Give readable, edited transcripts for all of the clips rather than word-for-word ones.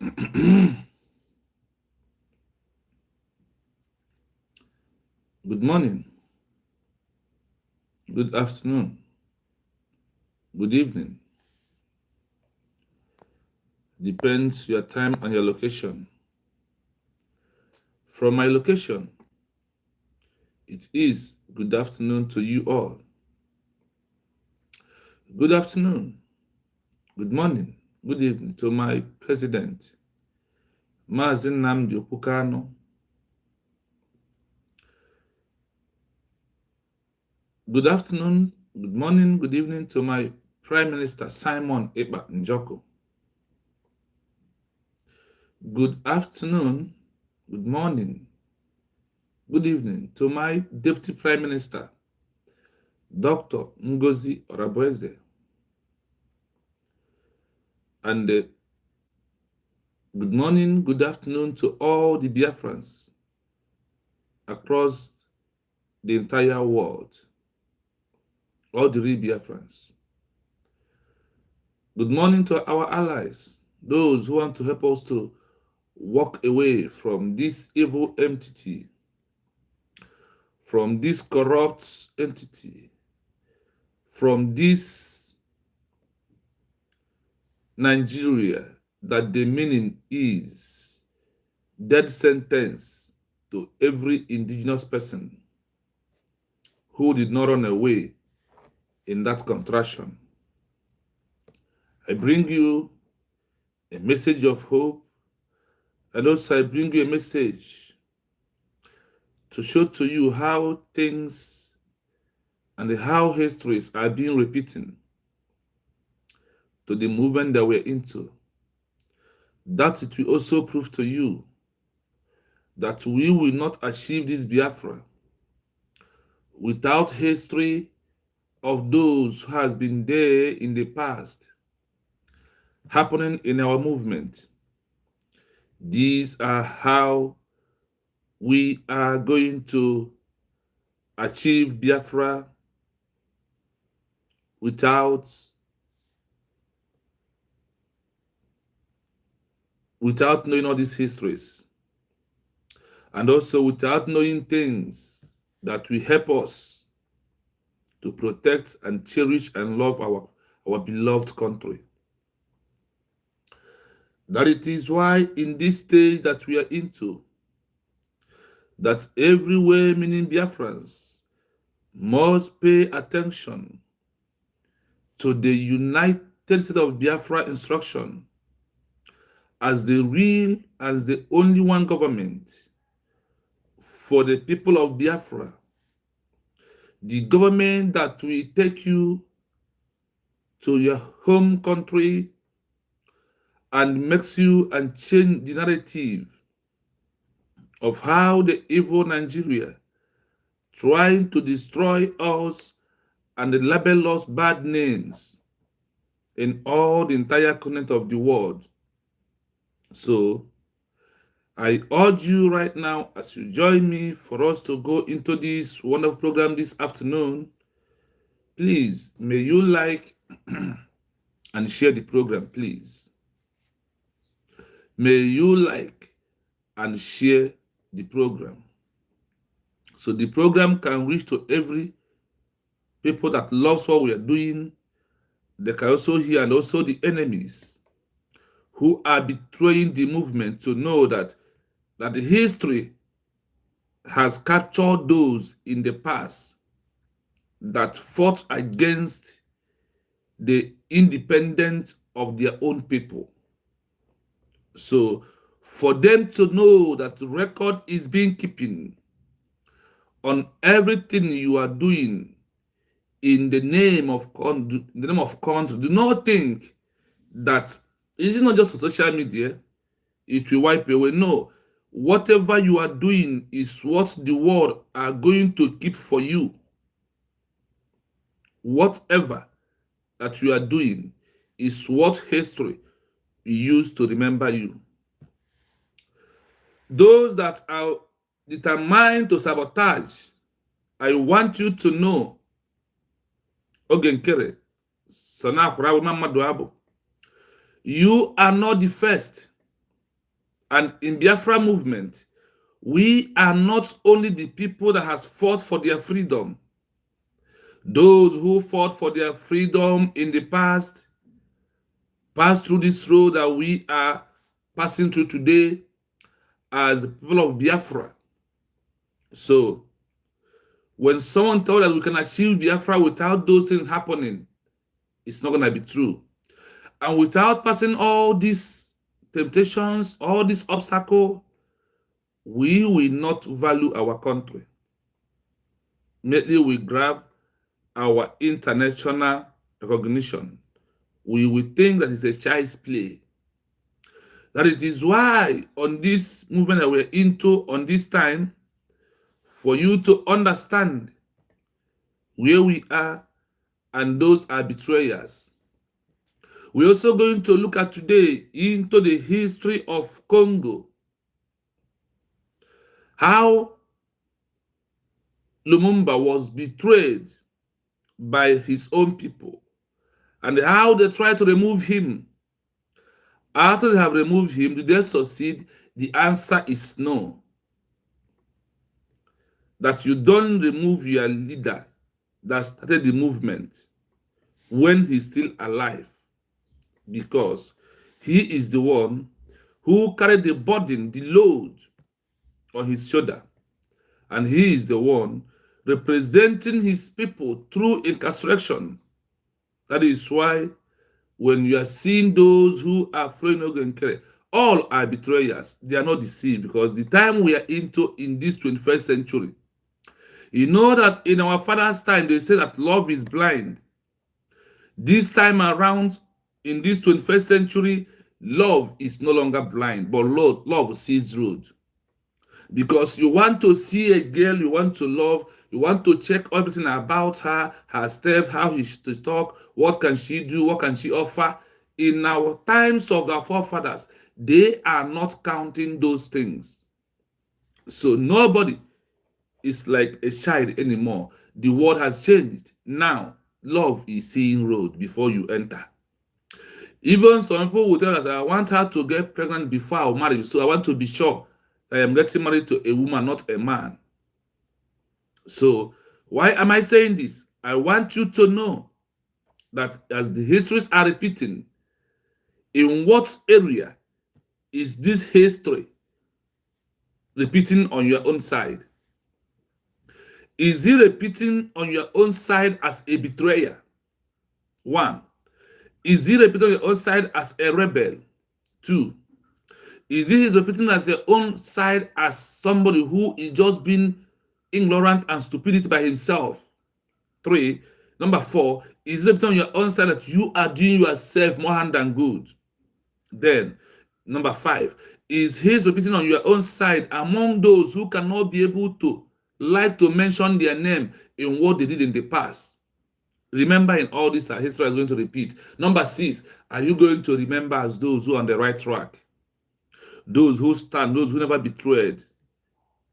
Good morning, good afternoon, good evening. Depends your time and your location. From my location, it is good afternoon to you all. Good afternoon, good morning, good evening to my president, Maazị Nnamdi Okukano. Good afternoon, good morning, good evening to my Prime Minister Simon Ekpa Njoko. Good afternoon, good morning, good evening to my Deputy Prime Minister, Dr. Ngozi Orabueze. And good morning, good afternoon to all the Biafrans across the entire world, all the real Biafrans. Good morning to our allies, those who want to help us to walk away from this evil entity, from this corrupt entity, from this Nigeria that the meaning is death sentence to every indigenous person who did not run away in that contraction. I bring you a message of hope, and also I bring you a message to show to you how things and how histories are being repeating to the movement that we're into. That it will also prove to you that we will not achieve this Biafra without history of those who has been there in the past happening in our movement. These are how we are going to achieve Biafra without knowing all these histories, and also without knowing things that will help us to protect and cherish and love our beloved country. That it is why in this stage that we are into, that everywhere meaning Biafrans must pay attention to the United States of Biafra instruction as the real, as the only one government for the people of Biafra, the government that will take you to your home country and makes you and change the narrative of how the evil Nigeria trying to destroy us and label us bad names in all the entire continent of the world. So I urge you right now, as you join me for us to go into this wonderful program this afternoon, please, may you like and share the program, please. May you like and share the program, so the program can reach to every people that loves what we are doing. They can also hear, and also the enemies who are betraying the movement to know that the history has captured those in the past that fought against the independence of their own people. So for them to know that the record is being keeping on everything you are doing in the name of country, do not think that it is not just for social media, it will wipe away. No, whatever you are doing is what the world are going to keep for you. Whatever that you are doing is what history will use to remember you. Those that are determined to sabotage, I want you to know, Ogenkere, you are not the first. And in Biafra movement, we are not only the people that has fought for their freedom. Those who fought for their freedom in the past passed through this road that we are passing through today as the people of Biafra. So, when someone told us we can achieve Biafra without those things happening, it's not going to be true. And without passing all these temptations, all these obstacles, we will not value our country. Immediately we grab our international recognition, we will think that it's a child's play. That it is why on this movement that we're into on this time, for you to understand where we are and those are betrayers. We're also going to look at today into the history of Congo. How Lumumba was betrayed by his own people and how they tried to remove him. After they have removed him, did they succeed? The answer is no. That you don't remove your leader that started the movement when he's still alive, because he is the one who carried the burden, the load on his shoulder, and he is the one representing his people through incarceration. That is why when you are seeing those who are following Ogenkere, all are betrayers. They are not deceived, because the time we are into in this 21st century, you know that in our father's time, they say that love is blind. This time around, in this 21st century, love is no longer blind, but love sees road. Because you want to see a girl you want to love, you want to check everything about her, her step, how she should talk, what can she do, what can she offer. In our times of our forefathers, they are not counting those things. So nobody is like a child anymore. The world has changed. Now, love is seeing road before you enter. Even some people will tell us, I want her to get pregnant before I'll marry, so I want to be sure I am getting married to a woman, not a man. So, why am I saying this? I want you to know that as the histories are repeating, in what area is this history repeating on your own side? Is it repeating on your own side as a betrayer? One. Is it repeating on your own side as a rebel? Two. Is it repeating as your own side as somebody who is just being ignorant and stupidity by himself? Three. Number four, is it repeating on your own side that you are doing yourself more harm than good? Then, number five, is his repeating on your own side among those who cannot be able to like to mention their name in what they did in the past? Remember in all this that history is going to repeat. Number six, are you going to remember as those who are on the right track? Those who stand, those who never betrayed?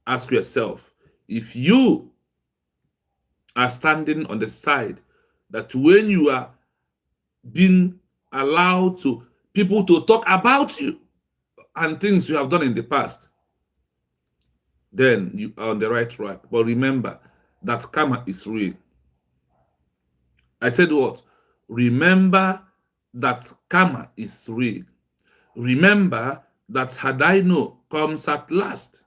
Ask yourself, if you are standing on the side that when you are being allowed to people to talk about you and things you have done in the past, then you are on the right track. But remember that karma is real. I said what? Remember that karma is real. Remember that Hadaino comes at last.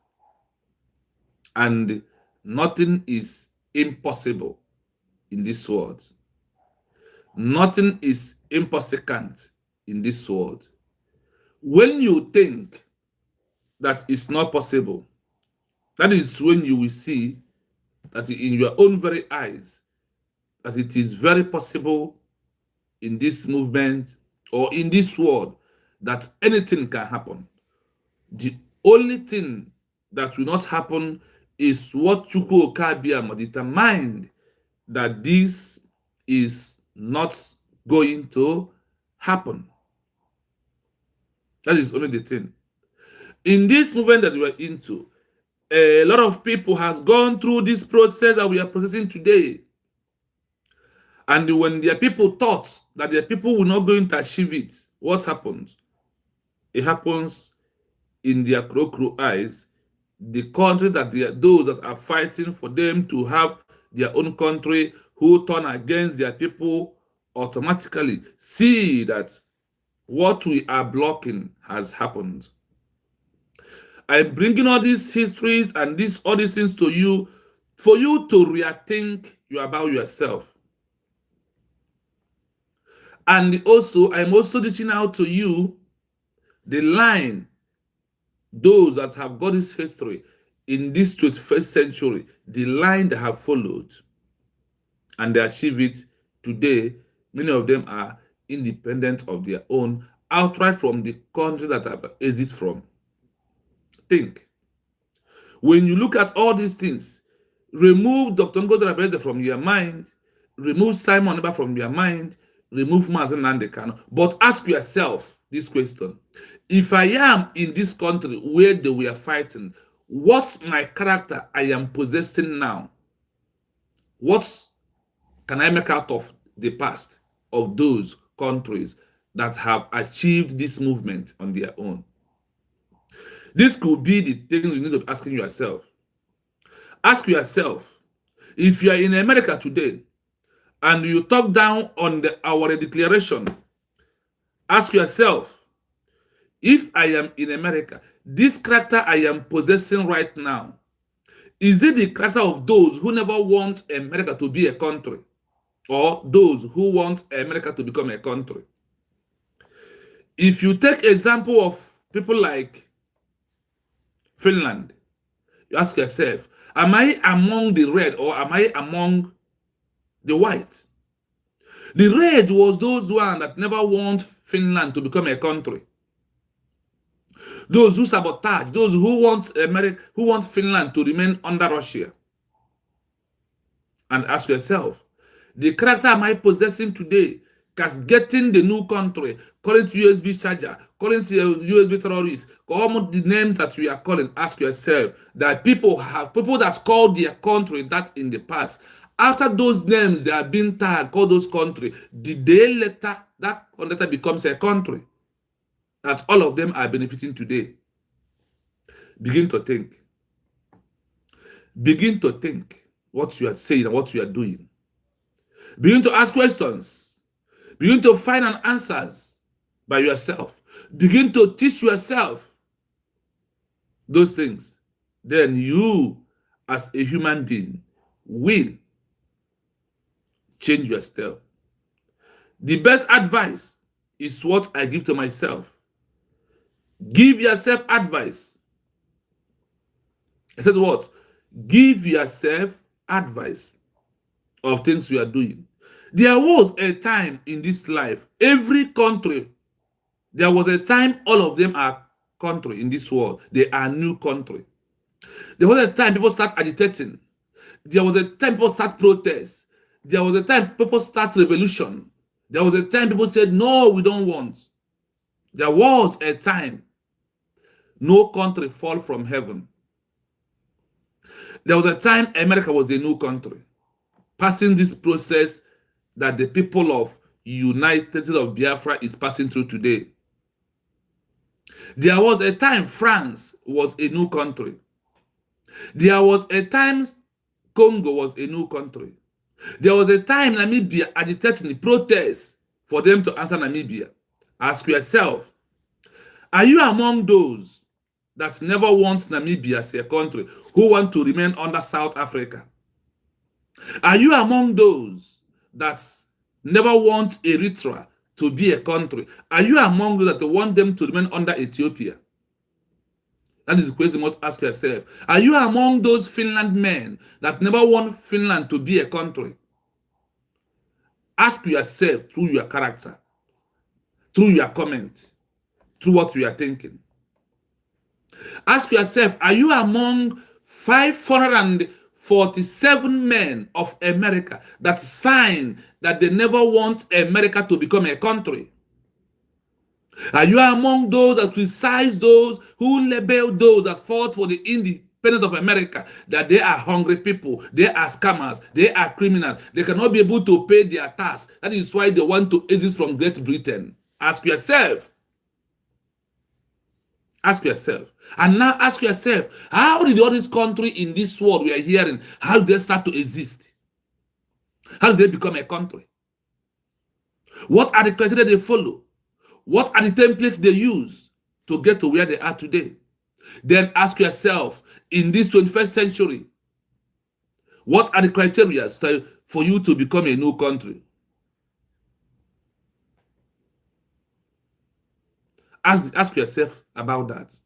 And nothing is impossible in this world. Nothing is impossible in this world. When you think that it's not possible, that is when you will see that in your own very eyes that it is very possible in this movement or in this world that anything can happen. The only thing that will not happen is what Chukwu Okabiama determined, that this is not going to happen. That is only the thing. In this movement that we are into, a lot of people has gone through this process that we are processing today. And when their people thought that their people were not going to achieve it, what happens? It happens in their crow eyes, the country that those that are fighting for them to have their own country, who turn against their people, automatically see that what we are blocking has happened. I'm bringing all these histories and all these things to you for you to rethink about yourself. And also, I'm also reaching out to you the line, those that have got this history in this 21st century, the line they have followed, and they achieve it today. Many of them are independent of their own, outright from the country that have exit from. Think. When you look at all these things, remove Dr. Ngozi Okonjo-Iweala from your mind, remove Simon Ekpa from your mind, remove Mazi Nnamdi Kanu, but ask yourself this question: if I am in this country where they were fighting, what's my character I am possessing now? What can I make out of the past of those countries that have achieved this movement on their own? This could be the thing you need to be asking yourself. Ask yourself, if you are in America today and you talk down on our declaration, ask yourself, if I am in America, this character I am possessing right now, is it the character of those who never want America to be a country, or those who want America to become a country? If you take example of people like Finland, you ask yourself, am I among the red or am I among the white? The red was those one that never want Finland to become a country. Those who sabotage, those who want America, who want Finland to remain under Russia. And ask yourself, the character am I possessing today, getting the new country, calling to USB charger, calling to USB terrorists, all the names that we are calling? Ask yourself that people that called their country that in the past, after those names they are being tagged, call those country, the day later that later becomes a country that all of them are benefiting today. Begin to think. Begin to think what you are saying and what you are doing. Begin to ask questions. Begin to find an answers by yourself. Begin to teach yourself those things. Then you, as a human being, will change yourself. The best advice is what I give to myself. Give yourself advice. I said what? Give yourself advice of things you are doing. There was a time in this life, every country, there was a time all of them are country in this world. They are new country. There was a time people start agitating. There was a time people start protest. There was a time people start revolution. There was a time people said, no, we don't want. There was a time no country fall from heaven. There was a time America was a new country, passing this process that the people of United States of Biafra is passing through today. There was a time France was a new country. There was a time Congo was a new country. There was a time Namibia agitating protests for them to answer Namibia. Ask yourself, are you among those that never wants Namibia as a country, who want to remain under South Africa? Are you among those that never want Eritrea to be a country? Are you among those that want them to remain under Ethiopia? That is the question you must ask yourself. Are you among those Finland men that never want Finland to be a country? Ask yourself through your character, through your comment, through what you are thinking. Ask yourself, are you among 547 men of America that signed that they never want America to become a country? Are you among those that criticize those who label those that fought for the independence of America, that they are hungry people, they are scammers, they are criminals, they cannot be able to pay their tax? That is why they want to exit from Great Britain. Ask yourself. Ask yourself. And now ask yourself, how did all this country in this world we are hearing, how did they start to exist? How did they become a country? What are the criteria they follow? What are the templates they use to get to where they are today? Then ask yourself, in this 21st century, what are the criteria for you to become a new country? Ask yourself about that.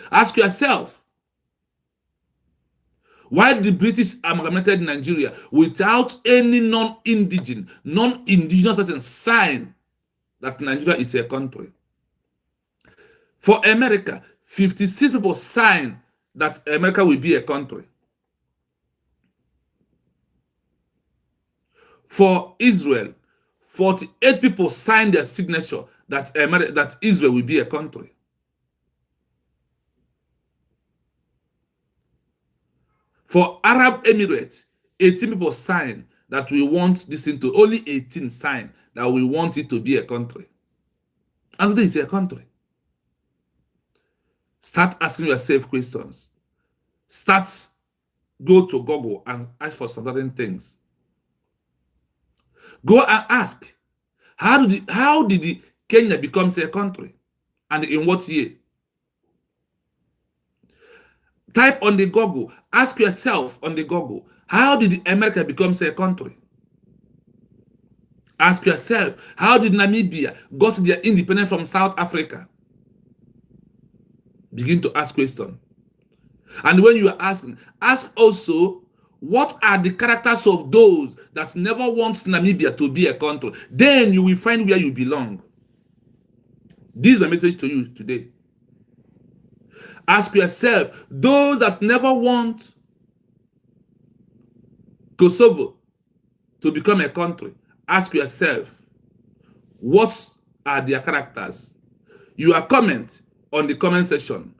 Ask yourself, why the British amalgamated Nigeria without any non-indigenous person sign that Nigeria is a country? For America, 56 people sign that America will be a country. For Israel, 48 people signed their signature that Israel will be a country. For Arab Emirates, 18 people signed that we want this into, only 18 signed that we want it to be a country. And today is a country. Start asking yourself questions. Go to Google and ask for certain things. Go and ask, how did Kenya become a country? And in what year? Type on the Google. Ask yourself on the Google, how did America become a country? Ask yourself, how did Namibia got their independence from South Africa? Begin to ask questions. And when you are asking, ask also, what are the characters of those that never want Namibia to be a country? Then you will find where you belong. This is a message to you today. Ask yourself, those that never want Kosovo to become a country, ask yourself, what are their characters? Your comment on the comment section.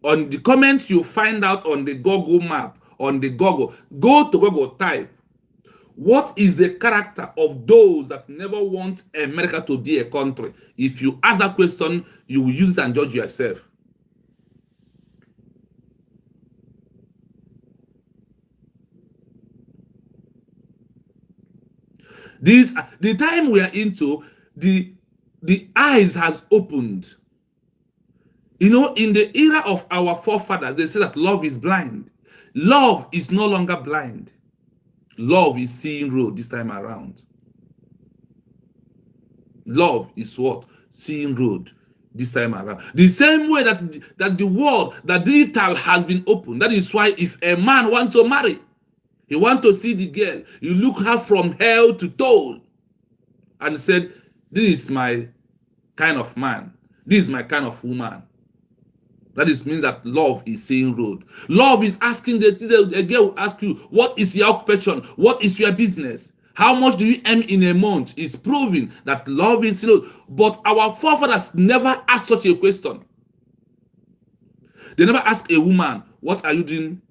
On the comments you find out on the Google map, on the Google, go to Google, type, what is the character of those that never want America to be a country? If you ask that question, you will use it and judge yourself. The time we are into, the eyes has opened. You know, in the era of our forefathers, they say that love is blind. Love is no longer blind. Love is seeing road this time around. Love is what? Seeing road this time around. The same way that the world, that digital has been opened. That is why if a man wants to marry, he wants to see the girl, you look her from head to toe and said, this is my kind of man. This is my kind of woman. That means that love is seeing road. Love is asking, the girl will ask you, what is your occupation? What is your business? How much do you earn in a month? It's proving that love is seeing road. But our forefathers never asked such a question. They never ask a woman, what are you doing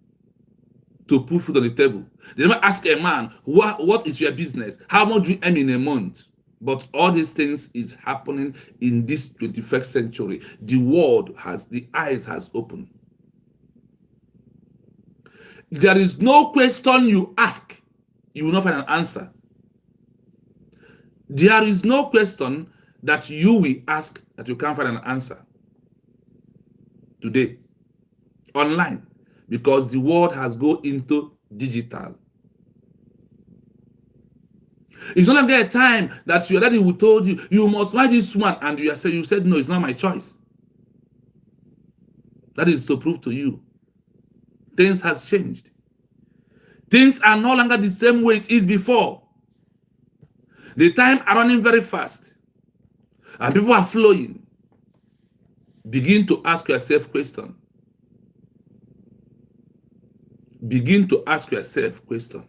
to put food on the table? They never ask a man, what is your business? How much do you earn in a month? But all these things is happening in this 21st century. The world the eyes has opened. There is no question you ask, you will not find an answer. There is no question that you will ask that you can't find an answer today, online, because the world has gone into digital. It's no longer a time that your daddy will told you, you must marry this one, and you said, no, it's not my choice. That is to prove to you, things has changed. Things are no longer the same way it is before. The time are running very fast, and people are flowing. Begin to ask yourself questions. Begin to ask yourself questions.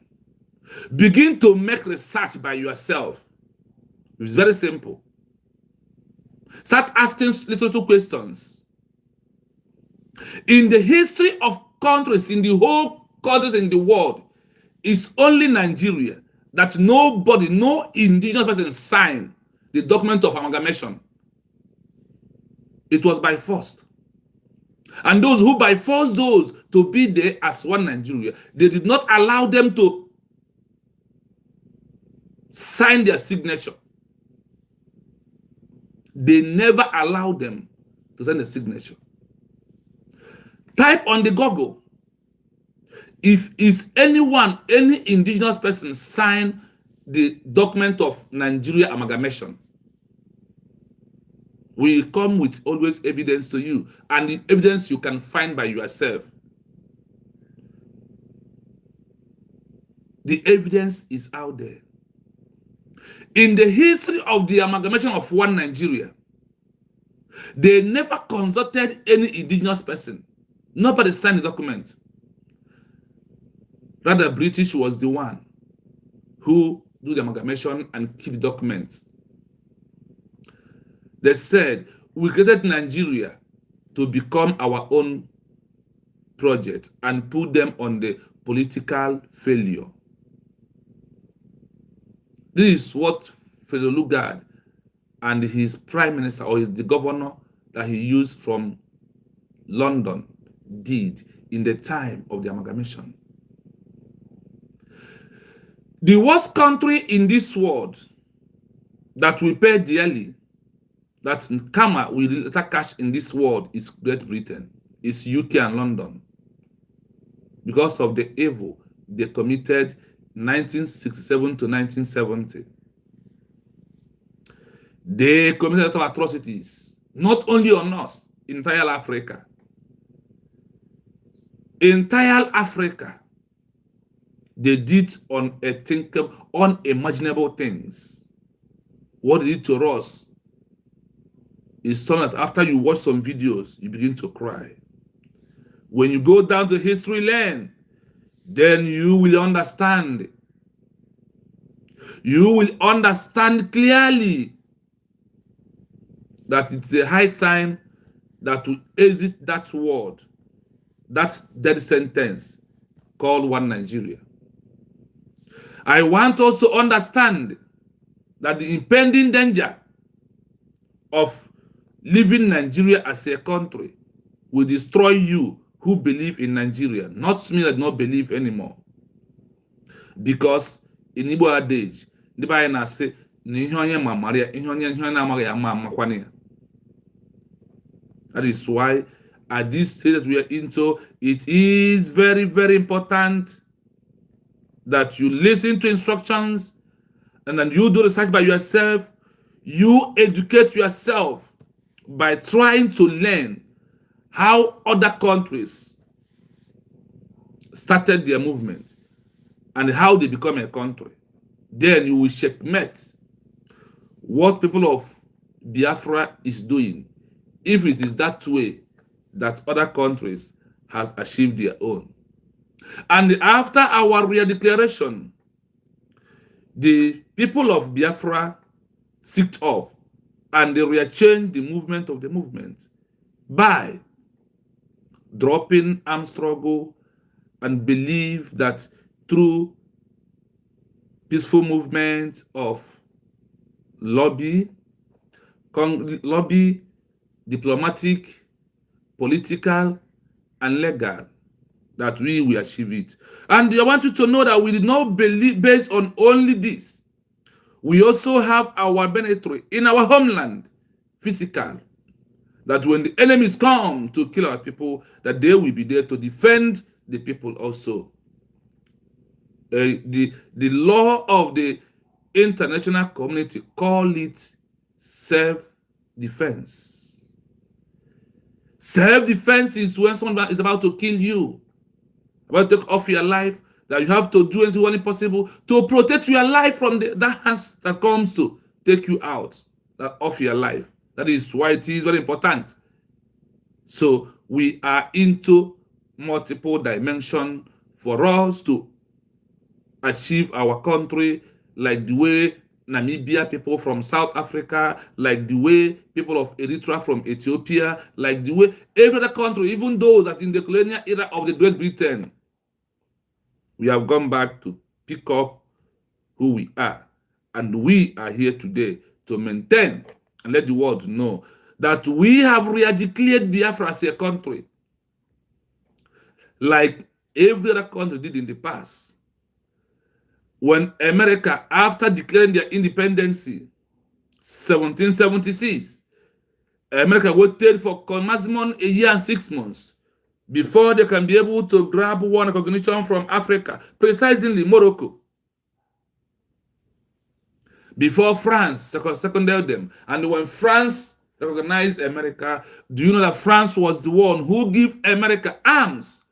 Begin to make research by yourself. It's very simple. Start asking little questions. In the history of countries, in the whole countries in the world, it's only Nigeria that no indigenous person signed the document of amalgamation. It was by force. And those who by force those to be there as one Nigeria, they did not allow them to sign their signature. They never allowed them to sign the signature. Type on the Google, if is anyone, any indigenous person sign the document of Nigeria amalgamation, we come with always evidence to you, and the evidence you can find by yourself. The evidence is out there. In the history of the amalgamation of one Nigeria, they never consulted any indigenous person. Nobody signed the document. Rather, British was the one who do the amalgamation and keep the document. They said, we created Nigeria to become our own project and put them on the political failure. This is what Federal Lugard and his prime minister, or the governor that he used from London, did in the time of the amalgamation. The worst country in this world that we pay dearly, that karma will later cash in this world, is Great Britain, is UK and London, because of the evil they committed 1967 to 1970. They committed a lot of atrocities, not only on us, entire Africa. Entire Africa, they did unimaginable things. What they did to us is something that after you watch some videos, you begin to cry. When you go down to history lane, then you will understand. You will understand clearly that it's a high time that we exit that word, that dead sentence called one Nigeria. I want us to understand that the impending danger of leaving Nigeria as a country will destroy you who believe in Nigeria, not me that not believe anymore. Because in Igbo adage, the say, that is why at this stage that we are into, it is very, very important that you listen to instructions and then you do research by yourself. You educate yourself by trying to learn how other countries started their movement and how they become a country. Then you will checkmate what people of Biafra is doing, if it is that way that other countries has achieved their own. And after our re-declaration, the people of Biafra sicked up and they re-changed the movement of the movement by dropping armed struggle and believe that through peaceful movement of lobby, diplomatic, political, and legal, that we will achieve it. And I want you to know that we did not believe based on only this. We also have our benefit in our homeland, physical, that when the enemies come to kill our people, that they will be there to defend the people also. The law of the international community call it self-defense. Self-defense is when someone is about to kill you, about to take off your life, that you have to do anything possible to protect your life from that hands that comes to take you out of your life. That is why it is very important. So we are into multiple dimensions for us to achieve our country, like the way Namibia people from South Africa, like the way people of Eritrea from Ethiopia, like the way every other country, even those that in the colonial era of the Great Britain, we have gone back to pick up who we are. And we are here today to maintain and let the world know that we have re-declared Biafra as a country. like every other country did in the past. When America, after declaring their independence, 1776, America waited for maximum a year and 6 months before they can be able to grab one recognition from Africa, precisely Morocco, before France seconded them. And when France recognized America, do you know that France was the one who gave America arms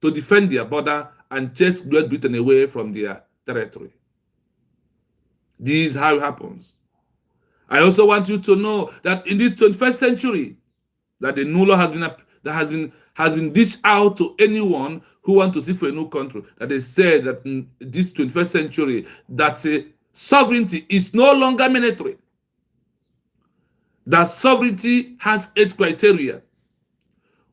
to defend their border and chase Great Britain away from their territory? This is how it happens. I also want you to know that in this 21st century, that the new law has been dished out to anyone who wants to seek for a new country. That they said that in this 21st century, that sovereignty is no longer military. That sovereignty has 8 criteria.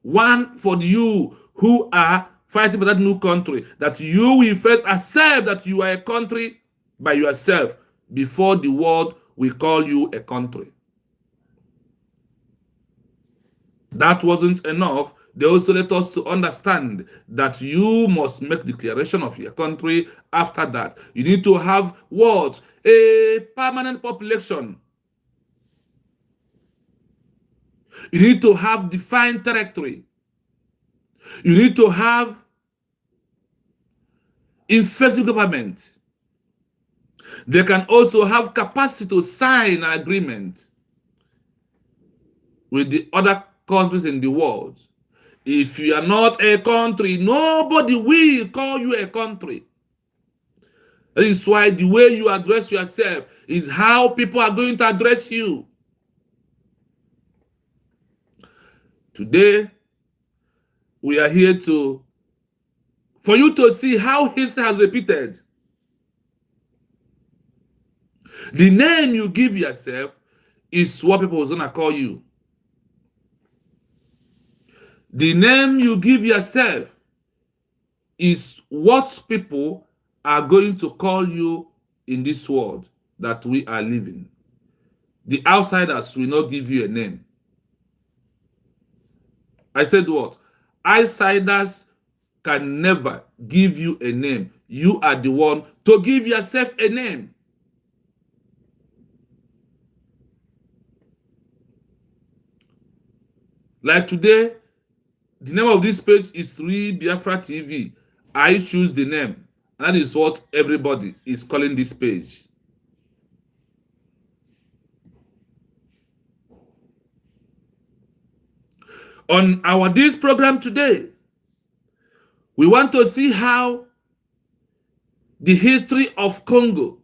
One, for you who are fighting for that new country, that you will first accept that you are a country by yourself before the world will call you a country. That wasn't enough. They also let us to understand that you must make declaration of your country. After that, you need to have what? A permanent population. You need to have defined territory. You need to have effective government. They can also have capacity to sign an agreement with the other countries in the world. If you are not a country, nobody will call you a country. That is why the way you address yourself is how people are going to address you. Today, we are here for you to see how history has repeated. The name you give yourself is what people are going to call you. The name you give yourself is what people are going to call you in this world that we are living. The outsiders will not give you a name. I said what? Outsiders can never give you a name. You are the one to give yourself a name. Like today, the name of this page is Real Biafra TV. I choose the name. And that is what everybody is calling this page. On this program today, we want to see how the history of Congo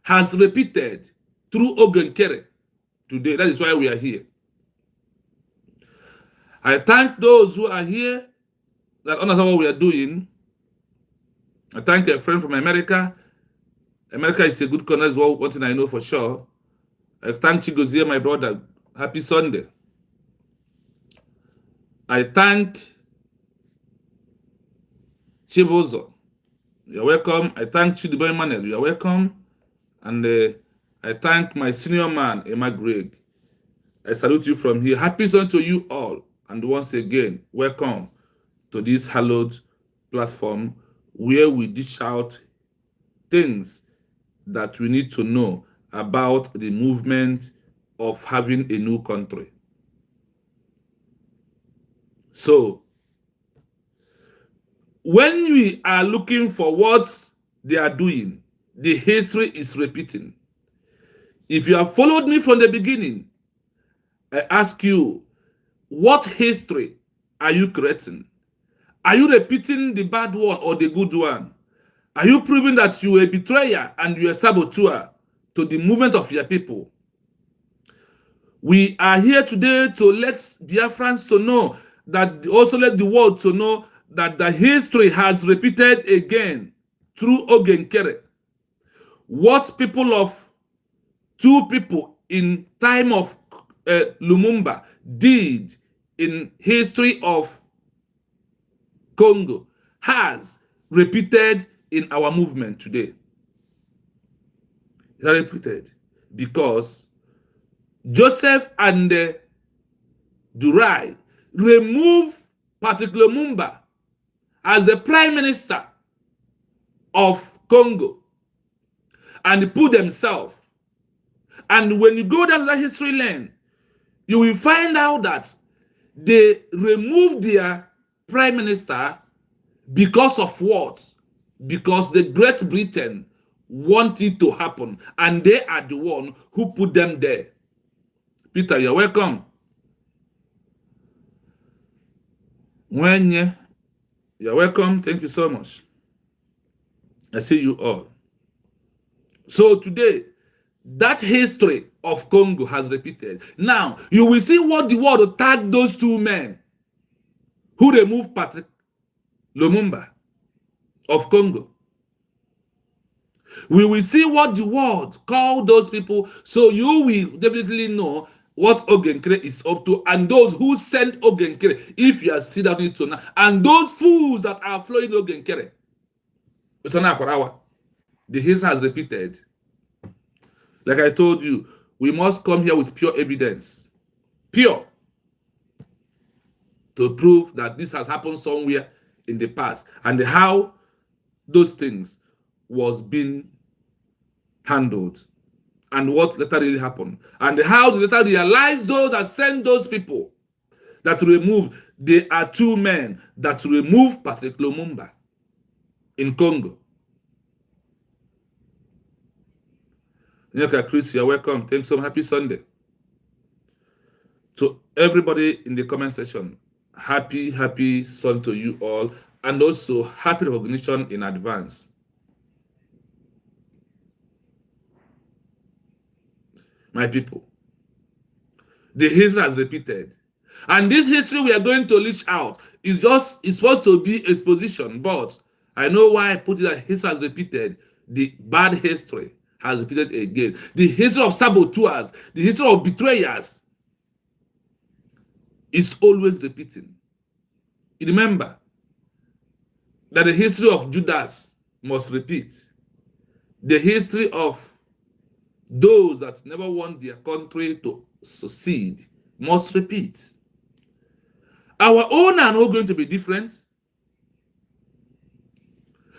has repeated through Ogenkere today. That is why we are here. I thank those who are here that understand what we are doing. I thank a friend from America. America is a good country as well, one thing I know for sure. I thank Chigozie, my brother. Happy Sunday. I thank Chibozo. You're welcome. I thank Chidiboy Manel. You're welcome. And I thank my senior man, Emma Greg. I salute you from here. Happy Sunday to you all. And once again, welcome to this hallowed platform where we dish out things that we need to know about the movement of having a new country. So, when we are looking for what they are doing, the history is repeating. If you have followed me from the beginning, I ask you, what history are you creating? Are you repeating the bad one or the good one? Are you proving that you are a betrayer and you are a saboteur to the movement of your people? We are here today to let Biafrans to know that, also let the world to know that the history has repeated again through Ogenkere. What two people in time of Lumumba did in history of Congo has repeated in our movement today. It has repeated because Joseph and Durai remove Patrick Lumumba as the prime minister of Congo and put themselves. And when you go down that history lane, you will find out that they removed their prime minister because of what? Because the Great Britain wanted it to happen, and they are the one who put them there. Peter, you're welcome. When you're welcome, thank you so much. I see you all. So today, that history of Congo has repeated. Now, you will see what the world tagged those two men who removed Patrick Lumumba of Congo. We will see what the world called those people, so you will definitely know what Ogenkere is up to, and those who sent Ogenkere, if you are still down it to now, and those fools that are flowing Ogenkere. It's an hour. The history has repeated. Like I told you, we must come here with pure evidence. Pure. To prove that this has happened somewhere in the past, and how those things was being handled, and what later really happened, and how they later realized those that sent those people that removed. There are two men that removed Patrick Lumumba in Congo. Okay, Chris, you're welcome. Thanks so much. Happy Sunday. To everybody in the comment section, happy Sunday to you all, and also happy recognition in advance. My people, the history has repeated, and this history we are going to leach out is supposed to be exposition, but I know why I put it that history has repeated. The bad history has repeated again. The history of saboteurs, the history of betrayers is always repeating. Remember that the history of Judas must repeat. The history of those that never want their country to succeed must repeat. Our own are not going to be different.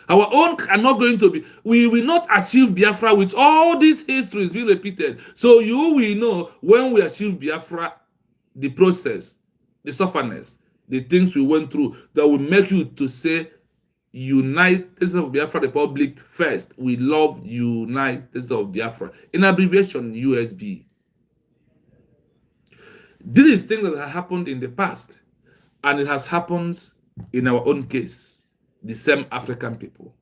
Our own are not going to be. We will not achieve Biafra with all these histories being repeated. So you will know when we achieve Biafra, the process, the sufferness, the things we went through that will make you to say, United States of Biafra Republic first. We love United States of Biafra. In abbreviation, USB. This is things that have happened in the past, and it has happened in our own case, the same African people.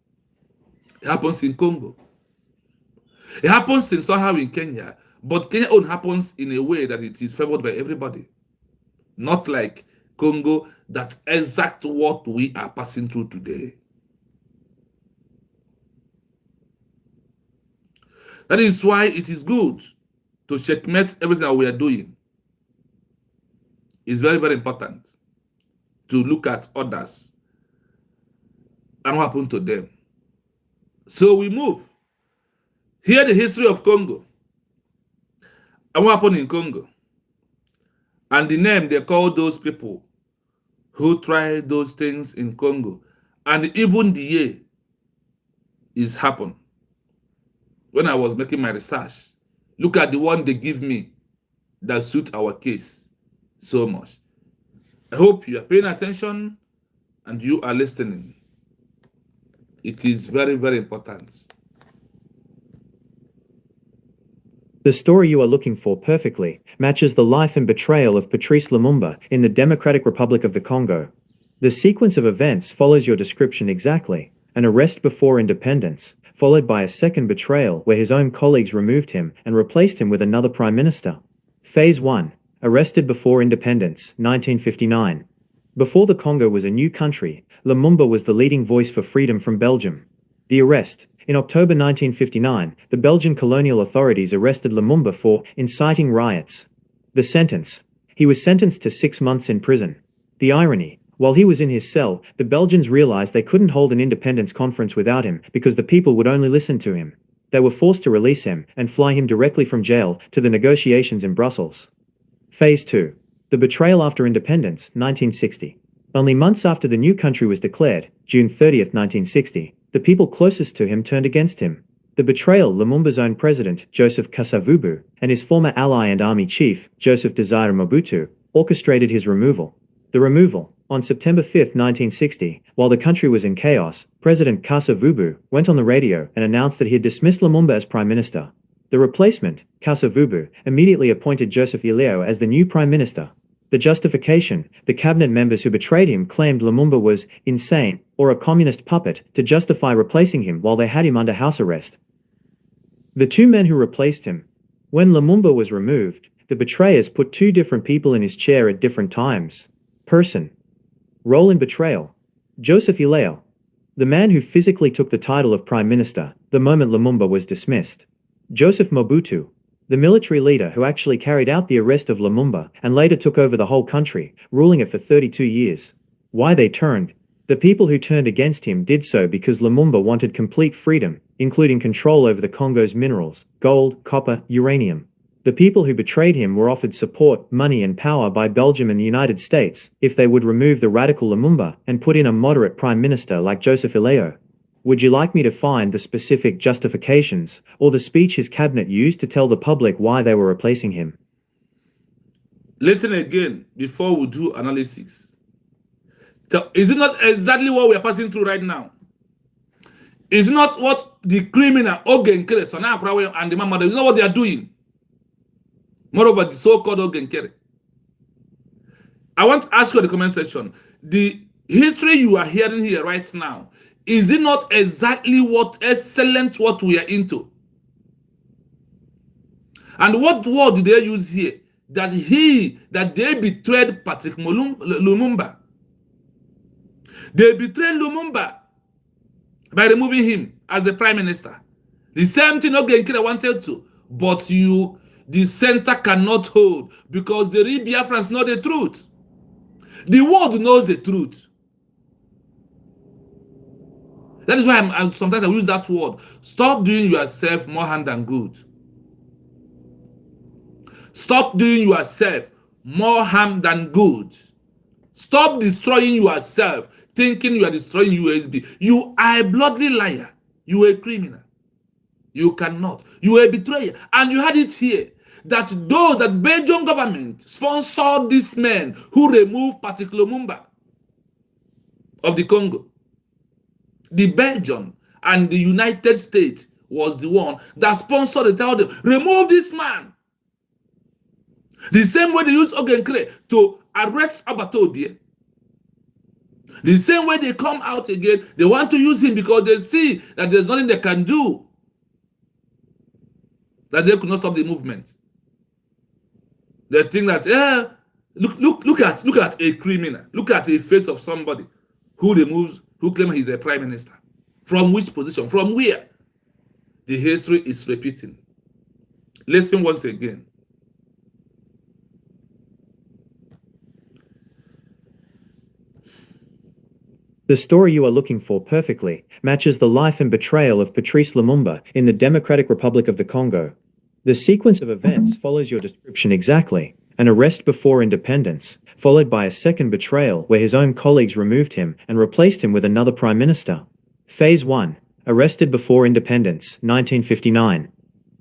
It happens in Congo. It happens in somehow in Kenya, but Kenya own happens in a way that it is favored by everybody. Not like Congo, that's exactly what we are passing through today. That is why it is good to checkmate everything that we are doing. It's very, very important to look at others and what happened to them. So we move. Hear the history of Congo and what happened in Congo, and the name they call those people who tried those things in Congo, and even the year is happened. When I was making my research, look at the one they give me that suit our case so much. I hope you are paying attention and you are listening. It is very, very important. The story you are looking for perfectly matches the life and betrayal of Patrice Lumumba in the Democratic Republic of the Congo. The sequence of events follows your description exactly: an arrest before independence, followed by a second betrayal where his own colleagues removed him and replaced him with another prime minister. Phase 1. Arrested before independence, 1959. Before the Congo was a new country, Lumumba was the leading voice for freedom from Belgium. The arrest. In October 1959, the Belgian colonial authorities arrested Lumumba for inciting riots. The sentence. He was sentenced to 6 months in prison. The irony. While he was in his cell, the Belgians realized they couldn't hold an independence conference without him because the people would only listen to him. They were forced to release him and fly him directly from jail to the negotiations in Brussels. Phase 2. The betrayal after independence, 1960. Only months after the new country was declared, June 30th, 1960, the people closest to him turned against him. The betrayal Lumumba's own president, Joseph Kasavubu, and his former ally and army chief, Joseph Desire Mobutu, orchestrated his removal. The removal, on September 5th, 1960, while the country was in chaos, President Kasavubu went on the radio and announced that he had dismissed Lumumba as prime minister. The replacement, Kasavubu, immediately appointed Joseph Ileo as the new prime minister. The justification, the cabinet members who betrayed him claimed Lumumba was insane or a communist puppet to justify replacing him while they had him under house arrest. The two men who replaced him. When Lumumba was removed, the betrayers put two different people in his chair at different times. Person. Role in betrayal. Joseph Ileo. The man who physically took the title of prime minister the moment Lumumba was dismissed. Joseph Mobutu. The military leader who actually carried out the arrest of Lumumba and later took over the whole country, ruling it for 32 years. Why they turned? The people who turned against him did so because Lumumba wanted complete freedom, including control over the Congo's minerals, gold, copper, uranium. The people who betrayed him were offered support, money and power by Belgium and the United States if they would remove the radical Lumumba and put in a moderate prime minister like Joseph Ileo. Would you like me to find the specific justifications or the speech his cabinet used to tell the public why they were replacing him? Listen again before we do analysis. So is it not exactly what we are passing through right now? Is it not what the criminal Ogenkere, Sonakrawe, and the Mamada, is not what they are doing? Moreover, the so-called Ogenkere. I want to ask you in the comment section, the history you are hearing here right now, is it not exactly what we are into? And what word did they use here? That they betrayed Patrick Lumumba. They betrayed Lumumba by removing him as the prime minister. The same thing Ogenkere wanted to, but the center cannot hold because the real Biafrans know the truth. The world knows the truth. That is why sometimes I use that word. Stop doing yourself more harm than good. Stop doing yourself more harm than good. Stop destroying yourself, thinking you are destroying USB. You are a bloody liar. You are a criminal. You cannot. You are a betrayer. And you had it here that Belgian government sponsored these men who removed Patrick Lumumba of the Congo. The Belgium and the United States was the one that sponsored it. Tell them, remove this man. The same way they use Ogenkere to arrest Abatobie. The same way they come out again, they want to use him because they see that there's nothing they can do. That they could not stop the movement. They think that, yeah, look at a criminal. Look at the face of somebody who claims he's a prime minister. From which position? From where? The history is repeating. Listen once again. The story you are looking for perfectly matches the life and betrayal of Patrice Lumumba in the Democratic Republic of the Congo. The sequence of events follows your description exactly. An arrest before independence, followed by a second betrayal where his own colleagues removed him and replaced him with another prime minister. Phase 1. Arrested before independence, 1959.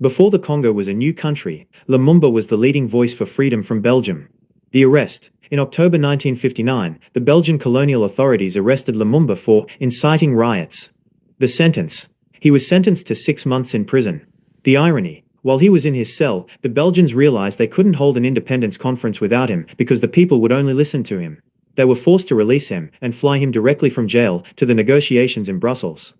Before the Congo was a new country, Lumumba was the leading voice for freedom from Belgium. The arrest. In October 1959, the Belgian colonial authorities arrested Lumumba for inciting riots. The sentence. He was sentenced to 6 months in prison. The irony. While he was in his cell, the Belgians realized they couldn't hold an independence conference without him because the people would only listen to him. They were forced to release him and fly him directly from jail to the negotiations in Brussels.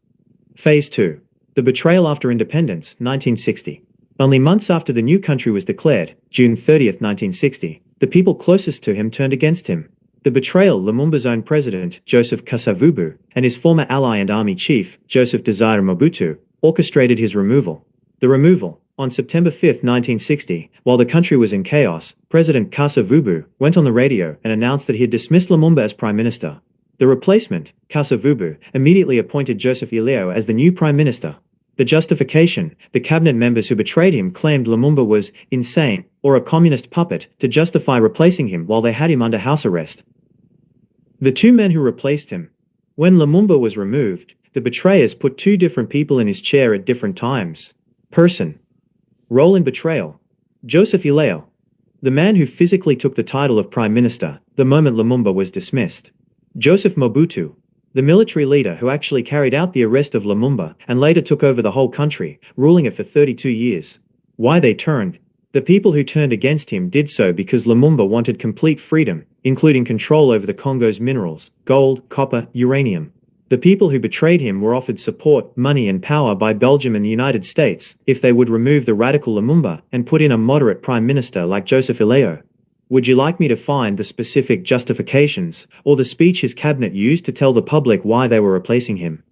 Phase 2. The betrayal after independence, 1960. Only months after the new country was declared, June 30th, 1960, the people closest to him turned against him. The betrayal Lumumba's own president, Joseph Kasavubu, and his former ally and army chief, Joseph Desire Mobutu, orchestrated his removal. The removal. On September 5, 1960, while the country was in chaos, President Kasavubu went on the radio and announced that he had dismissed Lumumba as prime minister. The replacement, Kasavubu, immediately appointed Joseph Ileo as the new prime minister. The justification, the cabinet members who betrayed him claimed Lumumba was insane or a communist puppet to justify replacing him while they had him under house arrest. The two men who replaced him. When Lumumba was removed, the betrayers put two different people in his chair at different times. Person. Role in betrayal. Joseph Ileo. The man who physically took the title of Prime Minister the moment Lumumba was dismissed. Joseph Mobutu. The military leader who actually carried out the arrest of Lumumba and later took over the whole country, ruling it for 32 years. Why they turned? The people who turned against him did so because Lumumba wanted complete freedom, including control over the Congo's minerals, gold, copper, uranium. The people who betrayed him were offered support, money and power by Belgium and the United States if they would remove the radical Lumumba and put in a moderate prime minister like Joseph Ileo. Would you like me to find the specific justifications or the speech his cabinet used to tell the public why they were replacing him?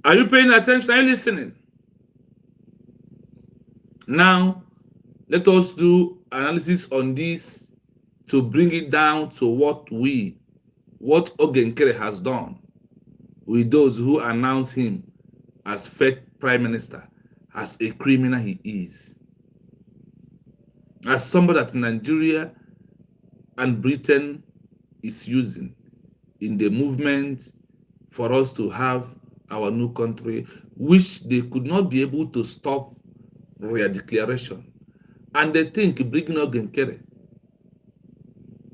Are you paying attention? Are you listening? Now, let us do analysis on this to bring it down to what Ogenkere has done with those who announce him as fake prime minister, as a criminal he is, as somebody that Nigeria and Britain is using in the movement for us to have our new country, which they could not be able to stop their declaration. And they think bringing Ogenkere,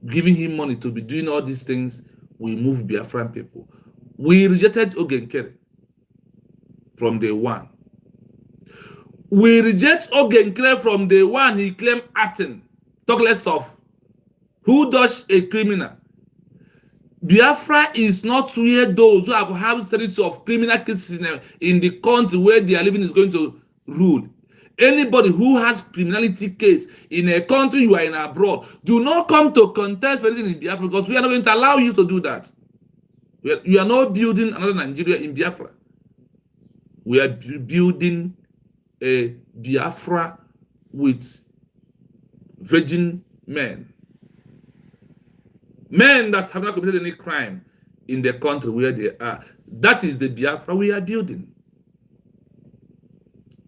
giving him money to be doing all these things, will move Biafran people. We rejected Ogenkere from day one. We reject Ogenkere from day one. He claimed acting. Talk less of who does a criminal. Biafra is not where those who have had series of criminal cases in the country where they are living is going to rule. Anybody who has criminality case in a country you are in abroad, do not come to contest for anything in Biafra, because we are not going to allow you to do that. We are not building another Nigeria in Biafra. We are building a Biafra with virgin men. Men that have not committed any crime in the country where they are. That is the Biafra we are building.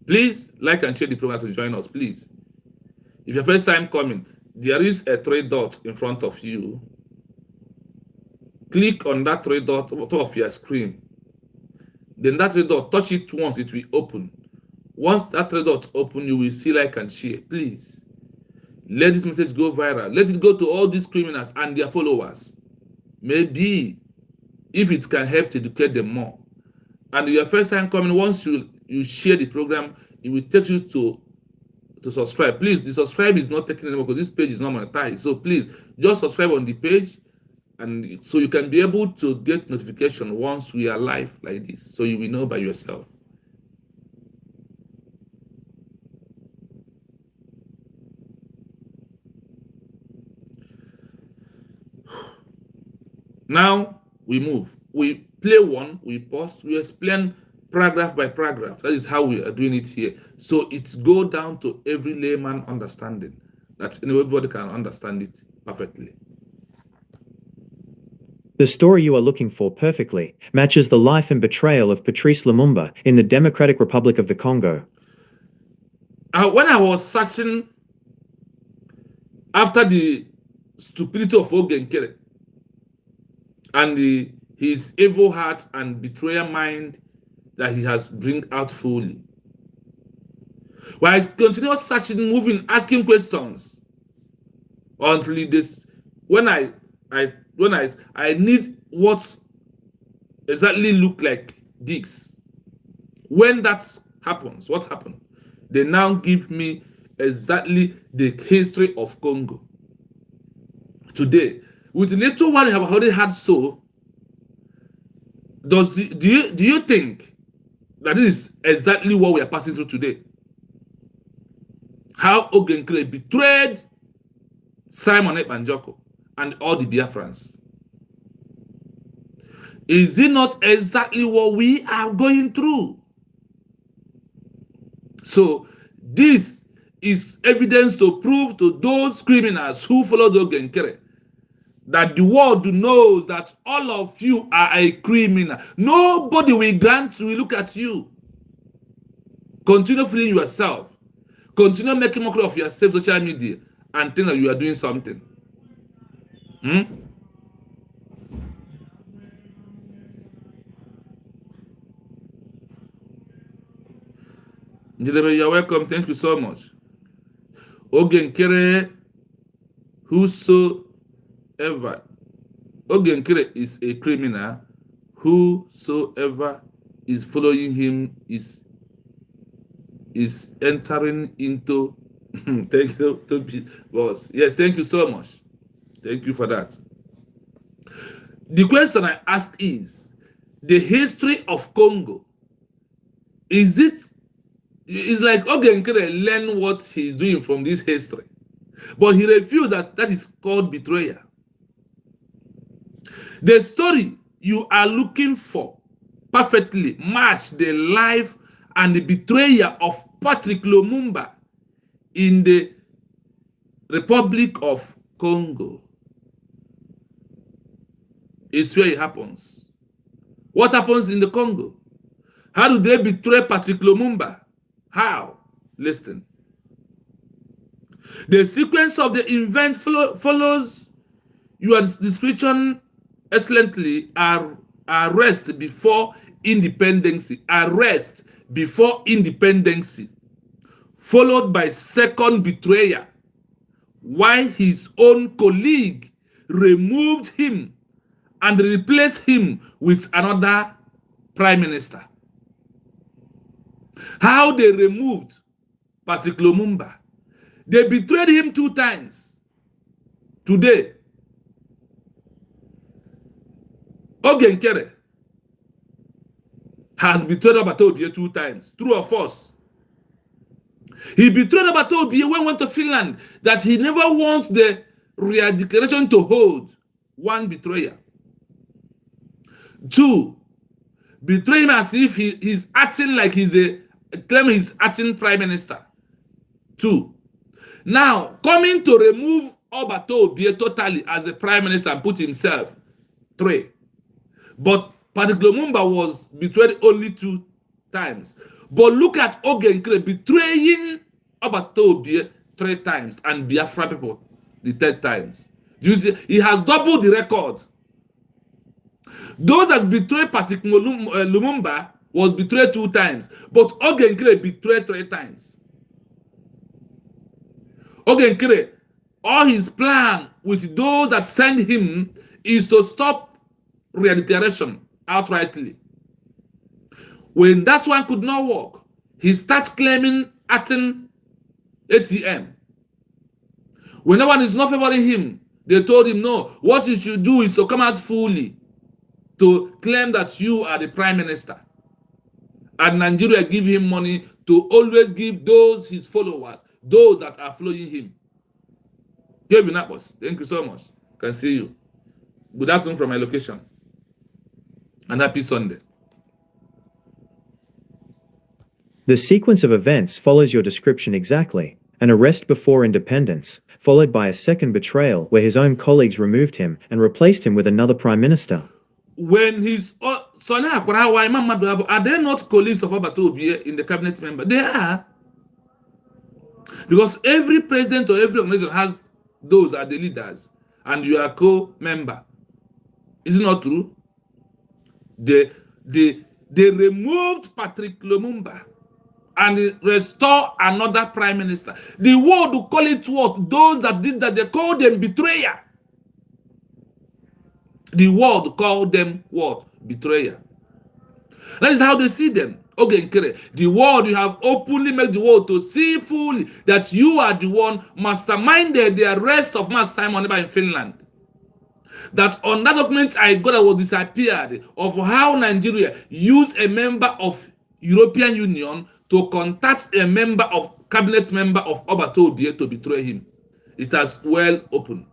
Please like and share the program to join us, please. If your first time coming, there is a 3 dot in front of you. Click on that 3 dot on top of your screen. Then that 3 dot, touch it once, it will open. Once that 3 dots open, you will see like and share. Please let this message go viral. Let it go to all these criminals and their followers. Maybe if it can help to educate them more. And your first time coming, once you share the program, it will take you to subscribe. Please, the subscribe is not taking anymore because this page is not monetized. So please just subscribe on the page, and so you can be able to get notification once we are live like this, so you will know by yourself. Now we move. We play one, we pause, we explain paragraph by paragraph. That is how we are doing it here. So it go down to every layman understanding, that everybody can understand it perfectly. The story you are looking for perfectly matches the life and betrayal of Patrice Lumumba in the Democratic Republic of the Congo. When I was searching after the stupidity of Ogenkere and his evil heart and betrayal mind that he has bring out fully, when I continue searching, moving, asking questions until this, when I need what exactly look like this. When that happens, what happened? They now give me exactly the history of Congo. Today, with the little one you have already had, so do you think that this is exactly what we are passing through today? How Ogenkere betrayed Simon Ekpanjoko and all the Biafrans. Is it not exactly what we are going through? So this is evidence to prove to those criminals who followed Ogenkere that the world knows that all of you are a criminal. Nobody will grant will look at you. Continue feeling yourself. Continue making mockery of yourself, social media, and think that you are doing something. Hmm? Njedebe, you're welcome. Thank you so much. Ogenkere, whosoever. Ogenkere is a criminal. Whosoever is following him is entering into. Thank you, boss. Yes, thank you so much. Thank you for that. The question I ask is, the history of Congo, is it, it's like Ogenkere learn what he's doing from this history, but he refused that is called betrayal. The story you are looking for perfectly match the life and the betrayal of Patrick Lumumba in the Republic of Congo. It's where it happens. What happens in the Congo? How do they betray Patrick Lumumba? How? Listen. The sequence of the event follows your description excellently. Arrest before independence. Arrest before independence. Followed by second betrayal, while his own colleague removed him and replaced him with another prime minister. How they removed Patrick Lumumba? They betrayed him 2 times. Today, Ogenkere has betrayed Obatobie 2 times. True or false? He betrayed Obatobie when he went to Finland, that he never wants the real declaration to hold. 1 betrayer. 2, betray him as if he's acting like claim he's acting prime minister. 2. Now, coming to remove Obatobie totally as the prime minister and put himself. 3. But Patrick Lumumba was betrayed only 2 times. But look at Ogenkere betraying Obatobie 3 times and Biafra people the 3rd times. Do you see? He has doubled the record. Those that betrayed Patrick Lumumba was betrayed 2 times, but Ogenkere betrayed 3 times. Ogenkere, all his plan with those that send him is to stop re-declaration outrightly. When that one could not work, he starts claiming acting ATM. When no one is not favoring him, they told him, no, what you should do is to come out fully to claim that you are the prime minister. And Nigeria give him money to always give those his followers, those that are following him. Kevin Apos, thank you so much. Can see you. Good afternoon from my location. And happy Sunday. The sequence of events follows your description exactly. An arrest before independence, followed by a second betrayal where his own colleagues removed him and replaced him with another prime minister. When his son, are they not colleagues of Obatobie in the cabinet member? They are. Because every president or every organization has those are the leaders, and you are co-member. Is it not true? They removed Patrick Lumumba and restore another prime minister. The world will call it what? Those that did that, they call them betrayer. The world call them what? Betrayer. That is how they see them. Ogenkere, the world, you have openly made the world to see fully that you are the one masterminded the arrest of Mass Simon in Finland. That on that document I got that was disappeared of how Nigeria used a member of European Union to contact a member of cabinet member of Obatobie to betray him. It has well opened.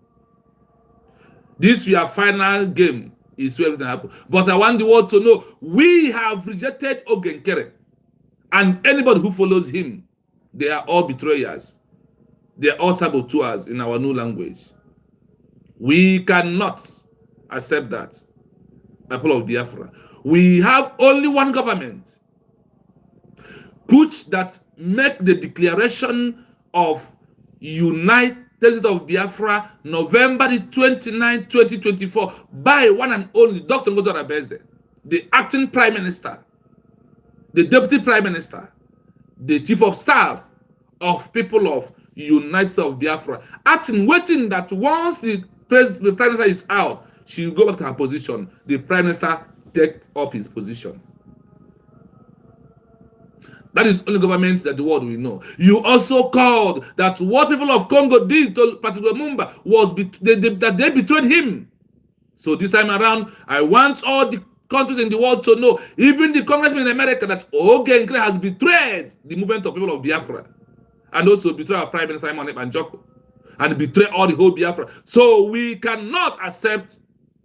This your final game is where everything happened. But I want the world to know we have rejected Ogenkere, and anybody who follows him, they are all betrayers. They are all saboteurs in our new language. We cannot accept that. People of Biafra. We have only one government which that make the declaration of united President of Biafra, November the 29th, 2024, by one and only Dr. Ngozi Arabeze, the acting Prime Minister, the Deputy Prime Minister, the Chief of Staff of people of United States of Biafra, acting, waiting that once the Prime Minister is out, she will go back to her position. The Prime Minister take up his position. That is only government that the world will know. You also called that what people of Congo did to Patrick Lumumba was that they betrayed him. So this time around, I want all the countries in the world to know, even the congressmen in America, that Ogenkere has betrayed the movement of people of Biafra, and also betrayed our Prime Minister Simon Ekpa, and betrayed all the whole Biafra. So we cannot accept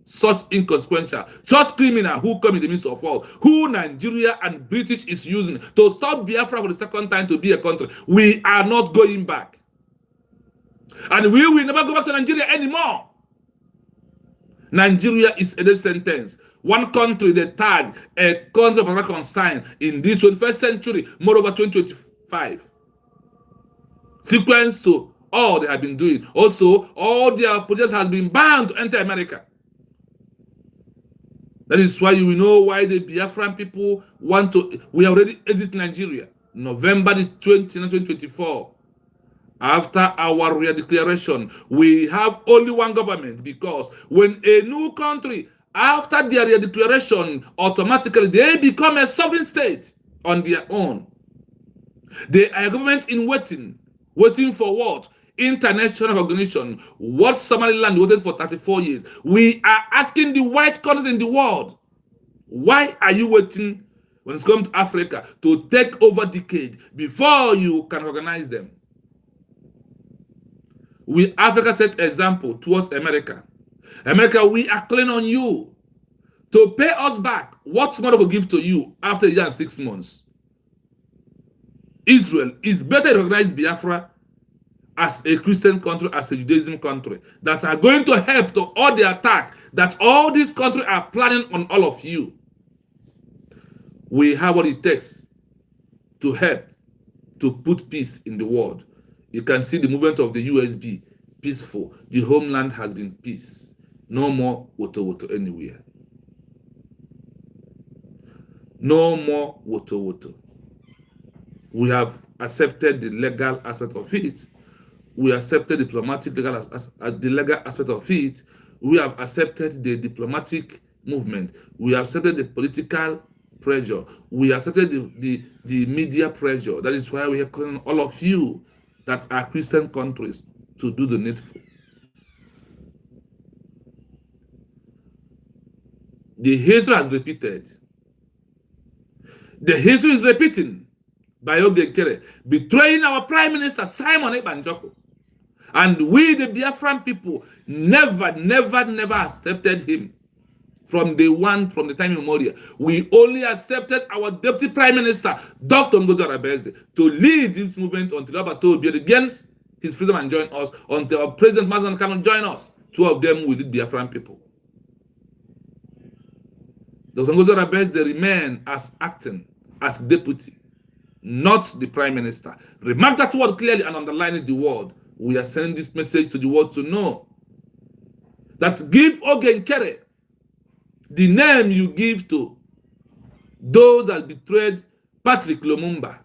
such inconsequential, just criminal who come in the midst of all, who Nigeria and British is using to stop Biafra for the second time to be a country. We are not going back. And we will never go back to Nigeria anymore. Nigeria is a death sentence. One country they tag a country of African consign in this 21st century, moreover 2025. Sequence to all they have been doing. Also, all their projects has been banned to enter America. That is why you will know why the Biafran people want to. We already exit Nigeria. November the 20th, 2024. After our redeclaration, we have only one government, because when a new country, after their redeclaration, automatically they become a sovereign state on their own. They are a government in waiting. Waiting for what? International recognition. What Somaliland waited for 34 years. We are asking the white countries in the world, why are you waiting when it's come to Africa to take over decade before you can recognize them? We Africa set example towards America. America, we are calling on you to pay us back what tomorrow will give to you after a year and 6 months. Israel is better to recognize Biafra as a Christian country, as a Judaism country, that are going to help to all the attack that all these countries are planning on all of you. We have what it takes to help to put peace in the world. You can see the movement of the USB, peaceful. The homeland has been peace. No more woto anywhere. No more woto. We have accepted the legal aspect of it. We accepted the diplomatic the legal aspect of it. We have accepted the diplomatic movement. We have accepted the political pressure. We accepted the media pressure. That is why we are calling all of you that are Christian countries to do the needful. The history has repeated. The history is repeating by Ogenkere, betraying our Prime Minister Simon Ekpa. And we, the Biafran people, never accepted him from day one, from the time immemorial. We only accepted our Deputy Prime Minister, Dr. Ngozi Arabeze, to lead this movement until Abato will be against his freedom and join us, until our President Mazan cannot join us. Two of them will lead Biafran people. Dr. Ngozi Arabeze remain as acting, as deputy, not the Prime Minister. Remark that word clearly and underline it, the word. We are sending this message to the world to know that give Ogenkere the name you give to those that betrayed Patrick Lumumba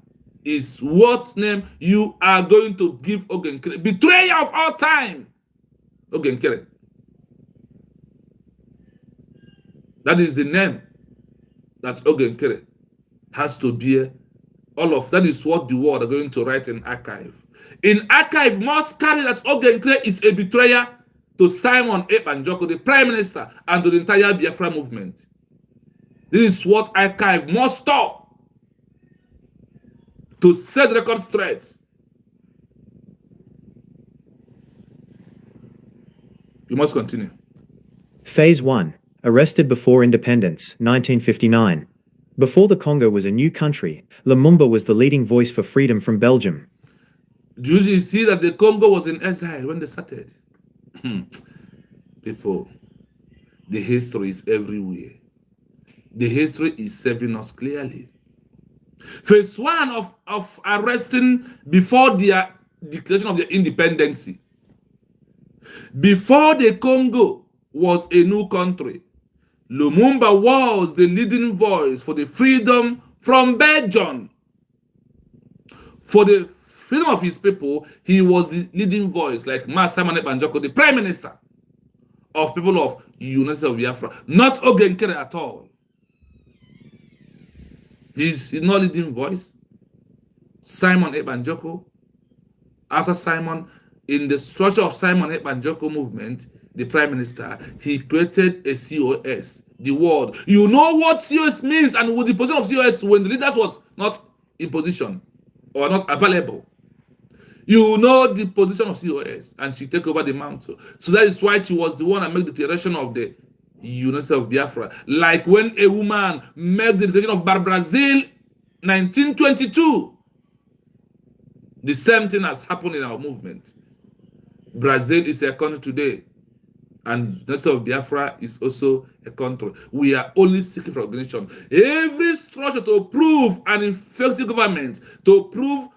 is what name you are going to give Ogenkere. Betrayer of all time, Ogenkere. That is the name that Ogenkere has to bear. All of that is what the world are going to write in archive. In archive must carry that Ogenkere is a betrayer to Simon Ekpa, the Prime Minister, and to the entire Biafra movement. This is what archive must store to set record straight. You must continue. Phase 1. Arrested before independence, 1959. Before the Congo was a new country, Lumumba was the leading voice for freedom from Belgium. Do you see that the Congo was in exile when they started? People, the history is everywhere. The history is serving us clearly. Phase 1 of arresting before their declaration of their independence Before the Congo was a new country, Lumumba was the leading voice for the freedom from Belgium. For the freedom of his people, he was the leading voice, like Simon Banjoko, the prime minister of people of United of Biafra, not Ogenkere at all. He's not leading voice. Simon Banjoko, after Simon, in the structure of Simon Banjoko movement, the prime minister, he created a COS, the word. You know what COS means, and with the position of COS when the leaders was not in position or not available. You know the position of COS, and she take over the mantle. So that is why she was the one that made the declaration of the unity of Biafra. Like when a woman made the declaration of Brazil 1922. The same thing has happened in our movement. Brazil is a country today, and unity of Biafra is also a country. We are only seeking for recognition. Every structure to prove an effective government, to prove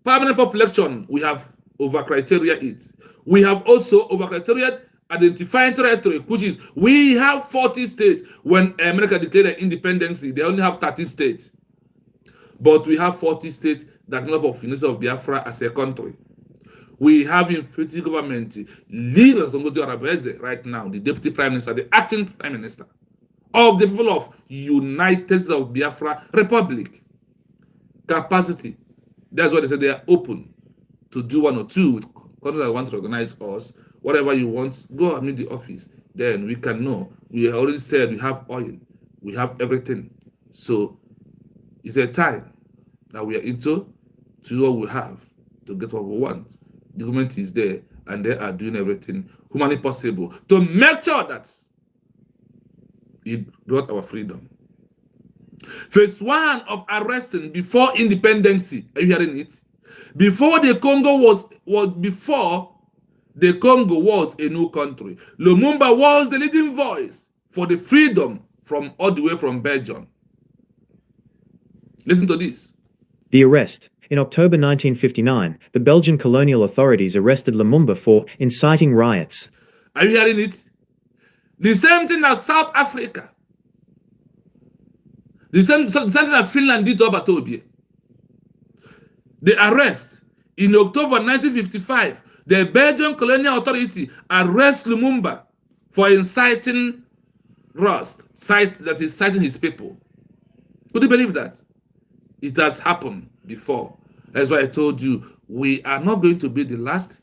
permanent population, we have over criteria it. We have also over criteria identifying territory, which is we have 40 states. When America declared independence, they only have 30 states. But we have 40 states that make up of unity of Biafra as a country. We have effective government leader Congo right now, the deputy prime minister, the acting prime minister of the people of United States of Biafra Republic. Capacity. That's why they say they are open to do one or two with countries that want to organize us. Whatever you want, go and meet the office. Then we can know. We already said we have oil, we have everything. So it's a time that we are into to do what we have to get what we want. The government is there, and they are doing everything humanly possible to make sure that it brought our freedom. Phase 1 of arresting before independence. Are you hearing it? Before the Congo was a new country, Lumumba was the leading voice for the freedom from all the way from Belgium. Listen to this. The arrest. In October 1959, the Belgian colonial authorities arrested Lumumba for inciting riots. Are you hearing it? The same thing as South Africa. The same thing that Finland did to Obatobie. The arrest in October 1955, the Belgian colonial authority arrest Lumumba for inciting rust, that is citing his people. Could you believe that? It has happened before. That's why I told you we are not going to be the last,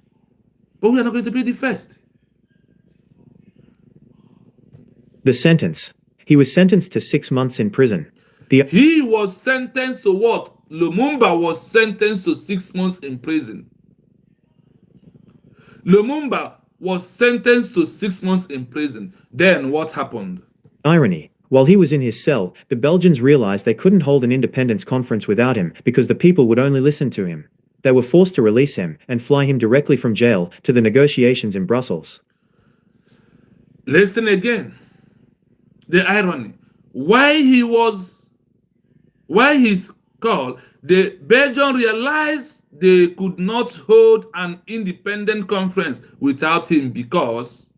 but we are not going to be the first. The sentence. He was sentenced to 6 months in prison. He was sentenced to what? Lumumba was sentenced to 6 months in prison. Lumumba was sentenced to 6 months in prison. Then what happened? Irony. While he was in his cell, the Belgians realized they couldn't hold an independence conference without him because the people would only listen to him. They were forced to release him and fly him directly from jail to the negotiations in Brussels. Listen again. The irony. Why he's called, the Belgians realized they could not hold an independent conference without him because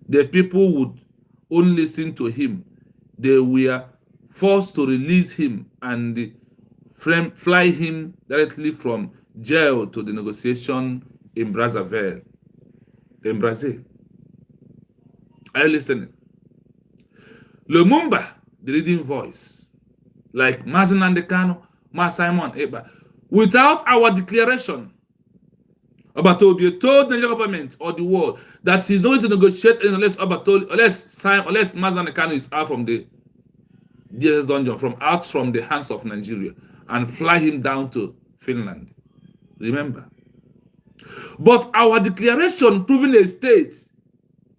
the people would only listen to him. They were forced to release him and fly him directly from jail to the negotiation in Brazzaville, in Brazil. Are you listening? Lumumba, the leading voice, like Mazen Andekano, Simon Eba, without our declaration about to be told the government or the world that he's not going to negotiate unless Mazen Andekano is out from the DSS dungeon, out from the hands of Nigeria, and fly him down to Finland. Remember. But our declaration proving a state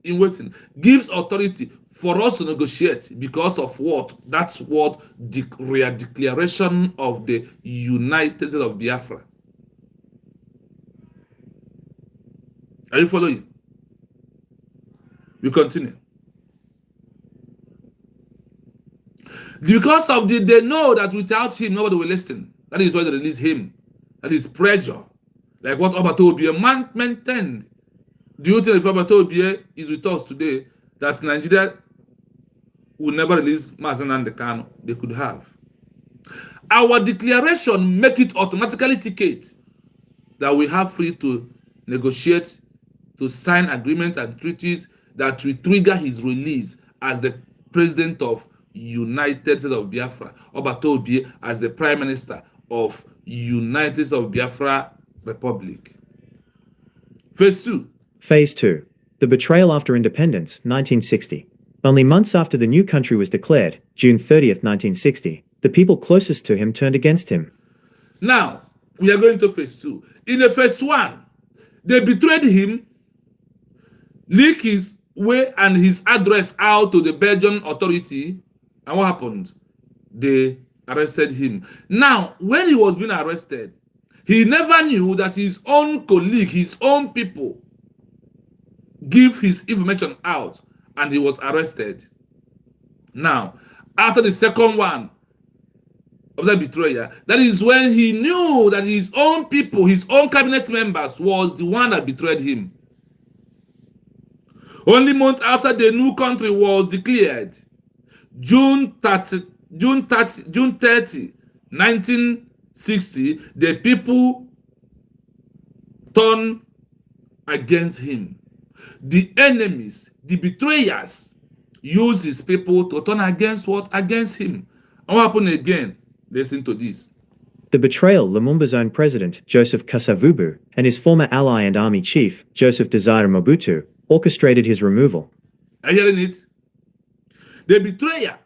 in waiting gives authority for us to negotiate because of what? That's what the declaration of the United States of Biafra. Are you following? We continue. Because of they know that without him, nobody will listen. That is why they release him. That is pressure. Like what Obatobie maintained Do you think if Obato Obie is with us today, that Nigeria will never release Mazen and the Kano? They could have. Our declaration make it automatically ticket that we have free to negotiate, to sign agreements and treaties that will trigger his release as the president of United States of Biafra, Obato Obie as the prime minister of United States of Biafra Republic. Phase 2. Phase 2. The betrayal after independence, 1960. Only months after the new country was declared, June 30th, 1960, the people closest to him turned against him. Now, we are going to phase 2. In the first 1, they betrayed him, leaked his way and his address out to the Belgian authority, and what happened? They arrested him. Now, when he was being arrested, he never knew that his own colleague, his own people, give his information out, and he was arrested. Now, after the second one of that betrayal, that is when he knew that his own people, his own cabinet members, was the one that betrayed him. Only month after the new country was declared, June 30, 1960, the people turned against him. The enemies, the betrayers, use his people to turn against what? Against him. And what happened again? Listen to this. The betrayal, Lumumba's own president, Joseph Kasavubu, and his former ally and army chief, Joseph Desire Mobutu, orchestrated his removal. Are you hearing it? The betrayer,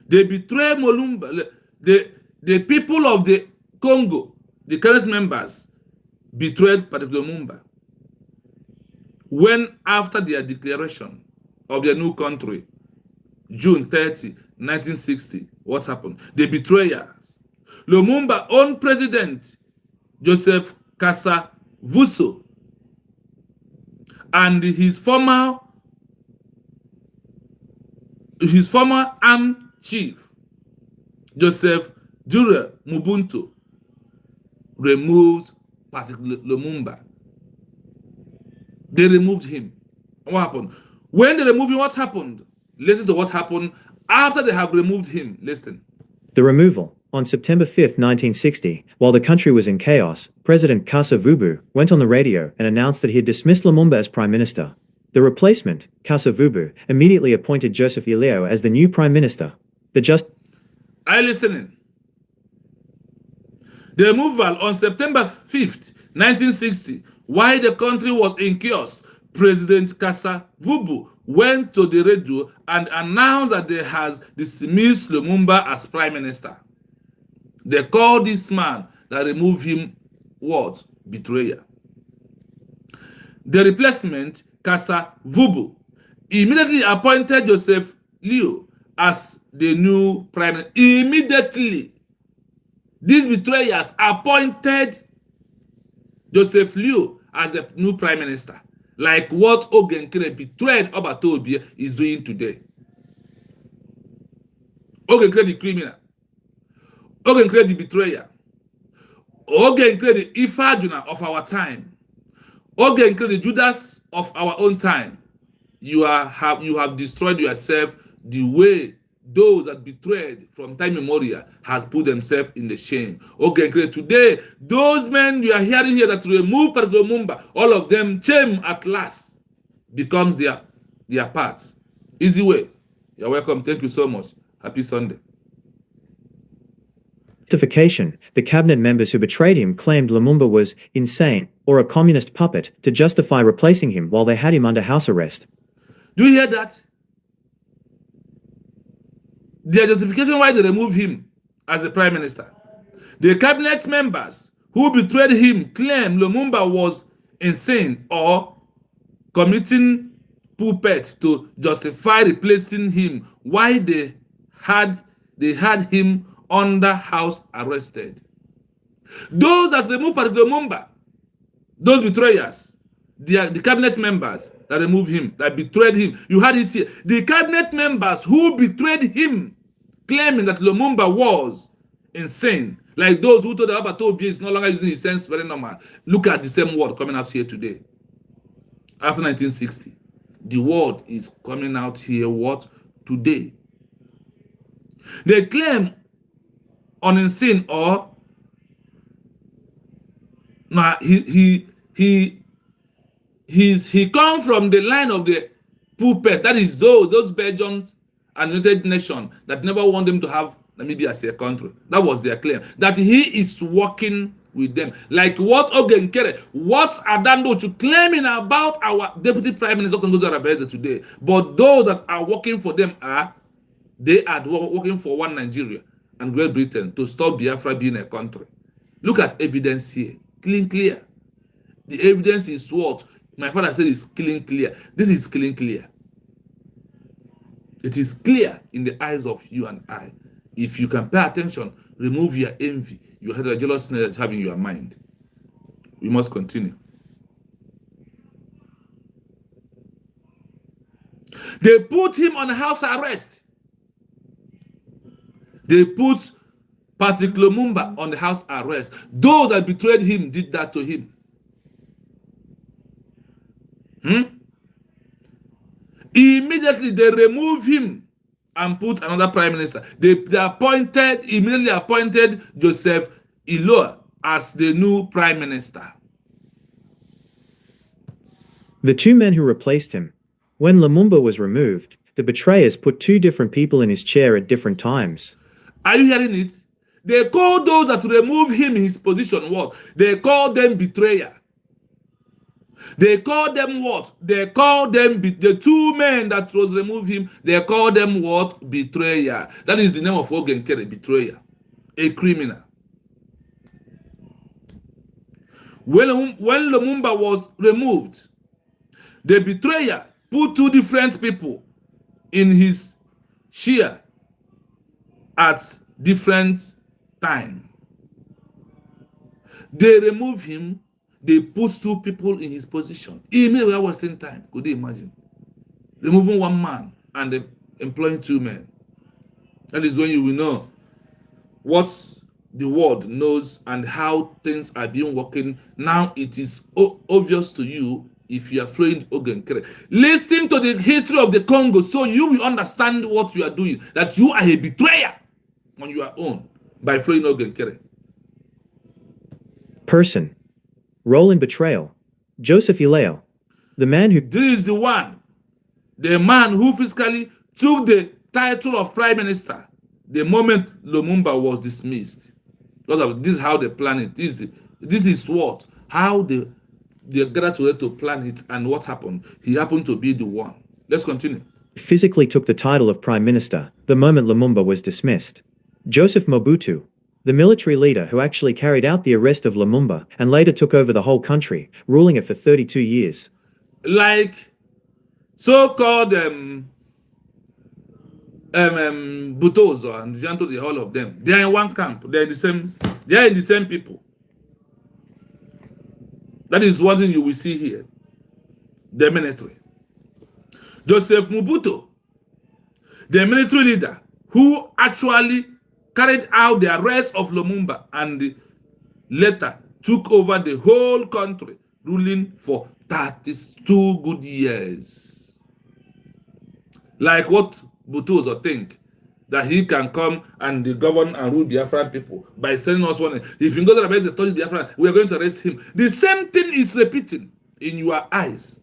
they betray Molumba, the people of the Congo, the current members, betrayed Patrick Lumumba. When after their declaration of their new country, June 30, 1960, what happened? The betrayers, Lumumba's own president, Joseph Kasavubu, and his former armed chief, Joseph Dure Mubuntu, removed Patrick Lumumba. They removed him. What happened? When they removed him, what happened? Listen to what happened after they have removed him. Listen. The removal. On September 5th, 1960, while the country was in chaos, President Kasavubu went on the radio and announced that he had dismissed Lumumba as prime minister. The replacement, Kasavubu, immediately appointed Joseph Ileo as the new prime minister. Are you listening? The removal on September 5th, 1960, while the country was in chaos, President Kasavubu went to the radio and announced that they had dismissed Lumumba as prime minister. They called this man that removed him what? Betrayer. The replacement, Kasavubu, immediately appointed Joseph Leo as the new prime minister. Immediately, these betrayers appointed Joseph Leo as the new prime minister, like what Ogenkere betrayed Obato Obie is doing today. Ogenkere the criminal, Ogenkere the betrayer, Ogenkere the Ifajuna of our time, Ogenkere the Judas of our own time. You have destroyed yourself the way those that betrayed from time immemorial has put themselves in the shame. Ogenkere, today, those men you are hearing here that remove Patrick Lumumba, all of them, shame at last becomes their part. Easy way. You're welcome. Thank you so much. Happy Sunday. Justification. The cabinet members who betrayed him claimed Lumumba was insane or a communist puppet to justify replacing him while they had him under house arrest. Do you hear that? Their justification why they removed him as the prime minister. The cabinet members who betrayed him claimed Lumumba was insane or committing puppet to justify replacing him while they had him under house arrested. Those that removed Patrick Lumumba, those betrayers, the cabinet members that removed him, that betrayed him, you had it here. The cabinet members who betrayed him, claiming that Lumumba was insane, like those who told Obato Obie is no longer using his sense very normal. Look at the same word coming out here today. after 1960. The word is coming out here, what? Today. They claim unseen or no, he come from the line of the puppet. That is those Belgians and United Nations that never want them to have Namibia as a country. That was their claim. That he is working with them. Like what Ogenkere, what Adandochu claiming about our Deputy Prime Minister Congo today. But those that are working for them they are working for one Nigeria and Great Britain to stop Biafra being a country. Look at evidence here. Clear. The evidence is what my father said is clear. This is clear. It is clear in the eyes of you and I. If you can pay attention, remove your envy, your head of jealousness that you have in your mind. We must continue. They put him on house arrest. They put Patrick Lumumba on the house arrest. Those that betrayed him did that to him. Immediately they remove him and put another prime minister. They immediately appointed Joseph Iloa as the new prime minister. The two men who replaced him. When Lumumba was removed, the betrayers put two different people in his chair at different times. Are you hearing it? They call those that remove him in his position what? They call them betrayer. They call them what? They call them the two men that was removed him. They call them what? Betrayer. That is the name of Ogenkere, betrayer, a criminal. When Lumumba was removed, the betrayer put two different people in his chair at different time. They remove him. They put two people in his position. Immediately without wasting time. Could you imagine? Removing one man and employing two men. That is when you will know what the world knows and how things are being working. Now it is obvious to you if you are flowing Ogenkere. Listen to the history of the Congo so you will understand what you are doing. That you are a betrayer on your own by flowing Ogenkere. Person. Role in betrayal. Joseph Ileo. The man who... This is the one. The man who physically took the title of prime minister the moment Lumumba was dismissed. This is how they plan it. This is what? How they gathered together to plan it and what happened. He happened to be the one. Let's continue. Physically took the title of prime minister the moment Lumumba was dismissed. Joseph Mobutu. The military leader who actually carried out the arrest of Lumumba and later took over the whole country, ruling it for 32 years. Like so-called Butozo and Janto, all of them, they are in one camp. They are in the same people. That is one thing you will see here. The military. Joseph Mobutu, the military leader who actually carried out the arrest of Lumumba and later took over the whole country, ruling for 32 good years. Like what Butozo think, that he can come and govern and rule Biafran people by sending us one. If you go to the base, touch Biafran, we are going to arrest him. The same thing is repeating in your eyes.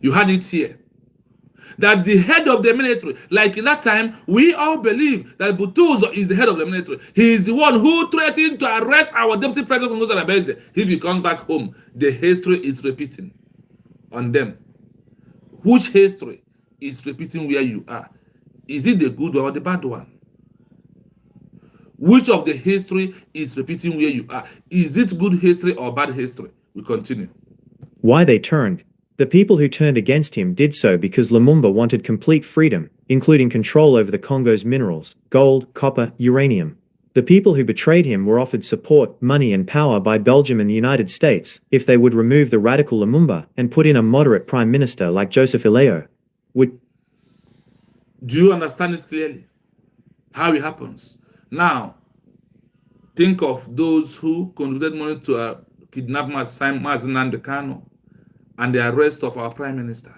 You had it here. That the head of the military, like in that time, we all believe that Butozo is the head of the military. He is the one who threatened to arrest our deputy president if he comes back home. The history is repeating on them. Which history is repeating where you are? Is it the good or the bad one? Which of the history is repeating where you are? Is it good history or bad history? We continue. Why they turned. The people who turned against him did so because Lumumba wanted complete freedom, including control over the Congo's minerals, gold, copper, uranium. The people who betrayed him were offered support, money and power by Belgium and the United States if they would remove the radical Lumumba and put in a moderate prime minister like Joseph Ileo. Do you understand it clearly? How it happens? Now, think of those who contributed money to kidnap Mazi Nnamdi Kanu and the arrest of our Prime Minister.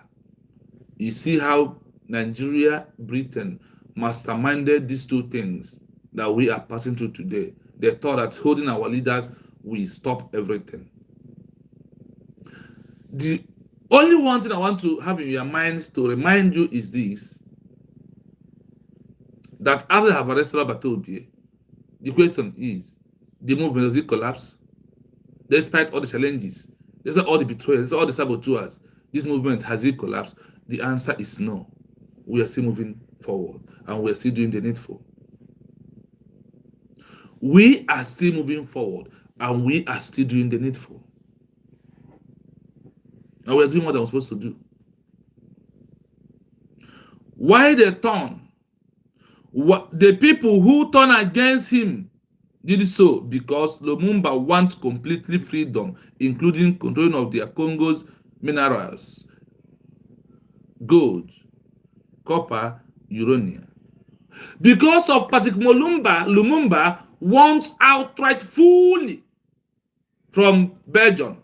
You see how Nigeria, Britain masterminded these two things that we are passing through today. They thought that holding our leaders will stop everything. The only one thing I want to have in your minds to remind you is this: that after they have arrested Obatobie, the question is, the movement, does it collapse? Despite all the challenges, despite all the betrayals, all the saboteurs, this movement, has it collapsed? The answer is no. We are still moving forward, and we are still doing the needful. We are still moving forward, and we are still doing the needful. And we are doing what I'm supposed to do. Why they turn? The people who turn against him did so because Lumumba wants completely freedom, including controlling of their Congo's minerals, gold, copper, uranium. Because of Patrick Lumumba wants outright fully from Belgium,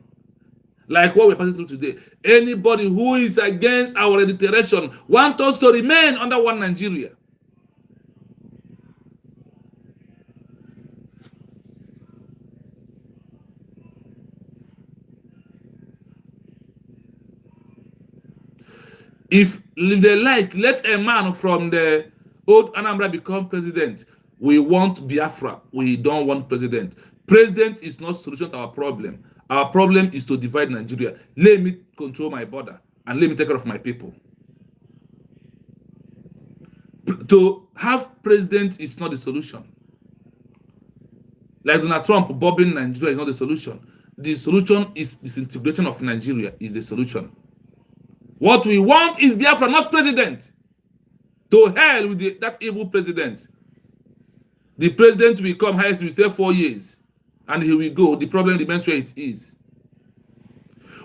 like what we're passing through today. Anybody who is against our reiteration wants us to remain under one Nigeria. If they like, let a man from the old Anambra become president. We want Biafra. We don't want president. President is not solution to our problem. Our problem is to divide Nigeria. Let me control my border and let me take care of my people. To have president is not the solution. Like Donald Trump bombing Nigeria is not the solution. The solution is disintegration of Nigeria is the solution. What we want is Biafra, not president. To hell with that evil president. The president will come, highest will stay 4 years, and he will go. The problem remains where it is.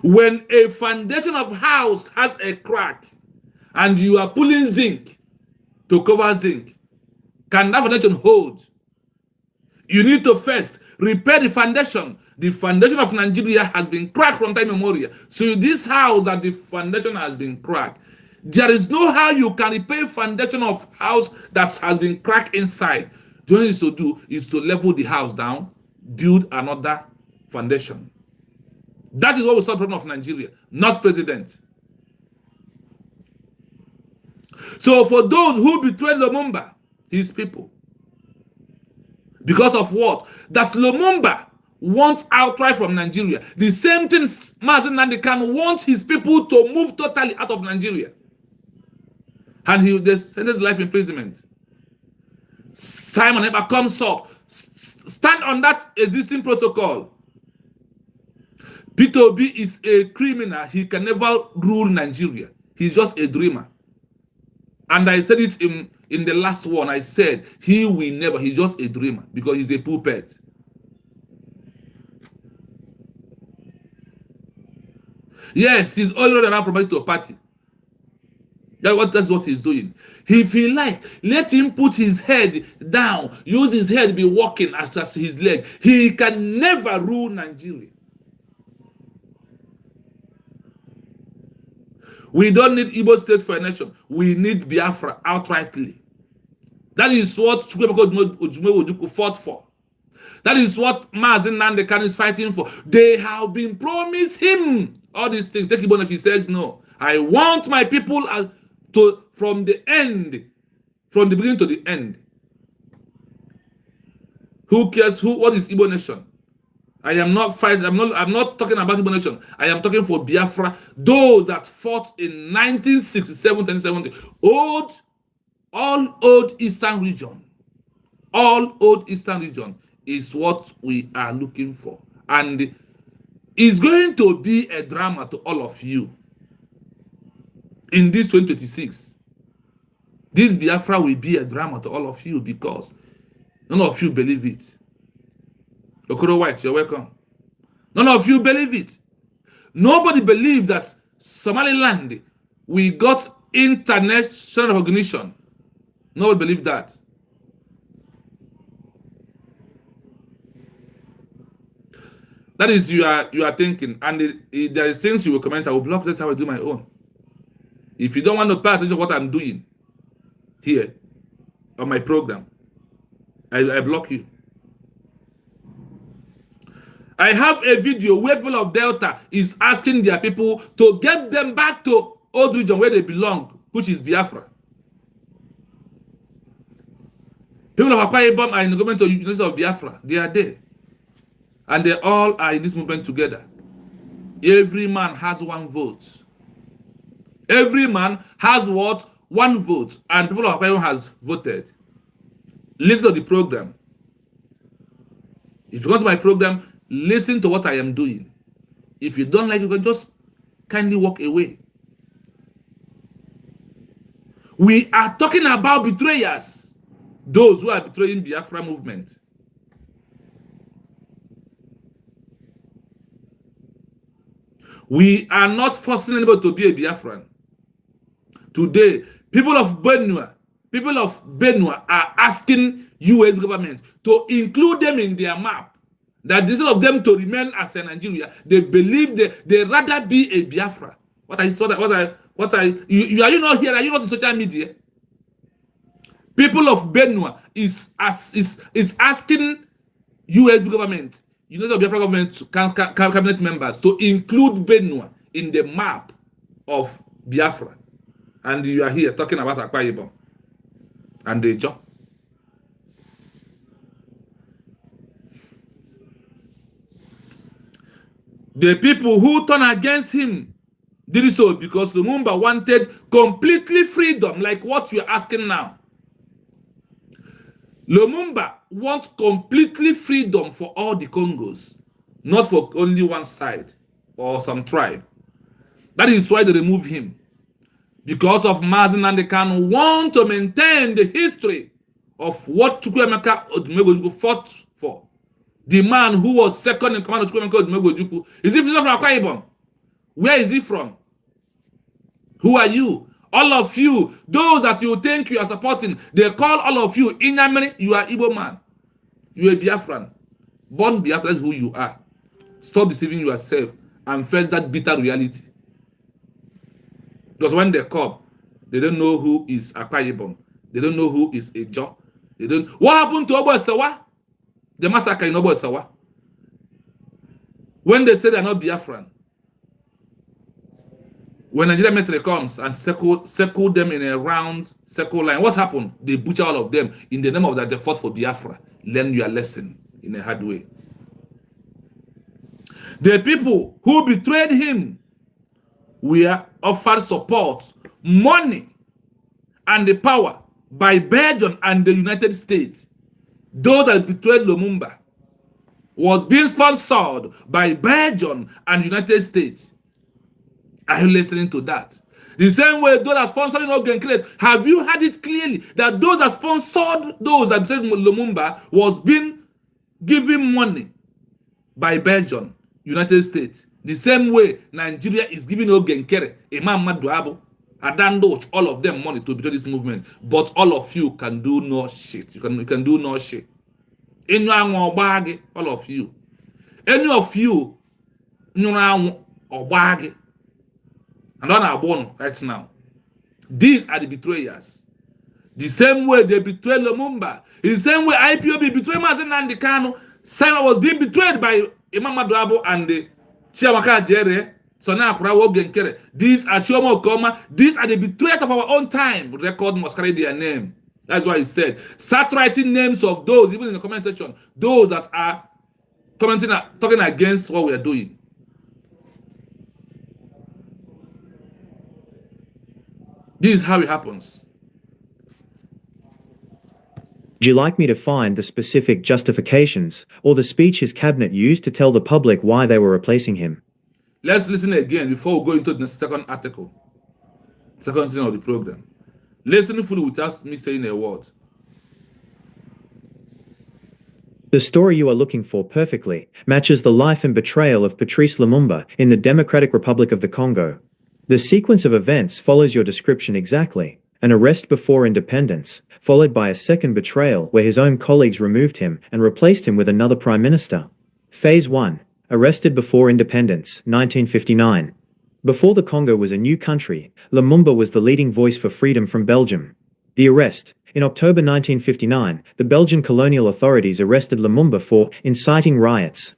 When a foundation of house has a crack, and you are pulling zinc to cover zinc, can that foundation hold? You need to first repair the foundation. The foundation of Nigeria has been cracked from time immemorial. So this house that the foundation has been cracked, there is no how you can repair foundation of house that has been cracked inside. The only thing to do is to level the house down, build another foundation. That is what will solve the problem of Nigeria, not president. So for those who betrayed Lumumba, his people, because of what? That Lumumba wants outright from Nigeria. The same thing Mazi Nnamdi Kanu wants his people to move totally out of Nigeria. And they sentenced life imprisonment. Simon Ekpa comes up, stand on that existing protocol. Peter Obi is a criminal. He can never rule Nigeria. He's just a dreamer. And I said it in the last one. I said he will never. He's just a dreamer because he's a puppet. Yes, he's all around from party to party. That's what he's doing. If he like, let him put his head down, use his head, be walking as his leg. He can never rule Nigeria. We don't need Igbo state for a nation. We need Biafra outrightly. That is what Chukwuemeka Ojukwu fought for. That is what Mazi Nnamdi Kanu is fighting for. They have been promised him all these things. Take Igbo, she says no. I want my people from the end, from the beginning to the end. Who cares what is Igbo nation? I am not fighting. I'm not talking about Igbo nation. I am talking for Biafra. Those that fought in 1967, 1970. All old Eastern region. All old Eastern region is what we are looking for. And it's going to be a drama to all of you in this 2026. This Biafra will be a drama to all of you because none of you believe it. Okoro White, you're welcome. None of you believe it. Nobody believes that Somaliland, we got international recognition. Nobody believes that. That is you are thinking, and there is things you will comment. I will block. That's how I do my own. If you don't want to pay attention to what I'm doing here on my program, I block you. I have a video where people of Delta is asking their people to get them back to old region where they belong, which is Biafra. People of Akwa Ibom are in the government of University of Biafra. They are there. And they all are in this movement together. Every man has one vote. Every man has what? One vote. And people of Akwa Ibom has voted. Listen to the program. If you go to my program, listen to what I am doing. If you don't like it, you can just kindly walk away. We are talking about betrayers. Those who are betraying the Biafra movement. We are not forcing anybody to be a Biafran. Today, people of Benua are asking U.S. government to include them in their map. That instead of them to remain as a Nigeria, they believe they rather be a Biafra. Are you not here? Are you not on social media? People of Benua is asking U.S. government, United Biafra government, cabinet members to include Benua in the map of Biafra. And you are here talking about Akwa Ibom and the job. The people who turned against him did so because Lumumba wanted completely freedom, like what you're asking now. Lumumba wants completely freedom for all the Congos, not for only one side or some tribe. That is why they removed him. Because of Mazi Nnamdi Kanu want to maintain the history of what Chukwuemeka Odumegwu fought for. The man who was second in command of Chukwuemeka Odumegwu. Is he from Akwa Ibom? Where is he from? Who are you? All of you, those that you think you are supporting, they call all of you Inyamiri. You are Igbo man. You are a Biafran. Born Biafra is who you are. Stop deceiving yourself and face that bitter reality. Because when they come, they don't know who is Akwa Ibom. They don't know who is Ejo. They don't. What happened to Obo Esawa? The massacre in Obo Esawa. When they say they are not Biafran, when Nigeria military comes and circle them in a round circle line, what happened? They butcher all of them in the name of that they fought for Biafra. Learn your lesson in a hard way. The people who betrayed him were offered support, money, and the power by Belgium and the United States. Those that betrayed Lumumba was being sponsored by Belgium and United States. Are you listening to that? The same way those that sponsoring Ogenkere, have you heard it clearly that those that sponsored those that betrayed Lumumba was being given money by Belgium, United States? The same way Nigeria is giving Ogenkere, Imam Maduabo, Adando, all of them money to betray this movement. But all of you can do no shit. You can do no shit. All of you. Any of you, and on our born right now. These are the betrayers. The same way they betrayed Lumumba. The same way IPOB betrayed Mazi Nnamdi Kanu. Simon was being betrayed by Imam Maduabo and the Chiamaka Jere, Sona Akurawo Ogenkere. These are Chioma Okoma. These are the betrayers of our own time. Record must carry their name. That's why he said, start writing names of those, even in the comment section, those that are commenting, talking against what we are doing. This is how it happens. Would you like me to find the specific justifications or the speech his cabinet used to tell the public why they were replacing him? Let's listen again before we go into the second article, second season of the program. Listen fully without me saying a word. The story you are looking for perfectly matches the life and betrayal of Patrice Lumumba in the Democratic Republic of the Congo. The sequence of events follows your description exactly: an arrest before independence, followed by a second betrayal where his own colleagues removed him and replaced him with another prime minister. Phase 1. arrested before independence, 1959. Before the Congo was a new country, Lumumba was the leading voice for freedom from Belgium. The arrest. In October 1959, the Belgian colonial authorities arrested Lumumba for inciting riots.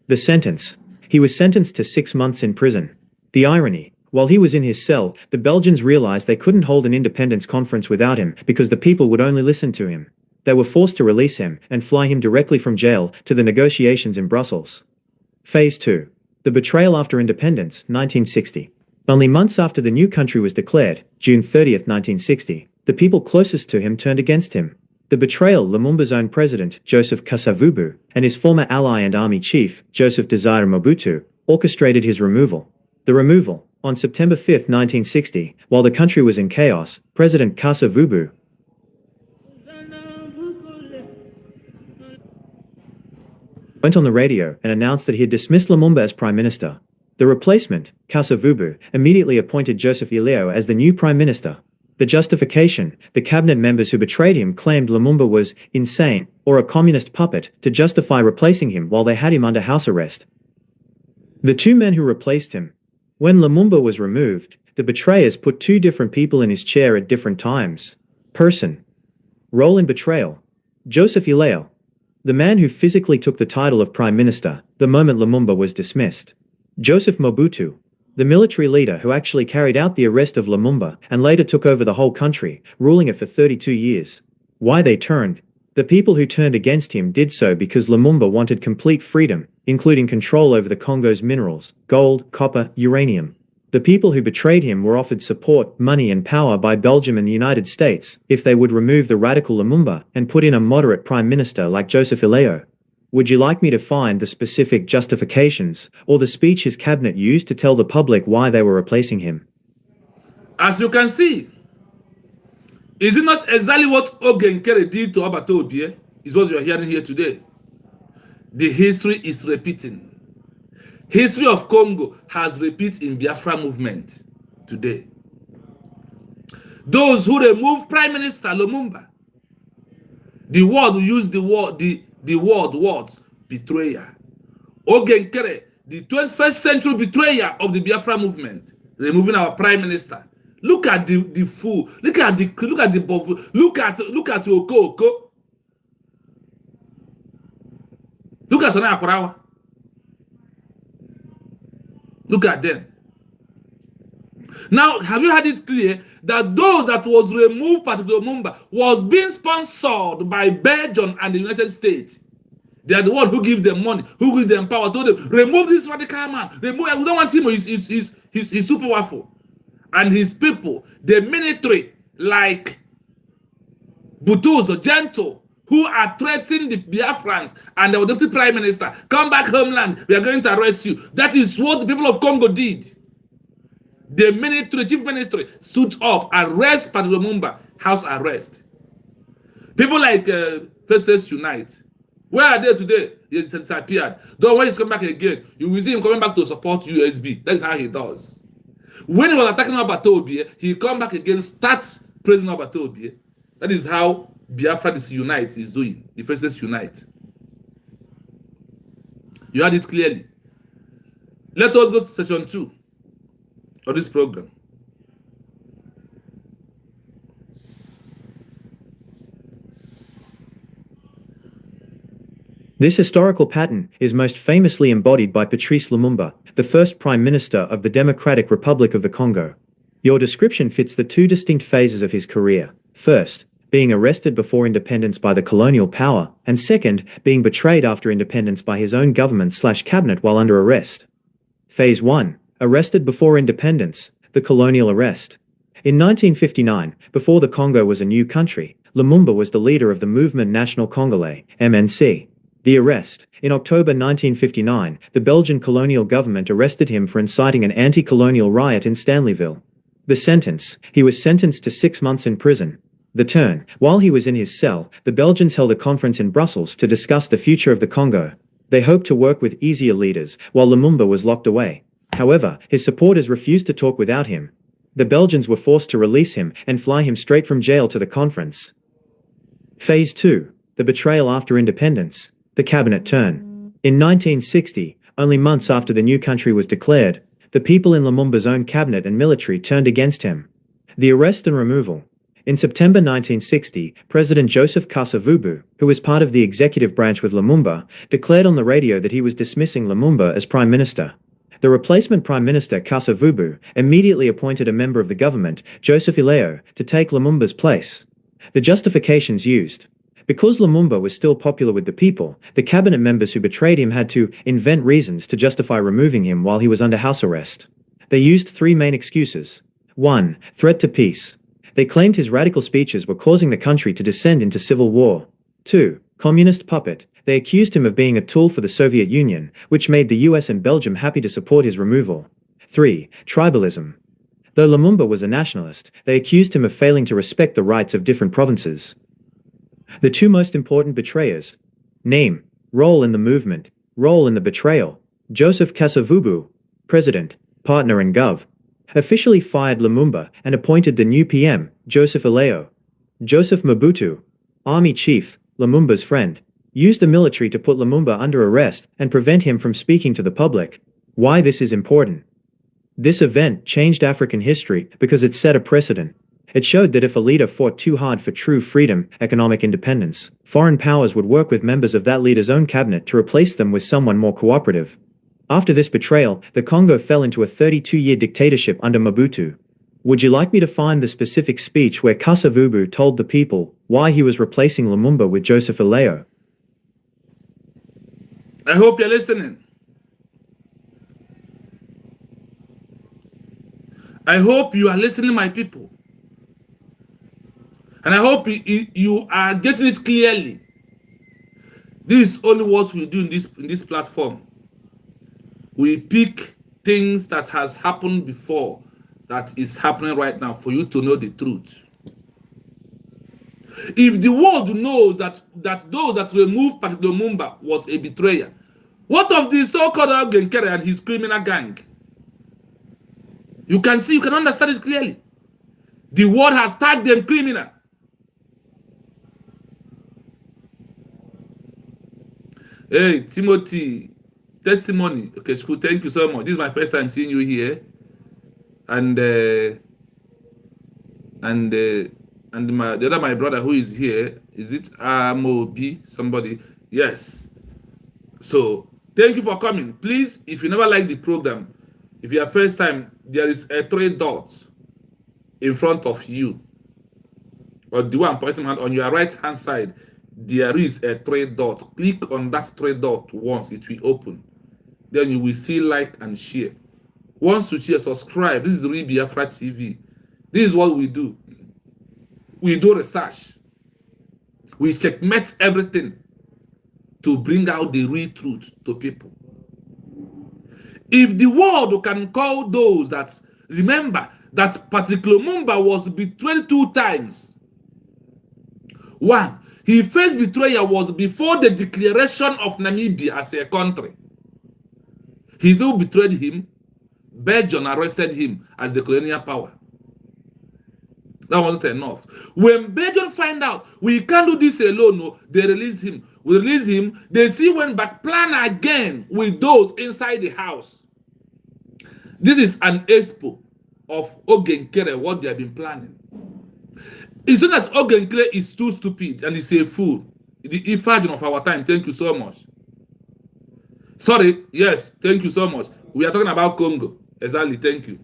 The sentence. He was sentenced to 6 months in prison. The irony. While he was in his cell, the Belgians realized they couldn't hold an independence conference without him because the people would only listen to him. They were forced to release him and fly him directly from jail to the negotiations in Brussels. Phase 2. The betrayal after independence, 1960. Only months after the new country was declared, June 30, 1960, the people closest to him turned against him. The betrayal. Lumumba's own president, Joseph Kasavubu, and his former ally and army chief, Joseph Desire Mobutu, orchestrated his removal. The removal. On September 5, 1960, while the country was in chaos, President Kasavubu went on the radio and announced that he had dismissed Lumumba as prime minister. The replacement, Kasavubu, immediately appointed Joseph Ileo as the new prime minister. The justification, the cabinet members who betrayed him claimed Lumumba was insane or a communist puppet to justify replacing him while they had him under house arrest. The two men who replaced him. When Lumumba was removed, the betrayers put two different people in his chair at different times. Person. Role in betrayal. Joseph Ileo, the man who physically took the title of prime minister the moment Lumumba was dismissed. Joseph Mobutu, the military leader who actually carried out the arrest of Lumumba and later took over the whole country, ruling it for 32 years. Why they turned? The people who turned against him did so because Lumumba wanted complete freedom, including control over the Congo's minerals, gold, copper, uranium. The people who betrayed him were offered support, money and power by Belgium and the United States if they would remove the radical Lumumba and put in a moderate prime minister like Joseph Ileo. Would you like me to find the specific justifications or the speech his cabinet used to tell the public why they were replacing him? As you can see, is it not exactly what Ogenkere did to Abato Obie? Is what you are hearing here today. The history is repeating. History of Congo has repeated in Biafra movement today. Those who removed Prime Minister Lumumba, the word who used the word words betrayer. Ogenkere, the 21st century betrayer of the Biafra movement, removing our Prime Minister. Look at the fool. Look at Oko. Look at Sana Akurawa. Look at them. Now, have you had it clear that those that was removed, particularly Lumumba, was being sponsored by Belgium and the United States? They are the one who give them money, who gives them power, told them, remove this radical man. Remove, we don't want him, he's super powerful. And his people, the military, like Butus, the gentle, who are threatening the Biafrans and the deputy prime minister, come back homeland, we are going to arrest you. That is what the people of Congo did. The military, chief ministry, stood up, arrest Patrick Lumumba, house arrest. People like First Unite, where are they today? He disappeared. Though when he's coming back again, you will see him coming back to support USB. That is how he does. When he was attacking Abatobie, he come back again, starts praising Abatobie. That is how Biafra Unite is doing. The First Unite. You heard it clearly. Let us go to session 2 of this program. This historical pattern is most famously embodied by Patrice Lumumba, the first Prime Minister of the Democratic Republic of the Congo. Your description fits the two distinct phases of his career. First, being arrested before independence by the colonial power, and second, being betrayed after independence by his own government/cabinet while under arrest. Phase 1. Arrested before independence, the colonial arrest. In 1959, before the Congo was a new country, Lumumba was the leader of the Mouvement National Congolais, MNC. The arrest. In October 1959, the Belgian colonial government arrested him for inciting an anti-colonial riot in Stanleyville. The sentence. He was sentenced to 6 months in prison. The turn. While he was in his cell, the Belgians held a conference in Brussels to discuss the future of the Congo. They hoped to work with easier leaders, while Lumumba was locked away. However, his supporters refused to talk without him. The Belgians were forced to release him and fly him straight from jail to the conference. Phase 2. The betrayal after independence. The cabinet turn. In 1960, Only months after the new country was declared, the people in Lumumba's own cabinet and military turned against him. The arrest and removal. In September 1960, President Joseph Kasavubu, who was part of the executive branch with Lumumba, declared on the radio that he was dismissing Lumumba as prime minister. The replacement Prime Minister Kasavubu immediately appointed a member of the government, Joseph Ileo, to take Lumumba's place. The justifications used. Because Lumumba was still popular with the people, the cabinet members who betrayed him had to invent reasons to justify removing him while he was under house arrest. They used three main excuses. 1. Threat to peace. They claimed his radical speeches were causing the country to descend into civil war. 2. Communist puppet. They accused him of being a tool for the Soviet Union, which made the US and Belgium happy to support his removal. 3. Tribalism. Though Lumumba was a nationalist, they accused him of failing to respect the rights of different provinces. The two most important betrayers. Name, role in the movement, role in the betrayal. Joseph Kasavubu, President, partner and Gov. Officially fired Lumumba and appointed the new PM, Joseph Ileo. Joseph Mobutu, Army Chief, Lumumba's friend, used the military to put Lumumba under arrest and prevent him from speaking to the public. Why this is important? This event changed African history because it set a precedent. It showed that if a leader fought too hard for true freedom, economic independence, foreign powers would work with members of that leader's own cabinet to replace them with someone more cooperative. After this betrayal, the Congo fell into a 32-year dictatorship under Mobutu. Would you like me to find the specific speech where Kasavubu told the people why he was replacing Lumumba with Joseph Ileo? I hope you're listening. I hope you are listening, my people. And I hope you are getting it clearly. This is only what we do in this platform. We pick things that has happened before, that is happening right now, for you to know the truth. If the world knows that those that removed Patrick Lumumba was a betrayer, what of the so-called Ogenkere and his criminal gang? You can see, you can understand it clearly. The world has tagged them criminal. Hey, Timothy, testimony. Okay, school, thank you so much. This is my first time seeing you here. And the other my brother who is here, is it Amobi? Somebody? Yes. So thank you for coming. Please, if you never like the program, if you are first time, there is a 3 dots in front of you, or the one pointing out on your right hand side. There is a 3 dot. Click on that 3 dot once, it will open. Then you will see like and share. Once you share, subscribe. This is Real Biafra TV. This is what we do. We do research. We checkmate everything to bring out the real truth to people. If the world can call those that, remember that Patrick Lumumba was betrayed 2 times. 1, his first betrayal was before the declaration of Namibia as a country. His people betrayed him. Belgium arrested him as the colonial power. That wasn't enough. When Belgium find out we can't do this alone, no, they release him. We release him. They see went back, plan again with those inside the house. This is an expo of Ogenkere, what they have been planning. It's not that Ogenkere is too stupid and is a fool. The Ifajin of our time, thank you so much. Sorry, yes, thank you so much. We are talking about Congo. Exactly, thank you.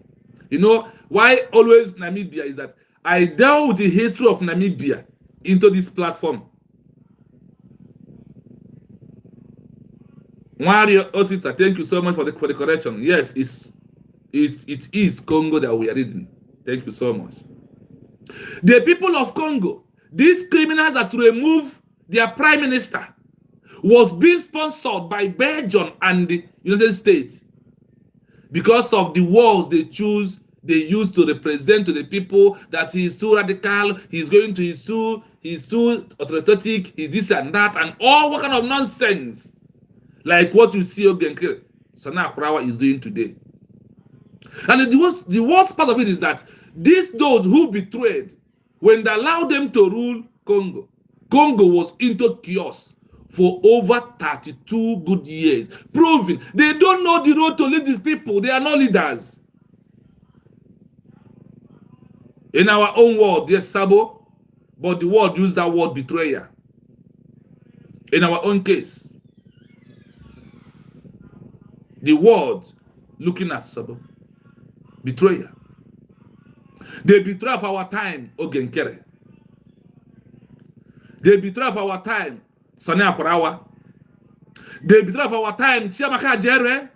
You know, why always Namibia is that I dealt with the history of Namibia into this platform. Mario Osita, thank you so much for the correction. Yes, it is Congo that we are reading. Thank you so much. The people of Congo, these criminals that remove their prime minister, was being sponsored by Belgium and the United States because of the words they use to represent to the people that he is too radical, he's too authoritative, he's this and that, and all what kind of nonsense. Like what you see Ogenkere, Sana Akrawa is doing today. And the worst part of it is that those who betrayed, when they allowed them to rule Congo, Congo was into chaos. for over 32 good years, proving they don't know the road to lead these people. They are not leaders. In our own world, there's Sabo, but the world used that word betrayer. In our own case, the world looking at Sabo, betrayer. They betray of our time, Ogenkere. They betray of our time, Sani Akwarawa. They betray of our time, Chiamaka Jere.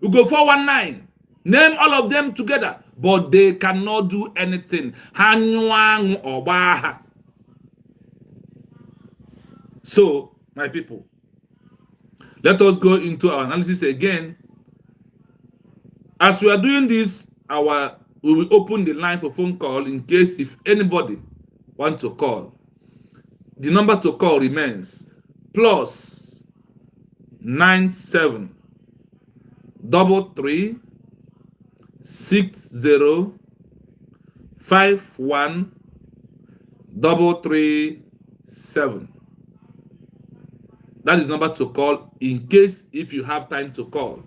We go 419. Name all of them together, but they cannot do anything. Hanyuang Obaha. So, my people, let us go into our analysis again. As we are doing this, we will open the line for phone call in case if anybody wants to call. The number to call remains plus 97 33 60 51 337. That is number to call in case if you have time to call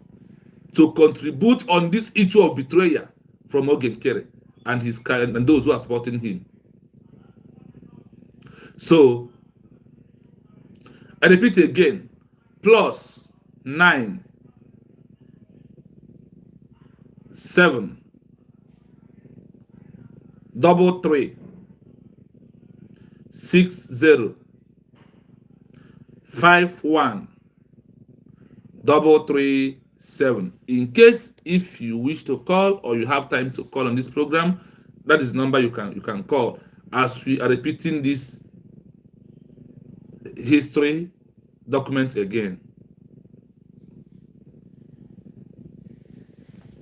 to contribute on this issue of betrayal from Ogenkere and his kind and those who are supporting him. So I repeat again, plus 9 7 3 60 51 337. In case if you wish to call or you have time to call on this program, that is the number you can call as we are repeating this history document again.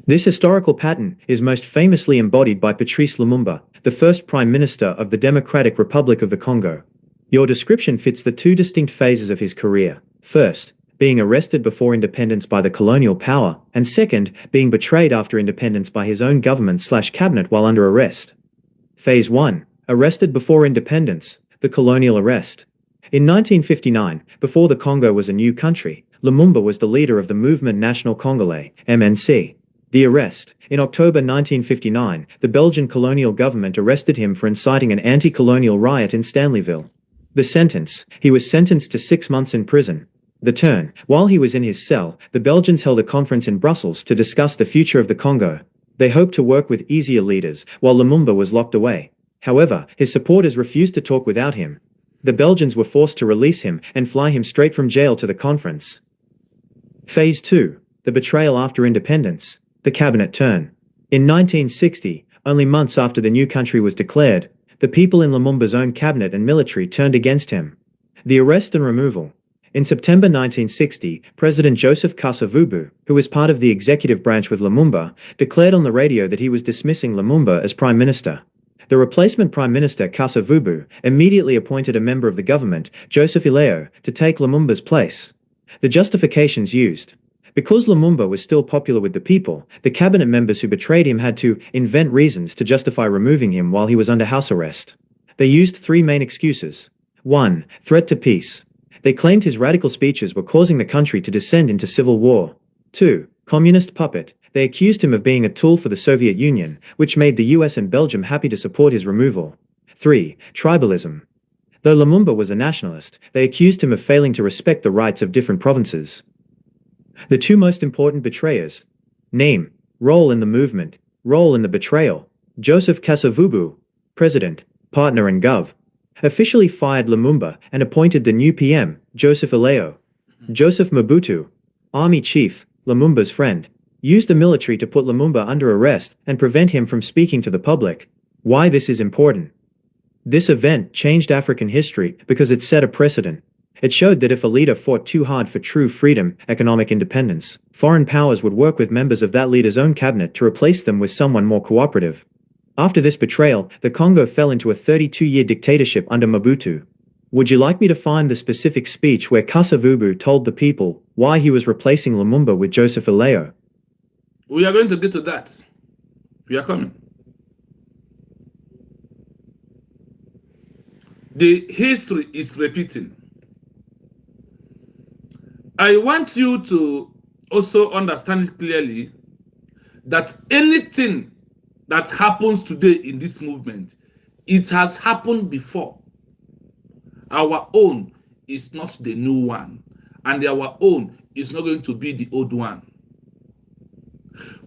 This historical pattern is most famously embodied by Patrice Lumumba, the first Prime Minister of the Democratic Republic of the Congo. Your description fits the two distinct phases of his career. First, being arrested before independence by the colonial power, and second, being betrayed after independence by his own government/cabinet while under arrest. Phase 1. Arrested before independence, the colonial arrest. In 1959, before the Congo was a new country, Lumumba was the leader of the Mouvement National Congolais, MNC. The arrest. In October 1959, the Belgian colonial government arrested him for inciting an anti-colonial riot in Stanleyville. The sentence. He was sentenced to 6 months in prison. The turn. While he was in his cell, the Belgians held a conference in Brussels to discuss the future of the Congo. They hoped to work with easier leaders, while Lumumba was locked away. However, his supporters refused to talk without him. The Belgians were forced to release him and fly him straight from jail to the conference. Phase 2. The betrayal after independence. The cabinet turn. In 1960, only months after the new country was declared, the people in Lumumba's own cabinet and military turned against him. The arrest and removal. In September 1960, President Joseph Kasavubu, who was part of the executive branch with Lumumba, declared on the radio that he was dismissing Lumumba as prime minister. The replacement prime minister, Kasavubu, immediately appointed a member of the government, Joseph Ileo, to take Lumumba's place. The justifications used. Because Lumumba was still popular with the people, the cabinet members who betrayed him had to invent reasons to justify removing him while he was under house arrest. They used 3 main excuses. 1. Threat to peace. They claimed his radical speeches were causing the country to descend into civil war. 2. Communist puppet. They accused him of being a tool for the Soviet Union, which made the US and Belgium happy to support his removal. 3. Tribalism. Though Lumumba was a nationalist, they accused him of failing to respect the rights of different provinces. The 2 most important betrayers. Name, role in the movement, role in the betrayal. Joseph Kasavubu, President, partner and Gov. Officially fired Lumumba and appointed the new PM, Joseph Ileo. Joseph Mobutu, Army Chief, Lumumba's friend, used the military to put Lumumba under arrest and prevent him from speaking to the public. Why this is important? This event changed African history because it set a precedent. It showed that if a leader fought too hard for true freedom, economic independence, foreign powers would work with members of that leader's own cabinet to replace them with someone more cooperative. After this betrayal, the Congo fell into a 32-year dictatorship under Mobutu. Would you like me to find the specific speech where Kasavubu told the people why he was replacing Lumumba with Joseph Ileo? We are going to get to that. We are coming. The history is repeating. I want you to also understand it clearly that anything that happens today in this movement, it has happened before. Our own is not the new one, and our own is not going to be the old one.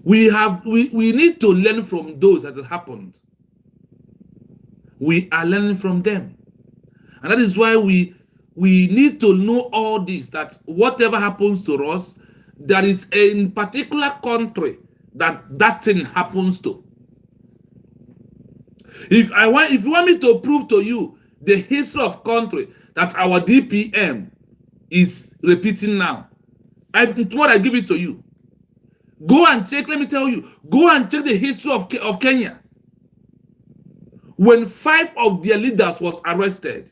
We need to learn from those that have happened. We are learning from them. And that is why we need to know all this, that whatever happens to us, there is a particular country that thing happens to. If you want me to prove to you the history of country that our DPM is repeating now, tomorrow I give it to you. Go and check, let me tell you, go and check the history of Kenya. When 5 of their leaders was arrested,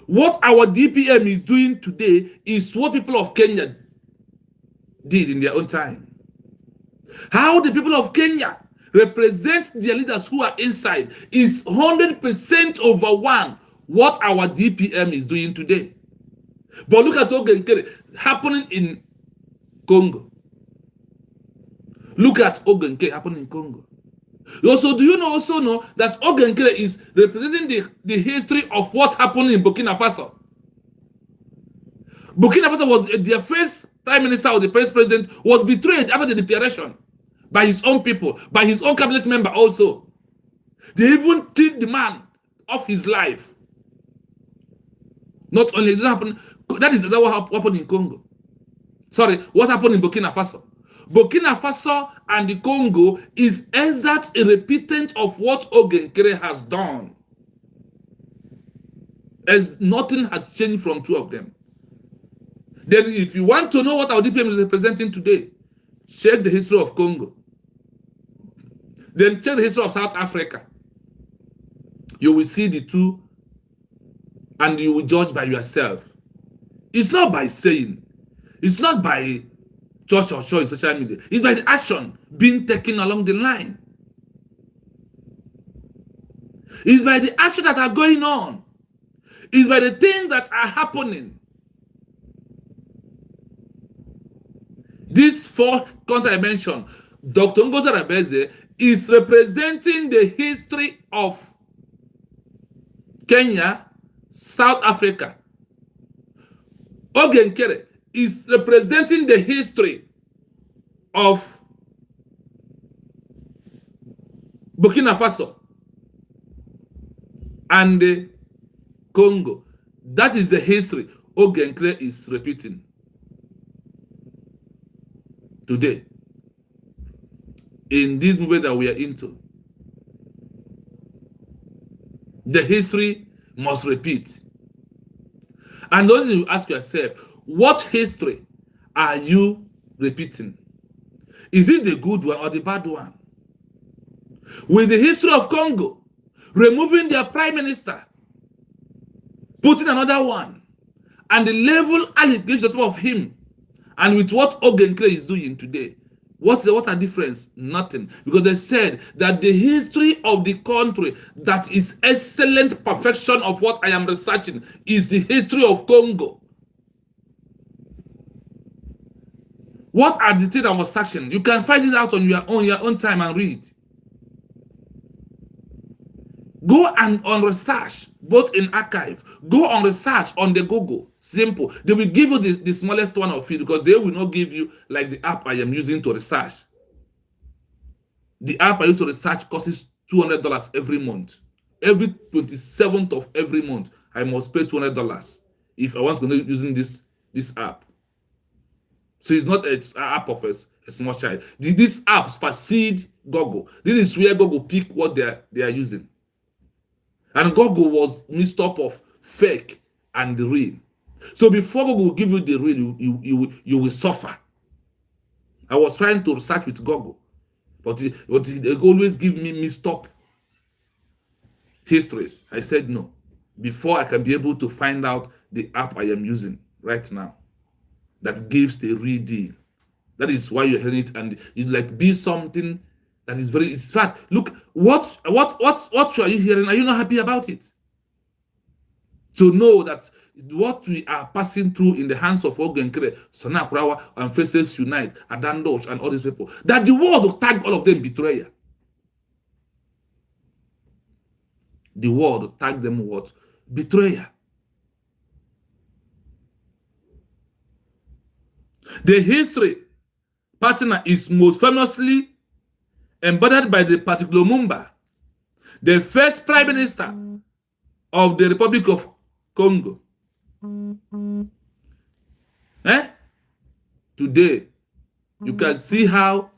what our DPM is doing today is what people of Kenya did in their own time. How the people of Kenya represent their leaders who are inside is 100% over one what our DPM is doing today. But look at Ogenkere happening in Congo. Look at Ogenkere happening in Congo. Also, do you also know that Ogenkere is representing the history of what happened in Burkina Faso? Burkina Faso was their first prime minister or the first president was betrayed after the declaration by his own people, by his own cabinet member also. They even took the man of his life. Not only did that happen, that is what happened in Congo. Sorry, what happened in Burkina Faso? Burkina Faso and the Congo is exact a repeatant of what Ogenkere has done. As nothing has changed from two of them. Then if you want to know what our DPM is representing today, check the history of Congo. Then check the history of South Africa. You will see the two and you will judge by yourself. It's not by saying, it's not by church or show in social media. It's by the action being taken along the line. It's by the action that are going on. It's by the things that are happening. These 4 countries I mentioned, Dr. Ngozi Arabeze is representing the history of Kenya, South Africa. Ogenkere is representing the history of Burkina Faso and Congo. That is the history Ogenkere is repeating today in this movement that we are into. The history must repeat. And those you ask yourself, what history are you repeating? Is it the good one or the bad one? With the history of Congo, removing their prime minister, putting another one, and the level allegation on top of him, and with what Ogenkere is doing today, what are difference? Nothing. Because they said that the history of the country that is excellent perfection of what I am researching is the history of Congo. What are the things I was searching? You can find it out on your own time and read. Go and on research, both in archive. Go on research on the Google. Simple. They will give you the smallest one of it because they will not give you like the app I am using to research. The app I use to research costs $200 every month. Every 27th of every month, I must pay $200 if I want to continue using this app. So it's not an app of a small child. This app supersedes Google. This is where Google pick what they are using. And Google was mixed up of fake and the real. So before Google will give you the real, you will suffer. I was trying to research with Google, but they always give me mixed up histories. I said no. Before I can be able to find out the app I am using right now that gives the real deal. That is why you're hearing it, and it like be something that is very. It's fact. Look, what are you hearing? Are you not happy about it? to know that what we are passing through in the hands of Ogenkere, Sana Kurawa, and Faceless Unite, Adandosh, and all these people, that the world will tag all of them betrayer. The world will tag them what? Betrayer. The history partner is most famously embodied by the particular Lumumba, the first prime minister of the Republic of Congo. Today, you can see how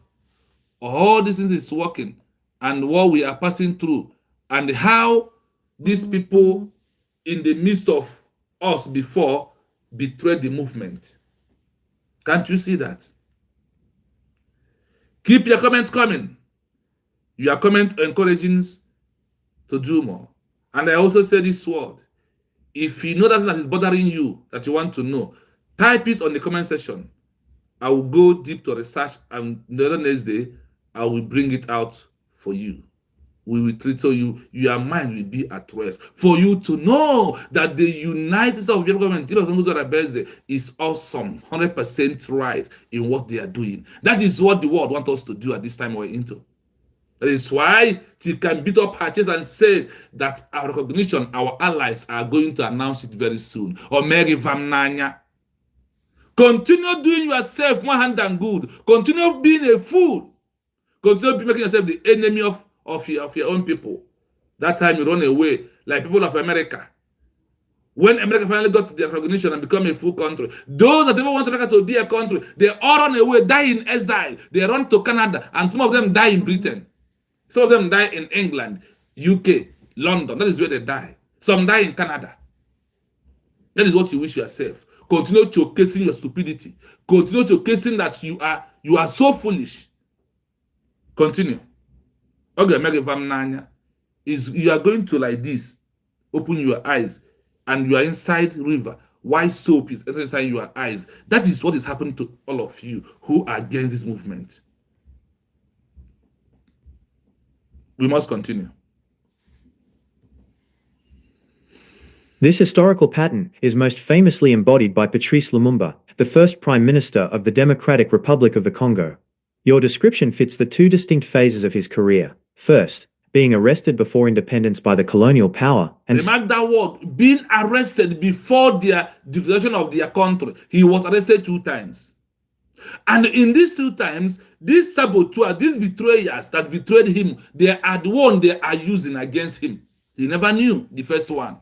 all this is working and what we are passing through, and how these people in the midst of us before betrayed the movement. Can't you see that? Keep your comments coming. Your comments encouraging us to do more. And I also say this word. If you know that is bothering you, that you want to know, type it on the comment section. I will go deep to research, and the other next day, I will bring it out for you. We will treat you, your mind will be at rest. For you to know that the United States of government is awesome, 100% right in what they are doing. That is what the world wants us to do at this time we're into. That is why she can beat up her chest and say that our recognition, our allies are going to announce it very soon. Or Mary Vamnanya. Continue doing yourself more hand than good. Continue being a fool. Continue making yourself the enemy of your own people. That time you run away like people of America. When America finally got to their recognition and become a full country, those that ever want America to be a country, they all run away, die in exile. They run to Canada, and some of them die in Britain. Some of them die in England, UK, London. That is where they die. Some die in Canada. That is what you wish yourself. Continue showcasing your stupidity. Continue showcasing that you are so foolish. Continue. Okay, you are going to like this. Open your eyes, and you are inside river. White soap is inside your eyes. That is what is happening to all of you who are against this movement. We must continue. This historical pattern is most famously embodied by Patrice Lumumba, the first Prime Minister of the Democratic Republic of the Congo. Your description fits the two distinct phases of his career. First, being arrested before independence by the colonial power, and remark that word, being arrested before their declaration of their country. He was arrested 2 times. And in these 2 times, these saboteurs, these betrayers that betrayed him, they are the one they are using against him. He never knew the first one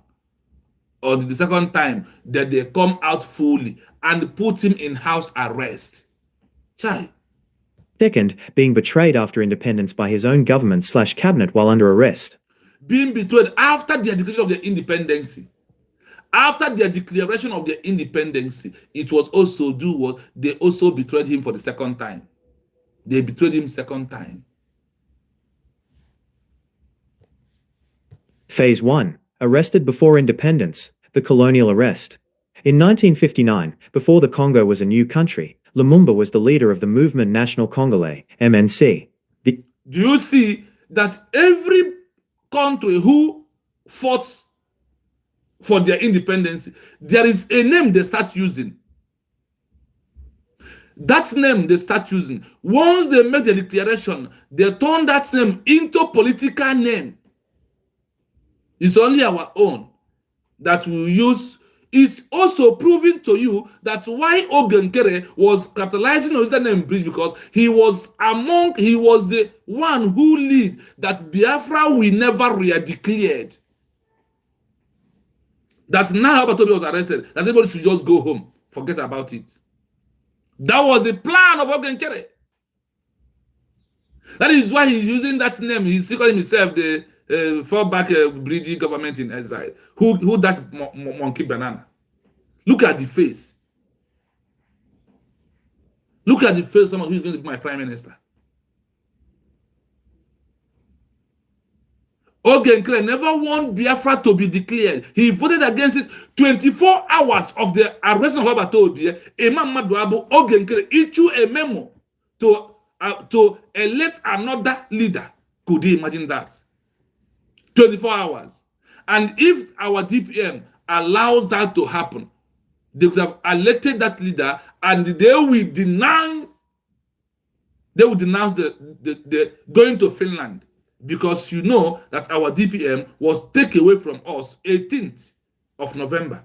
or the second time that they come out fully and put him in house arrest. Chai. Second, being betrayed after independence by his own government/cabinet while under arrest. Being betrayed after their declaration of their independence. After their declaration of their independence, it was also what they also betrayed him for the second time. They betrayed him second time. Phase 1. Arrested before independence, the colonial arrest. In 1959, before the Congo was a new country, Lumumba was the leader of the Movement National Congolais, MNC. Do you see that every country who fought for their independence, there is a name they start using. That name they start using. Once they make the declaration, they turn that name into political name. It's only our own that we use. It's also proving to you that why Ogenkere was capitalizing on his name bridge, because he was the one who lead that Biafra we never re-declared. That now Abatobi was arrested, that everybody should just go home. Forget about it. That was the plan of Ogenkere. That is why he's using that name. He's calling himself the fallback bridge government in exile. Who that's monkey banana? Look at the face. Look at the face of someone who's going to be my prime minister. Ogenkere never want Biafra to be declared. He voted against it 24 hours of the arrest of Abatobi. Imam Maduabu Ogenkere issue a memo to elect another leader. Could you imagine that? 24 hours. And if our DPM allows that to happen. They could have elected that leader, and they will denounce the going to Finland, because you know that our DPM was taken away from us 18th of November.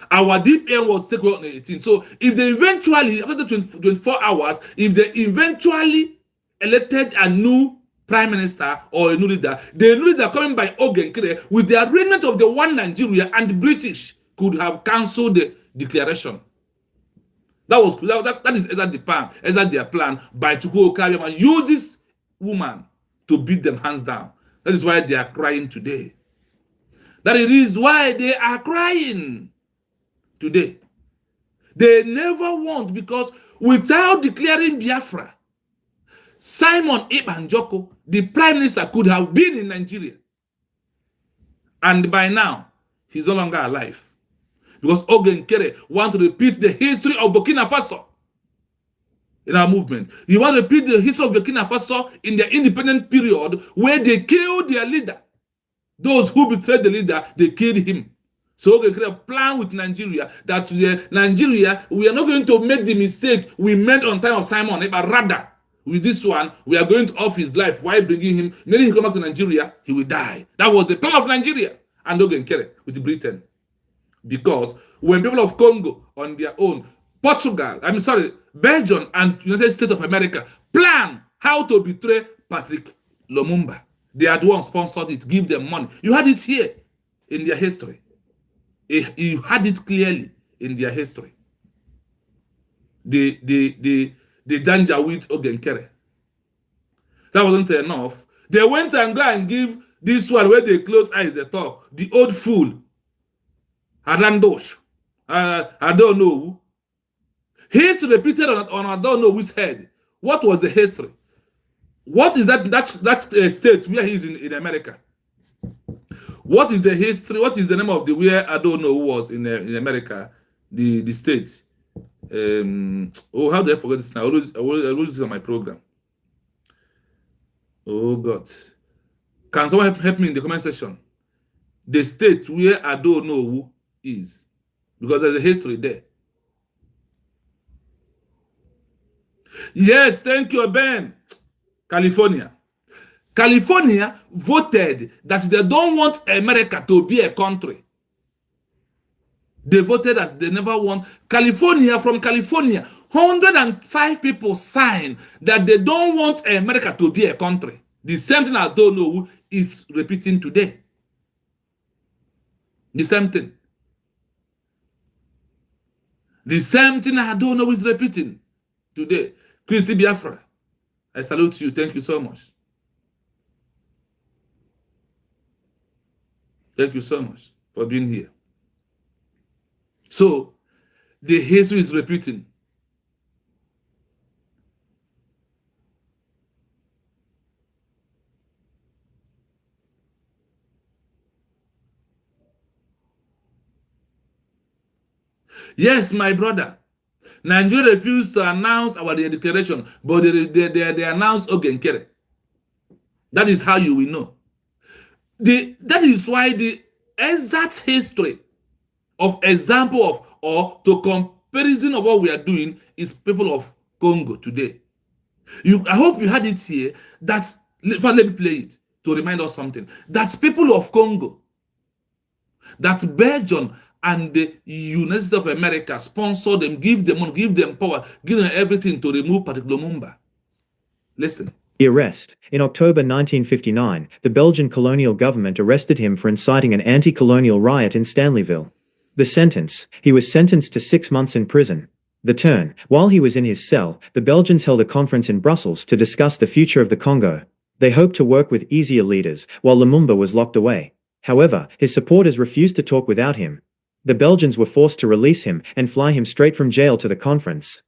Our DPM was taken away on the 18th. So if they eventually, after the 24 hours, if they eventually elected a new prime minister or a new leader, the new leader coming by Ogenkere, with the arrangement of the one Nigeria and the British, could have cancelled the declaration. That is either their plan by Chukwu Okabia, and use this woman to beat them hands down. That is why they are crying today. That it is why they are crying today. They never want, because without declaring Biafra, Simon Ibanjoko, the prime minister, could have been in Nigeria. And by now, he's no longer alive. Because Ogenkere wants to repeat the history of Burkina Faso in our movement. He wants to repeat the history of Burkina Faso in their independent period, where they killed their leader. Those who betrayed the leader, they killed him. So Ogenkere planned with Nigeria that Nigeria, we are not going to make the mistake we made on time of Simon, but rather, with this one, we are going to off his life. Why bringing him? When he come back to Nigeria, he will die. That was the plan of Nigeria and Ogenkere with Britain. Because when people of Congo on their own, Belgium and United States of America plan how to betray Patrick Lumumba, they are the ones sponsored it, give them money. You had it here in their history. You had it clearly in their history. The danger with Ogenkere. That wasn't enough. They went and go and give this one where they close eyes, they talk. The old fool. Adandosh. I don't know. History repeated on I don't know whose head. What was the history? What is that state where he's in America? What is the history? What is the name of the where I don't know who was in America? The state. How do I forget this now? I always this on my program. Oh God. Can someone help me in the comment section? The state where I don't know who is, because there's a history there. Yes, thank you, Ben. California voted that they don't want America to be a country. They voted that they never want from California. 105 people signed that they don't want America to be a country. The same thing I don't know who is repeating today. The same thing. The same thing I don't know is repeating today. Christy Biafra, I salute you. Thank you so much. Thank you so much for being here. So, the history is repeating. Yes, my brother. Nigeria refused to announce our declaration, but they announced Ogenkere. That is how you will know. That is why the exact history of example of or to comparison of what we are doing is people of Congo today. I hope you had it here. Let me play it to remind us something. That's people of Congo, that Belgium and the United States of America sponsor them, give them money, give them power, give them everything to remove Patrick Lumumba. Listen. The arrest. In October 1959, the Belgian colonial government arrested him for inciting an anti-colonial riot in Stanleyville. The sentence: he was sentenced to 6 months in prison. The turn: while he was in his cell, the Belgians held a conference in Brussels to discuss the future of the Congo. They hoped to work with easier leaders, while Lumumba was locked away. However, his supporters refused to talk without him. The Belgians were forced to release him and fly him straight from jail to the conference.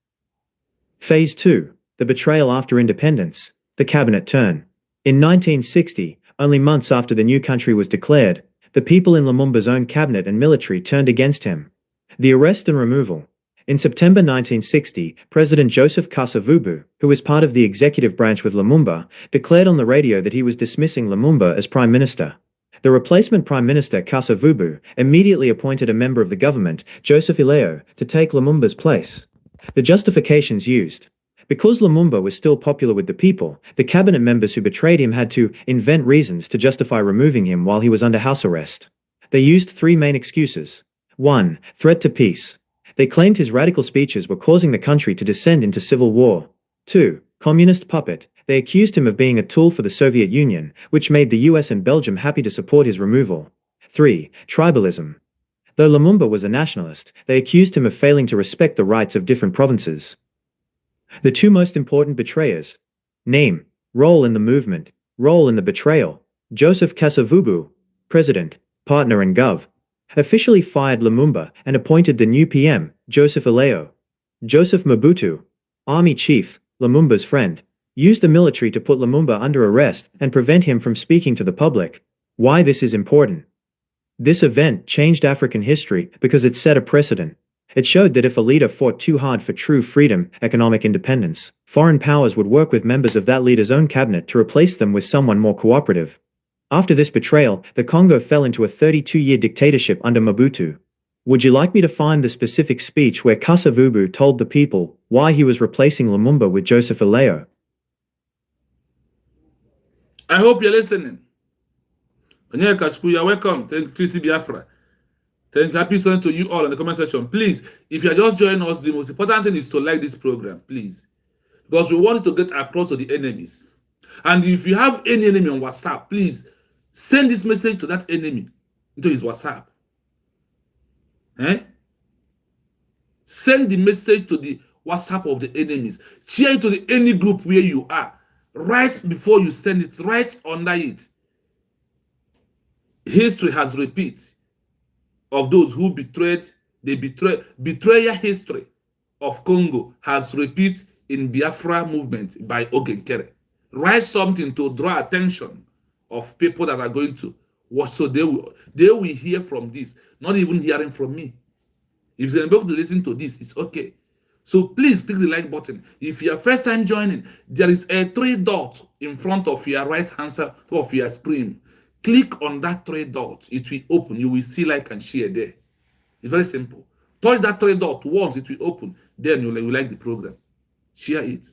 Phase 2. The betrayal after independence. The cabinet turn. In 1960, only months after the new country was declared, the people in Lumumba's own cabinet and military turned against him. The arrest and removal. In September 1960, President Joseph Kasavubu, who was part of the executive branch with Lumumba, declared on the radio that he was dismissing Lumumba as prime minister. The replacement Prime Minister Kasavubu immediately appointed a member of the government, Joseph Ileo, to take Lumumba's place. The justifications used. Because Lumumba was still popular with the people, the cabinet members who betrayed him had to invent reasons to justify removing him while he was under house arrest. They used three main excuses. 1. Threat to peace. They claimed his radical speeches were causing the country to descend into civil war. 2. Communist puppet. They accused him of being a tool for the Soviet Union, which made the US and Belgium happy to support his removal. 3. Tribalism. Though Lumumba was a nationalist, they accused him of failing to respect the rights of different provinces. The two most important betrayers. Name, role in the movement, role in the betrayal. Joseph Kasavubu, President, partner and Gov. Officially fired Lumumba and appointed the new PM, Joseph Ileo. Joseph Mobutu, Army Chief, Lumumba's friend, used the military to put Lumumba under arrest and prevent him from speaking to the public. Why this is important? This event changed African history because it set a precedent. It showed that if a leader fought too hard for true freedom, economic independence, foreign powers would work with members of that leader's own cabinet to replace them with someone more cooperative. After this betrayal, the Congo fell into a 32-year dictatorship under Mobutu. Would you like me to find the specific speech where Kasavubu told the people why he was replacing Lumumba with Joseph Ileo? I hope you're listening. Onyeka, you're welcome. Thank you, Biafra. Thank you. Happy Sunday to you all in the comment section. Please, if you're just joining us, the most important thing is to like this program, please. Because we want to get across to the enemies. And if you have any enemy on WhatsApp, please send this message to that enemy into his WhatsApp. Send the message to the WhatsApp of the enemies. Share it to any group where you are. Right before you send it, right under it. History has repeat of those who betrayed, betrayal history of Congo has repeat in Biafra movement by Ogenkere. Write something to draw attention of people that are going to watch, so they will hear from this, not even hearing from me. If they're able to listen to this, it's okay. So please click the like button. If you're first time joining, there is a 3 dot in front of your right hand side of your screen. Click on that 3 dot. It will open. You will see like and share there. It's very simple. Touch that 3 dot once, it will open. Then you will like the program. Share it.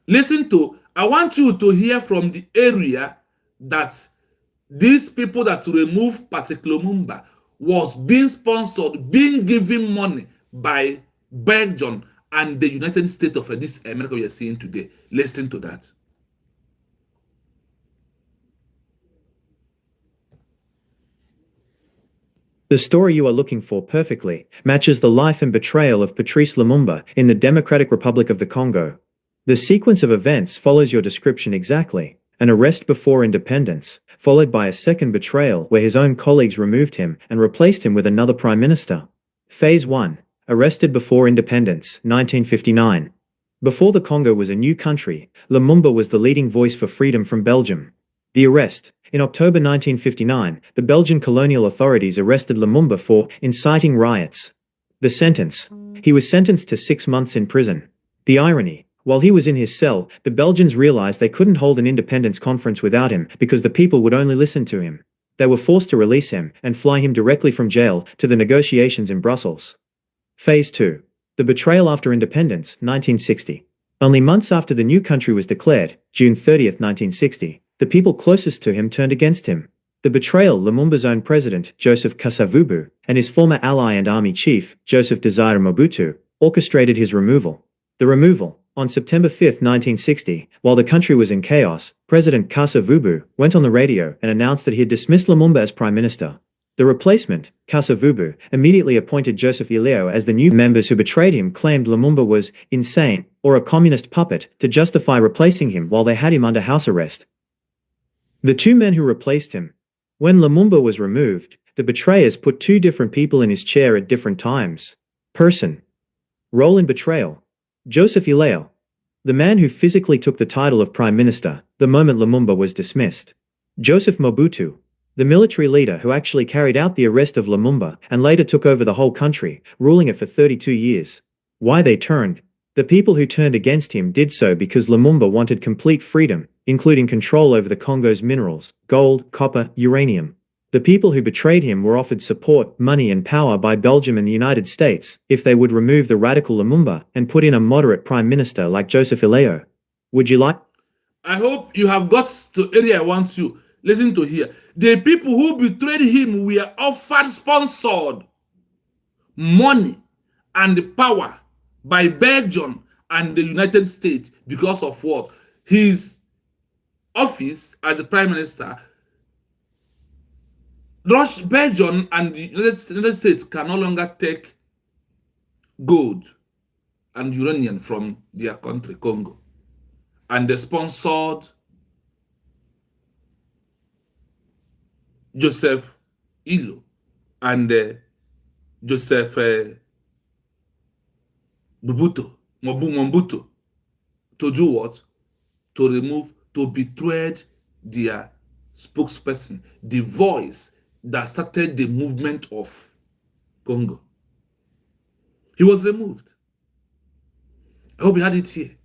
Listen to, I want you to hear from the area that these people that remove Patrick Lumumba was being sponsored, being given money by Belgium and the United States of this America we are seeing today. Listen to that. The story you are looking for perfectly matches the life and betrayal of Patrice Lumumba in the Democratic Republic of the Congo. The sequence of events follows your description exactly. An arrest before independence, followed by a second betrayal where his own colleagues removed him and replaced him with another prime minister. Phase 1. Arrested before independence, 1959. Before the Congo was a new country, Lumumba was the leading voice for freedom from Belgium. The arrest. In October 1959, the Belgian colonial authorities arrested Lumumba for inciting riots. The sentence. He was sentenced to 6 months in prison. The irony. While he was in his cell, the Belgians realized they couldn't hold an independence conference without him because the people would only listen to him. They were forced to release him and fly him directly from jail to the negotiations in Brussels. Phase 2. The betrayal after independence, 1960. Only months after the new country was declared, June 30, 1960, the people closest to him turned against him. The betrayal, Lumumba's own president, Joseph Kasavubu, and his former ally and army chief, Joseph Desire Mobutu, orchestrated his removal. The removal. On September 5, 1960, while the country was in chaos, President Kasavubu went on the radio and announced that he had dismissed Lumumba as prime minister. The replacement, Kasavubu, immediately appointed Joseph Ileo as the new members who betrayed him claimed Lumumba was insane or a communist puppet to justify replacing him while they had him under house arrest. The two men who replaced him. When Lumumba was removed, the betrayers put 2 different people in his chair at different times. Person. Role in betrayal. Joseph Ileo. The man who physically took the title of prime minister the moment Lumumba was dismissed. Joseph Mobutu. The military leader who actually carried out the arrest of Lumumba and later took over the whole country, ruling it for 32 years. Why they turned? The people who turned against him did so because Lumumba wanted complete freedom, including control over the Congo's minerals, gold, copper, uranium. The people who betrayed him were offered support, money and power by Belgium and the United States if they would remove the radical Lumumba and put in a moderate prime minister like Joseph Ileo. Would you like? I hope you have got to area I want you. Listen to here. The people who betrayed him were offered sponsored money and power by Belgium and the United States because of what? His office as the prime minister. Belgium and the United States can no longer take gold and uranium from their country, Congo. And they sponsored Joseph Ilo and Joseph Mobutu to do what? To remove, to betray their spokesperson, the voice that started the movement of Congo. He was removed. I hope you had it here.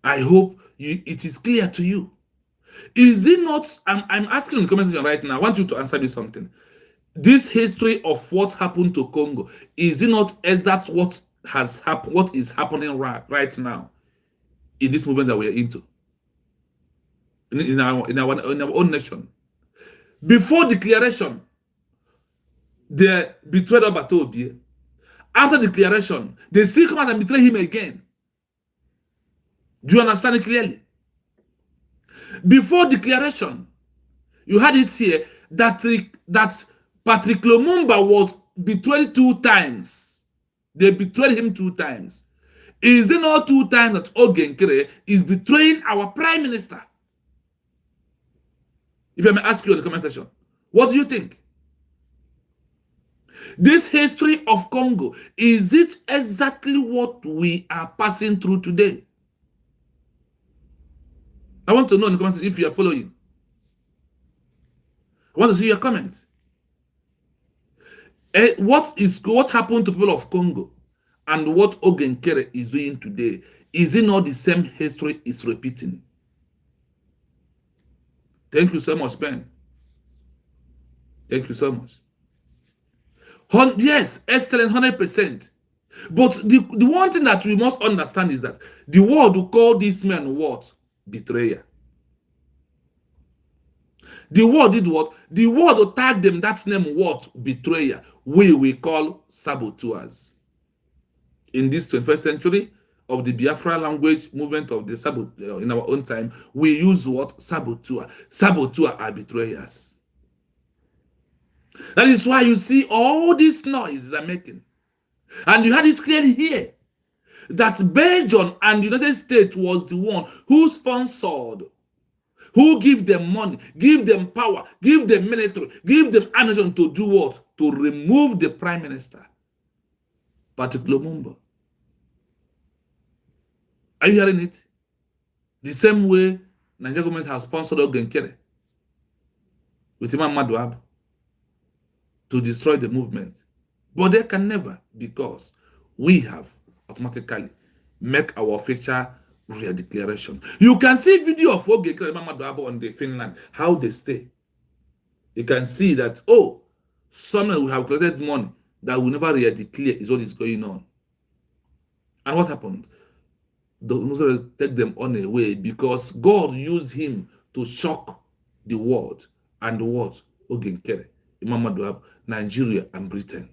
I hope it is clear to you. Is it not? I'm asking in the comment section right now. I want you to answer me something. This history of what happened to Congo, is it not exact what has happened, what is happening right now in this movement that we are into? In our own nation. Before declaration, they betrayed Obatobi. After declaration, they still come out and betray him again. Do you understand it clearly? Before declaration, you had it here that Patrick Lumumba was betrayed 2 times. They betrayed him 2 times. Is it not 2 times that Ogenkere is betraying our prime minister? If I may ask you in the comment section, what do you think? This history of Congo, is it exactly what we are passing through today? I want to know in the comments if you are following. I want to see your comments. What happened to people of Congo and what Ogenkere is doing today? Is it not the same history is repeating? Thank you so much, Ben. Thank you so much. Yes, excellent, 100%. But the one thing that we must understand is that the world will call these men what? Betrayer. The world did what? The world will tag them that name what? Betrayer. We call saboteurs. In this 21st century of the Biafra language movement of the in our own time, we use what? Saboteur. Saboteur are betrayers. That is why you see all these noises are making. And you had it clearly here that Belgium and the United States was the one who sponsored, who give them money, give them power, give them military, give them ammunition to do what? To remove the prime minister, Patrick Lumumba. Are you hearing it? The same way Nigeria government has sponsored Ogenkere with Imam Madouab to destroy the movement. But they can never, because we have automatically make our official real declaration. You can see video of Ogenkere and Imam Madouab on the Finland, how they stay. You can see that, oh, someone will have collected money that will never really declare is what is going on. And what happened? The Muslims take them on away because God used him to shock the world and the world. Ogenkere, Imam Madouab, Nigeria, and Britain.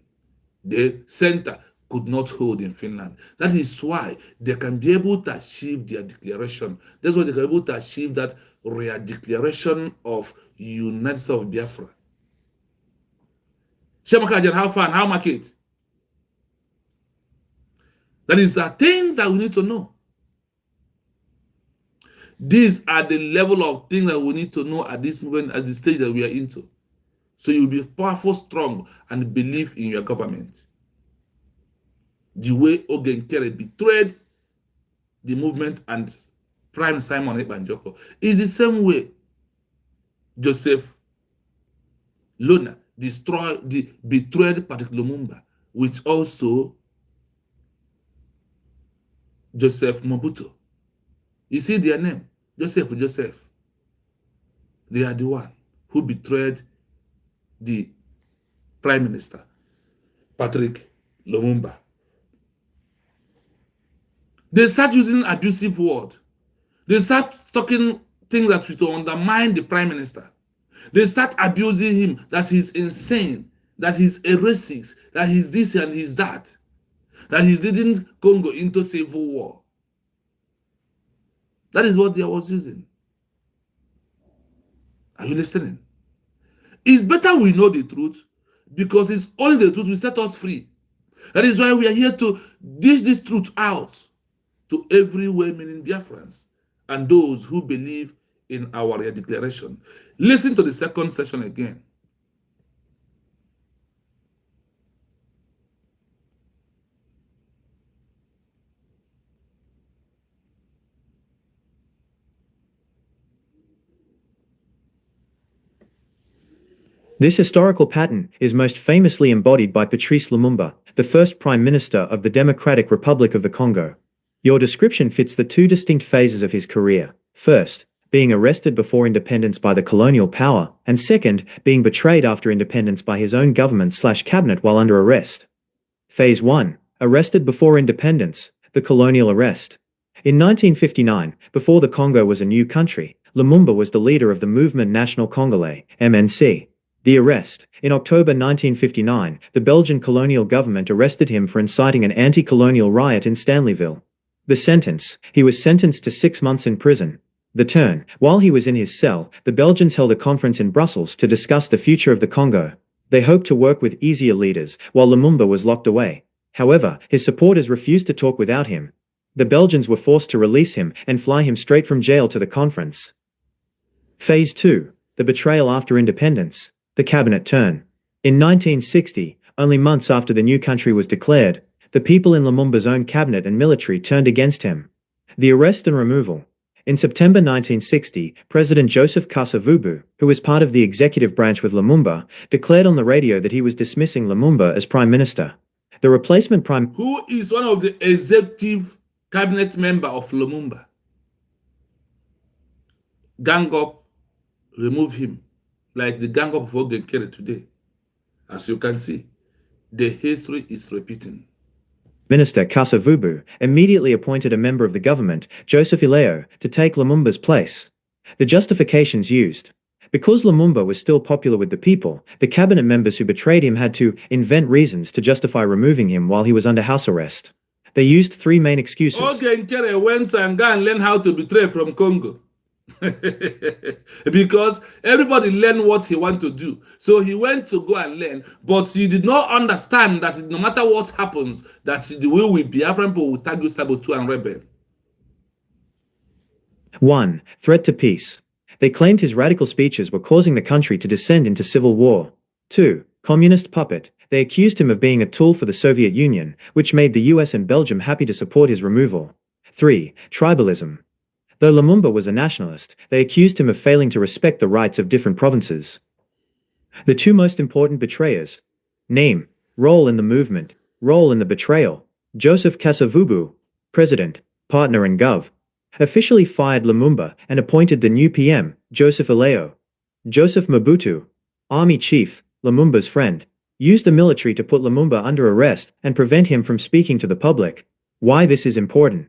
The center could not hold in Finland. That is why they can be able to achieve their declaration. That's why they can be able to achieve that real declaration of United States of Biafra. Shemakajan, how far and how market? That is the things that we need to know. These are the level of things that we need to know at this moment, at the stage that we are into. So you'll be powerful, strong, and believe in your government. The way Ogenkere betrayed the movement and Prime Simon Ebanjoko is the same way Joseph Lona betrayed Patrick Lumumba, with also Joseph Mobutu. You see their name, Joseph. They are the one who betrayed the prime minister, Patrick Lumumba. They start using abusive words. They start talking things that will undermine the prime minister. They start abusing him that he's insane, that he's a racist, that he's this and he's that he's leading Congo into civil war. That is what they was using. Are you listening? It's better we know the truth, because it's only the truth will set us free. That is why we are here to dish this truth out to every well-meaning Biafrans and those who believe in our declaration. Listen to the second session again. This historical pattern is most famously embodied by Patrice Lumumba, the first Prime Minister of the Democratic Republic of the Congo. Your description fits the two distinct phases of his career. First, being arrested before independence by the colonial power, and second, being betrayed after independence by his own government/cabinet while under arrest. Phase 1. Arrested before independence, the colonial arrest. In 1959, before the Congo was a new country, Lumumba was the leader of the Mouvement National Congolais, MNC. The arrest. In October 1959, the Belgian colonial government arrested him for inciting an anti-colonial riot in Stanleyville. The sentence. He was sentenced to 6 months in prison. The turn. While he was in his cell, the Belgians held a conference in Brussels to discuss the future of the Congo. They hoped to work with easier leaders, while Lumumba was locked away. However, his supporters refused to talk without him. The Belgians were forced to release him and fly him straight from jail to the conference. Phase 2. The betrayal after independence. The cabinet turn. In 1960, only months after the new country was declared, the people in Lumumba's own cabinet and military turned against him. The arrest and removal. In September 1960, President Joseph Kasavubu, who was part of the executive branch with Lumumba, declared on the radio that he was dismissing Lumumba as prime minister. The replacement prime... Who is one of the executive cabinet member of Lumumba? Gang up, remove him. Like the gang up of Ogenkere today. As you can see, the history is repeating. Minister Kasavubu immediately appointed a member of the government, Joseph Ileo, to take Lumumba's place. The justifications used. Because Lumumba was still popular with the people, the cabinet members who betrayed him had to invent reasons to justify removing him while he was under house arrest. They used 3 main excuses. Ogenkere went and go and learn how to betray from Congo. Because everybody learn what he want to do. So he went to go and learn, but he did not understand that no matter what happens, that the way we Biafran people will tag you saboteur and rebel. 1. Threat to peace. They claimed his radical speeches were causing the country to descend into civil war. 2. Communist puppet. They accused him of being a tool for the Soviet Union, which made the US and Belgium happy to support his removal. 3. Tribalism. Though Lumumba was a nationalist, they accused him of failing to respect the rights of different provinces. The 2 most important betrayers. Name, role in the movement, role in the betrayal. Joseph Kasavubu, President, partner and Gov. Officially fired Lumumba and appointed the new PM, Joseph Ileo. Joseph Mobutu, Army Chief, Lumumba's friend, used the military to put Lumumba under arrest and prevent him from speaking to the public. Why this is important?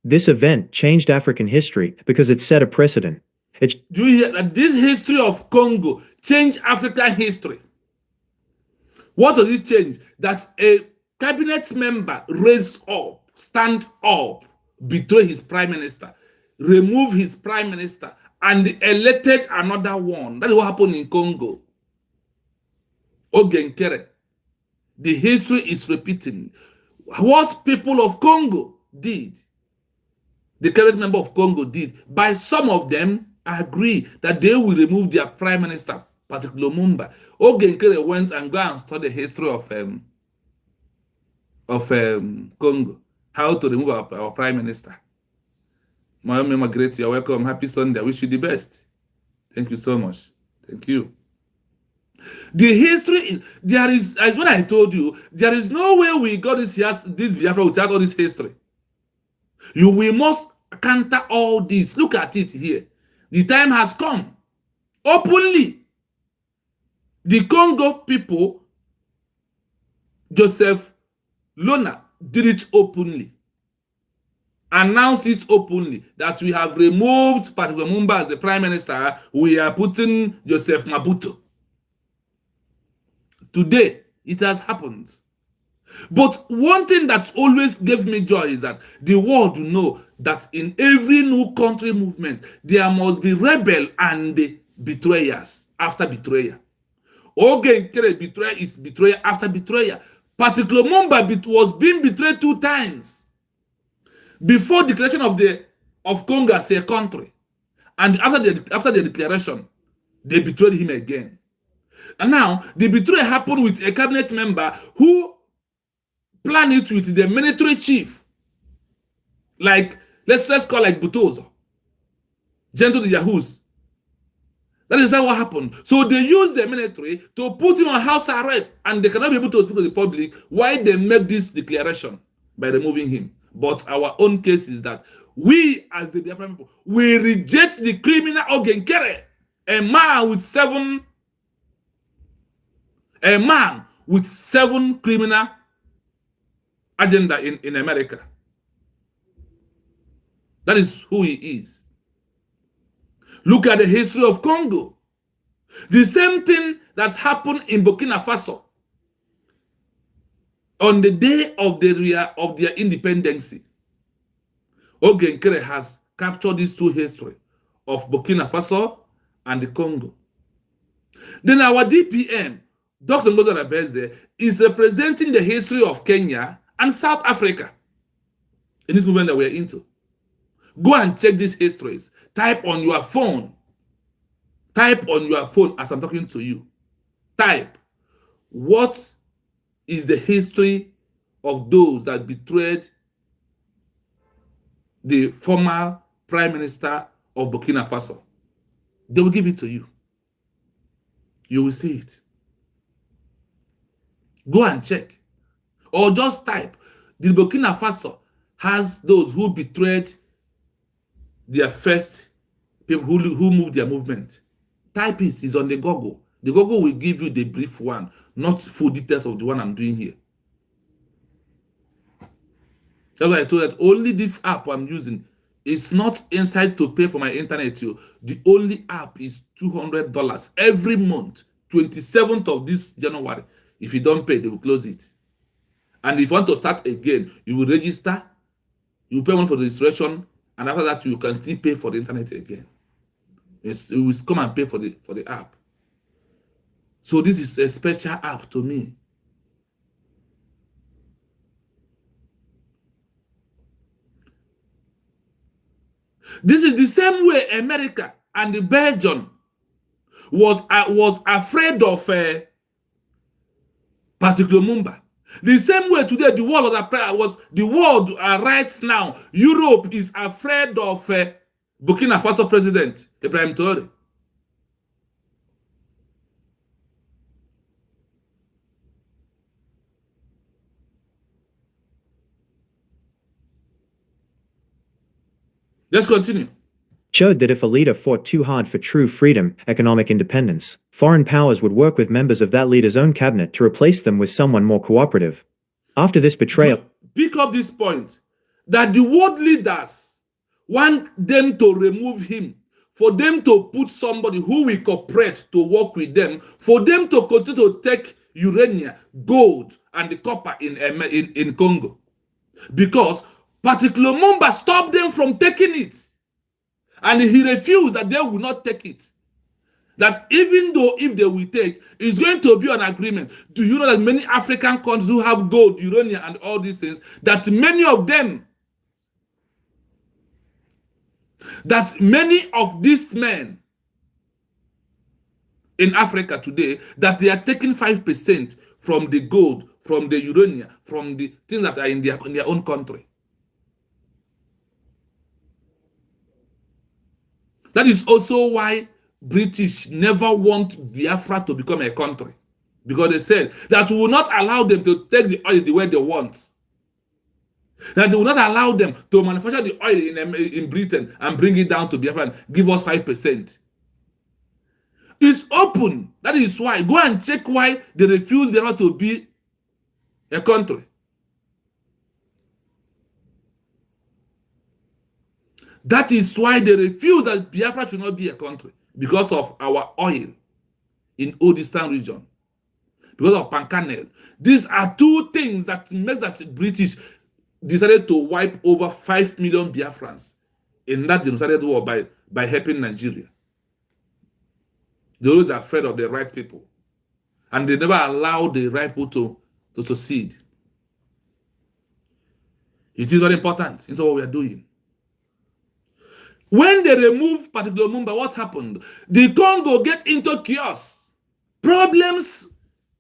This event changed African history because it set a precedent. Do you hear that this history of Congo changed African history? What does it change? That a cabinet member raised up, stand up, betray his prime minister, remove his prime minister, and elected another one. That is what happened in Congo. Ogenkere. The history is repeating. What people of Congo did, the cabinet member of Congo did, by some of them agree that they will remove their prime minister, Patrick Lumumba. Ogenkere went and go and study the history of Congo, how to remove our prime minister. Mayome Margaret, you're welcome. Happy Sunday. I wish you the best. Thank you so much. Thank you. The history, there is, as what I told you, there is no way we got this Biafra without all this history. We must counter all this. Look at it here. The time has come. Openly, the Congo people, Joseph Lona did it openly. Announced it openly that we have removed Patrick Lumumba as the prime minister. We are putting Joseph Maputo. Today, it has happened. But one thing that always gave me joy is that the world will know that in every new country movement, there must be rebel and betrayers after betrayal. Ogenkere betrayal is betrayal after betrayal. Patrick Lumumba was being betrayed 2 times before declaration of Congo as a country, and after the declaration, they betrayed him again. And now the betrayal happened with a cabinet member who planned it with the military chief, like let's call like Butozo, Gentle the Yahoos. That is how what happened. So they used the military to put him on house arrest, and they cannot be able to speak to the public why they make this declaration by removing him. But our own case is that we, as the Biafra people, we reject the criminal Ogenkere, a man with seven criminal agenda in America. That is who he is. Look at the history of Congo. The same thing that's happened in Burkina Faso. On the day of their independence, Ogenkere has captured these 2 history of Burkina Faso and the Congo. Then our DPM, Dr. Ngozi Rabeze, is representing the history of Kenya and South Africa in this movement that we're into. Go and check these histories. Type on your phone. Type on your phone as I'm talking to you. Type, what is the history of those that betrayed the former prime minister of Burkina Faso? They will give it to you. You will see it. Go and check. Or just type, the Burkina Faso has those who betrayed their first people who moved their movement. Type it, it's on the Google. The Google will give you the brief one, not full details of the one I'm doing here. That's why I told that only this app I'm using is not inside to pay for my internet. The only app is $200 every month, 27th of this January. If you don't pay, they will close it. And if you want to start again, you will register, you pay one for the registration, and after that, you can still pay for the internet again. You will come and pay for the app. So this is a special app to me. This is the same way America and Belgium was afraid of Patrick Lumumba. The same way today the world right now. Europe is afraid of Burkina Faso president Ibrahim Traoré. Let's continue. Showed that if a leader fought too hard for true freedom, economic independence, foreign powers would work with members of that leader's own cabinet to replace them with someone more cooperative. After this betrayal, pick up this point that the world leaders want them to remove him, for them to put somebody who will cooperate to work with them, for them to continue to take uranium, gold, and the copper in Congo. Because Patrick Lumumba stopped them from taking it. And he refused that they will not take it. That even though if they will take, it's going to be an agreement. Do you know that many African countries who have gold, uranium, and all these things, that many of these men in Africa today, that they are taking 5% from the gold, from the uranium, from the things that are in their own country. That is also why British never want Biafra to become a country. Because they said that we will not allow them to take the oil the way they want. That they will not allow them to manufacture the oil in Britain and bring it down to Biafra and give us 5%. It's open. That is why. Go and check why they refuse Biafra to be a country. That is why they refuse that Biafra should not be a country. Because of our oil in Odistan region. Because of Pankanel. These are two things that makes that British decided to wipe over 5 million Biafrans in that genocidal war by helping Nigeria. They always afraid of the right people. And they never allow the right people to succeed. It is very important into what we are doing. When they remove particular Lumumba, what happened? The Congo gets into chaos. Problems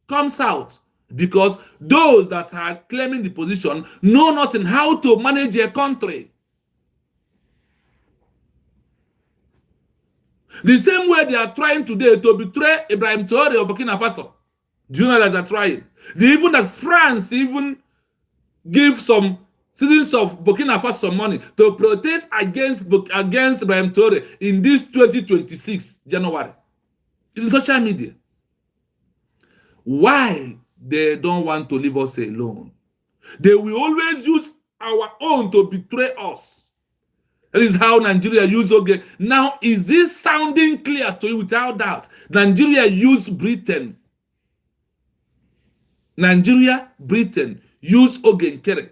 comes out because those that are claiming the position know nothing how to manage a country. The same way they are trying today to betray Ibrahim Traoré of Burkina Faso. Do you know that they're trying? Even that France even give some citizens of Burkina Faso some money to protest against Ibrahim Traoré in this 2026 January. It's in social media. Why they don't want to leave us alone? They will always use our own to betray us. That is how Nigeria used Ogenkere. Now, is this sounding clear to you without doubt? Nigeria used Britain. Nigeria, Britain used Ogenkere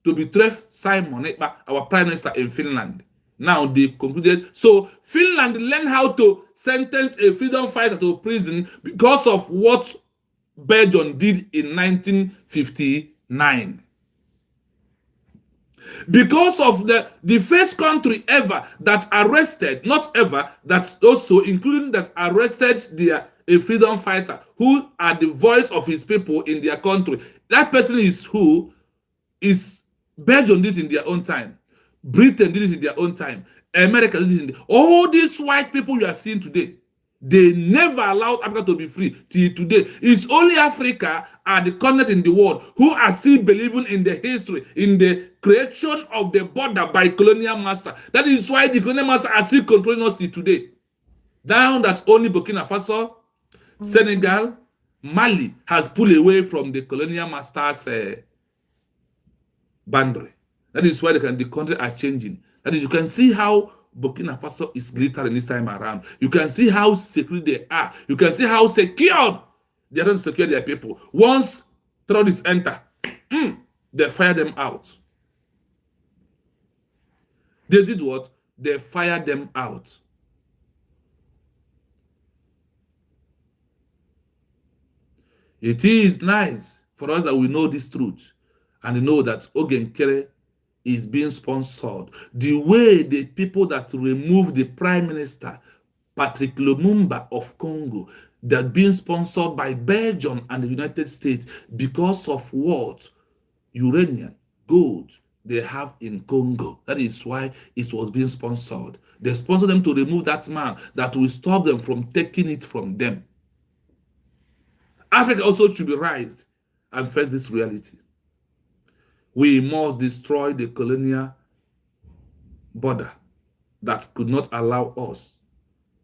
to betray Simon Ekpa, our prime minister in Finland. Now they concluded. So Finland learned how to sentence a freedom fighter to prison because of what Belgium did in 1959. Because of the first country ever that arrested, not ever, that's also including that arrested a freedom fighter who are the voice of his people in their country. That person is who is Belgium did it in their own time. Britain did it in their own time. America did it all these white people you are seeing today. They never allowed Africa to be free till today. It's only Africa are the continent in the world who are still believing in the history, in the creation of the border by colonial master. That is why the colonial master are still controlling us till today. Down that only Burkina Faso, Senegal, Mali has pulled away from the colonial master's boundary. That is why the country are changing. That is, you can see how Burkina Faso is glittering this time around. You can see how secure they are. You can see how secured they are to secure their people. Once terrorists enter, they fire them out. They did what? They fired them out. It is nice for us that we know this truth and know that Ogenkere is being sponsored. The way the people that removed the Prime Minister, Patrick Lumumba of Congo, that being sponsored by Belgium and the United States because of what? Uranium, gold they have in Congo. That is why it was being sponsored. They sponsored them to remove that man that will stop them from taking it from them. Africa also should be raised and face this reality. We must destroy the colonial border that could not allow us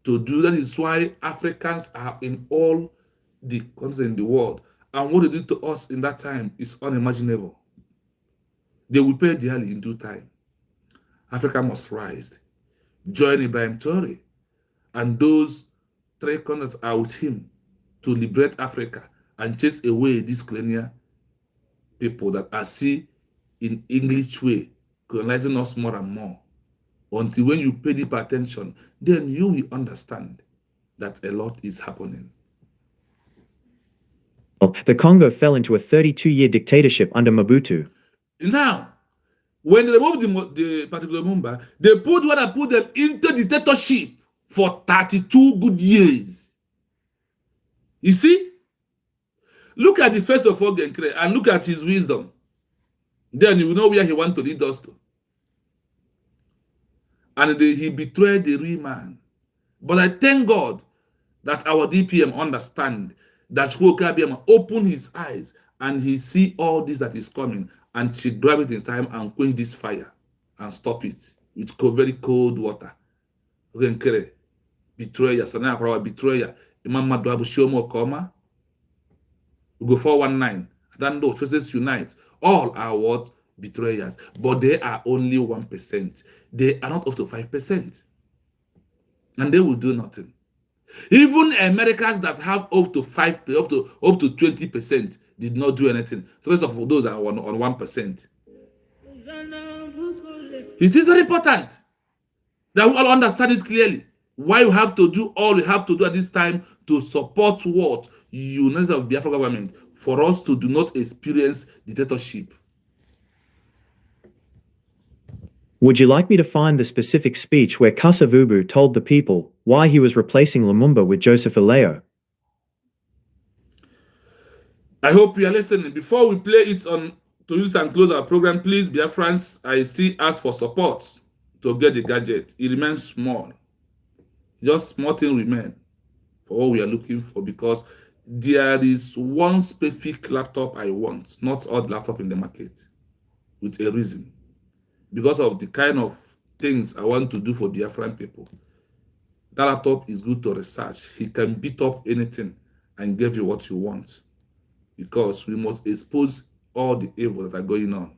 to do. That is why Africans are in all the countries in the world. And what they did to us in that time is unimaginable. They will pay dearly in due time. Africa must rise. Join Ibrahim Traoré and those 3 countries are with him to liberate Africa and chase away these colonial people that are seen in English way, colonizing us more and more. Until when you pay deep attention, then you will understand that a lot is happening. The Congo fell into a 32-year dictatorship under Mobutu. Now, when they removed the particular Lumumba, they put them into dictatorship for 32 good years. You see? Look at the face of Ogenkere and look at his wisdom. Then you will know where he wants to lead us to. And he betrayed the real man. But I thank God that our DPM understand that Chukwuka opened his eyes and he see all this that is coming. and she grab it in time and quench this fire and stop it with very cold water. Ogenkere, betrayer, so now I betrayer. Imam Madu Abu Shomo Koma, we go 419. Then those faces unite. All are what? Betrayers. But they are only 1%. They are not up to 5%. And they will do nothing. Even Americans that have up to 20% did not do anything. The rest of those are on 1%. It is very important that we all understand it clearly. Why you have to do all you have to do at this time to support what? United of Biafra government, for us to do not experience dictatorship. Would you like me to find the specific speech where Kasavubu told the people why he was replacing Lumumba with Joseph Aleo? I hope you are listening. Before we play it on to use and close our program, please, Biafrans, I still ask for support to get the gadget. It remains small. Just small thing remain for what we are looking for, because there is one specific laptop I want, not all the laptop in the market, with a reason. Because of the kind of things I want to do for Biafran people. That laptop is good to research. He can beat up anything and give you what you want. Because we must expose all the evil that are going on.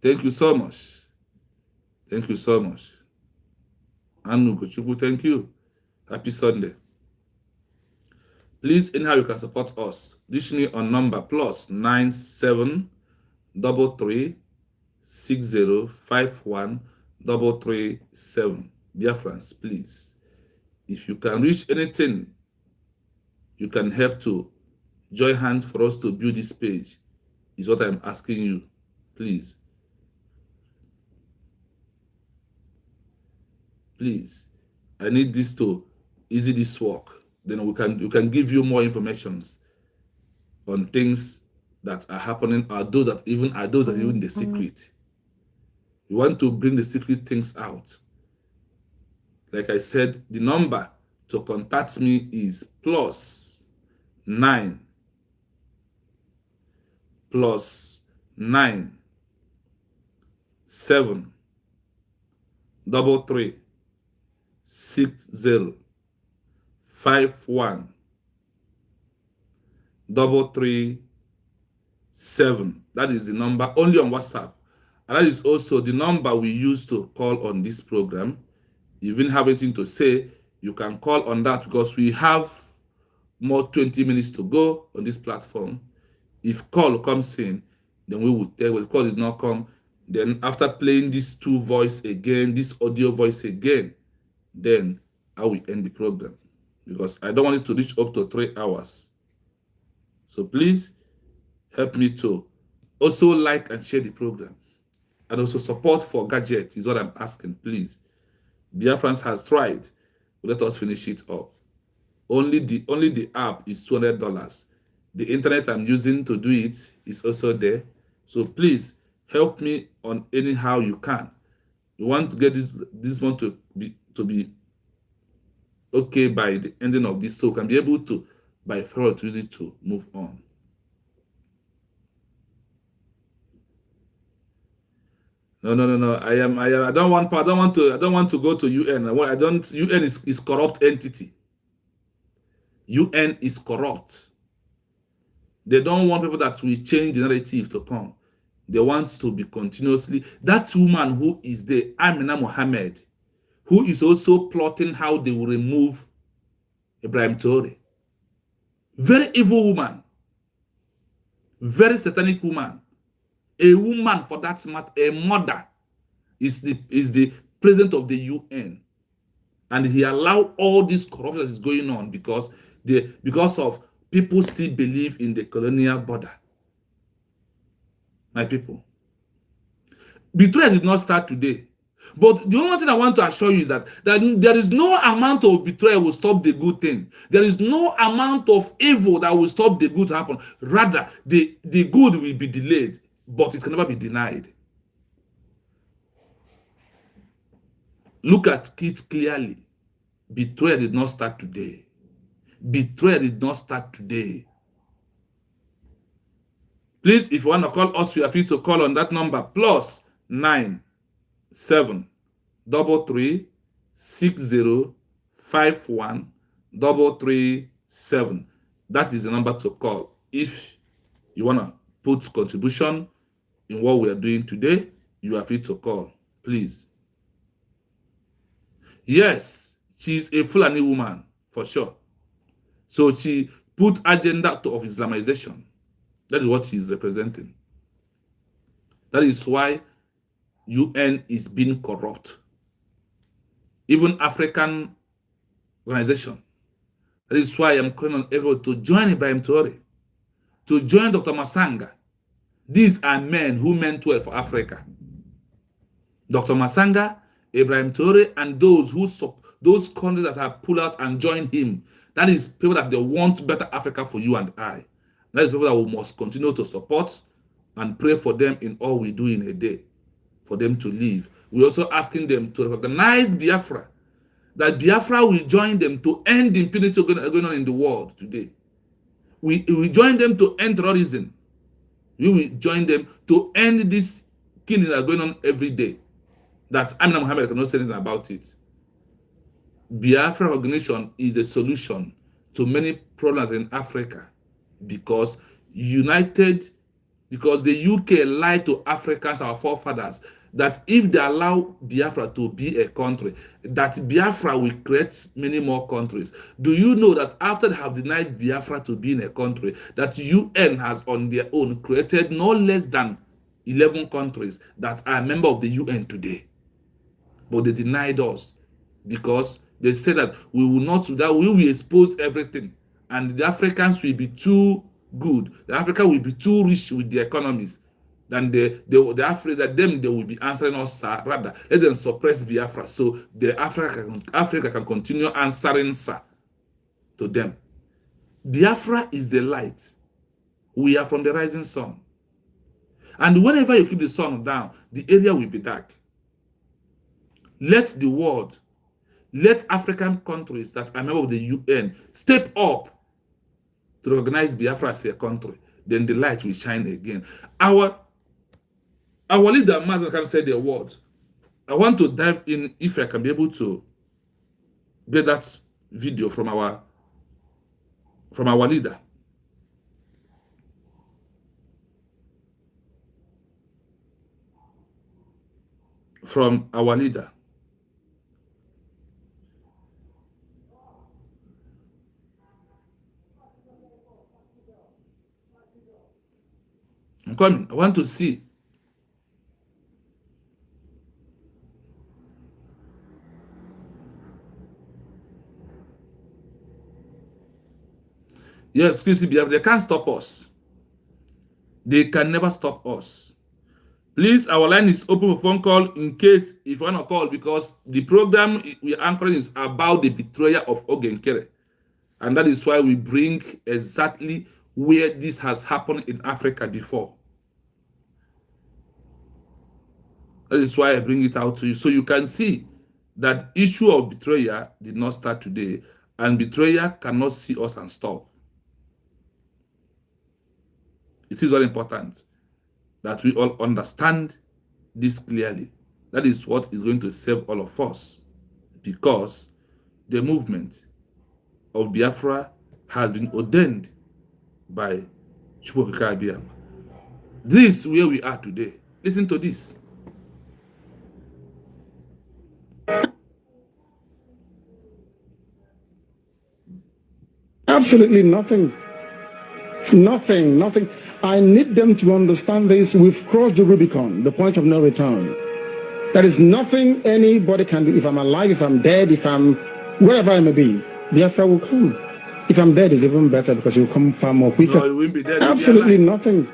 Thank you so much. Thank you so much. Anu Gochukwu, thank you. Happy Sunday. Please, anyhow you can support us. Reach me on number +973360513337. Biafrans, please. If you can reach anything, you can help to join hands for us to build this page, is what I'm asking you. Please. Please. I need this to easy this work. Then we can give you more information on things that are happening, are those that even the secret. We want to bring the secret things out. Like I said, the number to contact me is +9 7 3 60 51 337. That is the number only on WhatsApp. And that is also the number we use to call on this program. If you even have anything to say, you can call on that, because we have more 20 minutes to go on this platform. If call comes in, then we will tell. When the call did not come, then after playing this two voice again, this audio voice again, then I will end the program, because I don't want it to reach up to 3 hours. So please help me to also like and share the program, and also support for gadget is what I'm asking. Please, Biafrans has tried. Let us finish it up. Only the app is $200. The internet I'm using to do it is also there. So please help me on anyhow you can. You want to get this one to be okay by the ending of this, so we can be able to by Pharaoh to use it to move on. No. I don't want to go to UN. UN is corrupt entity. UN is corrupt. They don't want people that will change the narrative to come. They want to be continuously. That woman who is there, Amina Mohammed, who is also plotting how they will remove Ibrahim Traore. Very evil woman. Very satanic woman. A woman, for that matter, a mother, is the president of the UN. And he allowed all this corruption that is going on because of people still believe in the colonial border. My people. Betrayal did not start today. But the only thing I want to assure you is that there is no amount of betrayal will stop the good thing. There is no amount of evil that will stop the good to happen. Rather, the good will be delayed, but it can never be denied. Look at it clearly. Betrayal did not start today. Betrayal did not start today. Please, if you want to call us, you are free to call on that number +9 7 33 60 51 337. That is the number to call if you want to put contribution in what we are doing today. You are free to call, please. Yes, she's a Fulani woman for sure. So she put agenda of Islamization. That is what she is representing. That is why UN is being corrupt. Even African organization. That is why I'm calling on everyone to join Ibrahim Traore, to join Dr. Masanga. These are men who meant well for Africa. Dr. Masanga, Ibrahim Traore, and those countries that have pulled out and joined him. That is people that they want better Africa for you and I. That is people that we must continue to support and pray for them in all we do in a day, for them to live. We're also asking them to recognize Biafra, that Biafra will join them to end the impunity going on in the world today. We join them to end terrorism. We will join them to end this killing that is going on every day. That Amina Mohammed cannot say anything about it. Biafra organization is a solution to many problems in Africa because the UK lied to Africans, our forefathers, that if they allow Biafra to be a country, that Biafra will create many more countries. Do you know that after they have denied Biafra to be in a country, that UN has on their own created no less than 11 countries that are a member of the UN today? But they denied us because they said that we will expose everything, and the Africans will be too good. The Africa will be too rich with their economies. Then they're afraid that they will be answering us, sir. Rather, let them suppress Biafra so the Africa can continue answering, sir, to them. Biafra is the light. We are from the rising sun. And whenever you keep the sun down, the area will be dark. Let the world, let African countries that are members of the UN step up to recognize Biafra as a country. Then the light will shine again. Our leader, Mazen, can say the word. I want to dive in if I can be able to get that video from our leader. From our leader. I'm coming. I want to see. Yes, please, they can't stop us. They can never stop us. Please, our line is open for phone call in case if you want to call, because the program we are anchoring is about the betrayal of Ogenkere. And that is why we bring exactly where this has happened in Africa before. That is why I bring it out to you. So you can see that issue of betrayal did not start today, and betrayal cannot see us and stop. It is very important that we all understand this clearly. That is what is going to save all of us, because the movement of Biafra has been ordained by Chukwuemeka Abiyama. This is where we are today. Listen to this. Absolutely nothing. Nothing. I need them to understand this. We've crossed the Rubicon, the point of no return. There is nothing anybody can do. If I'm alive, if I'm dead, if I'm wherever I may be, Biafra will come. If I'm dead, it's even better because it will come far more quicker. No, you won't be dead. Absolutely nothing.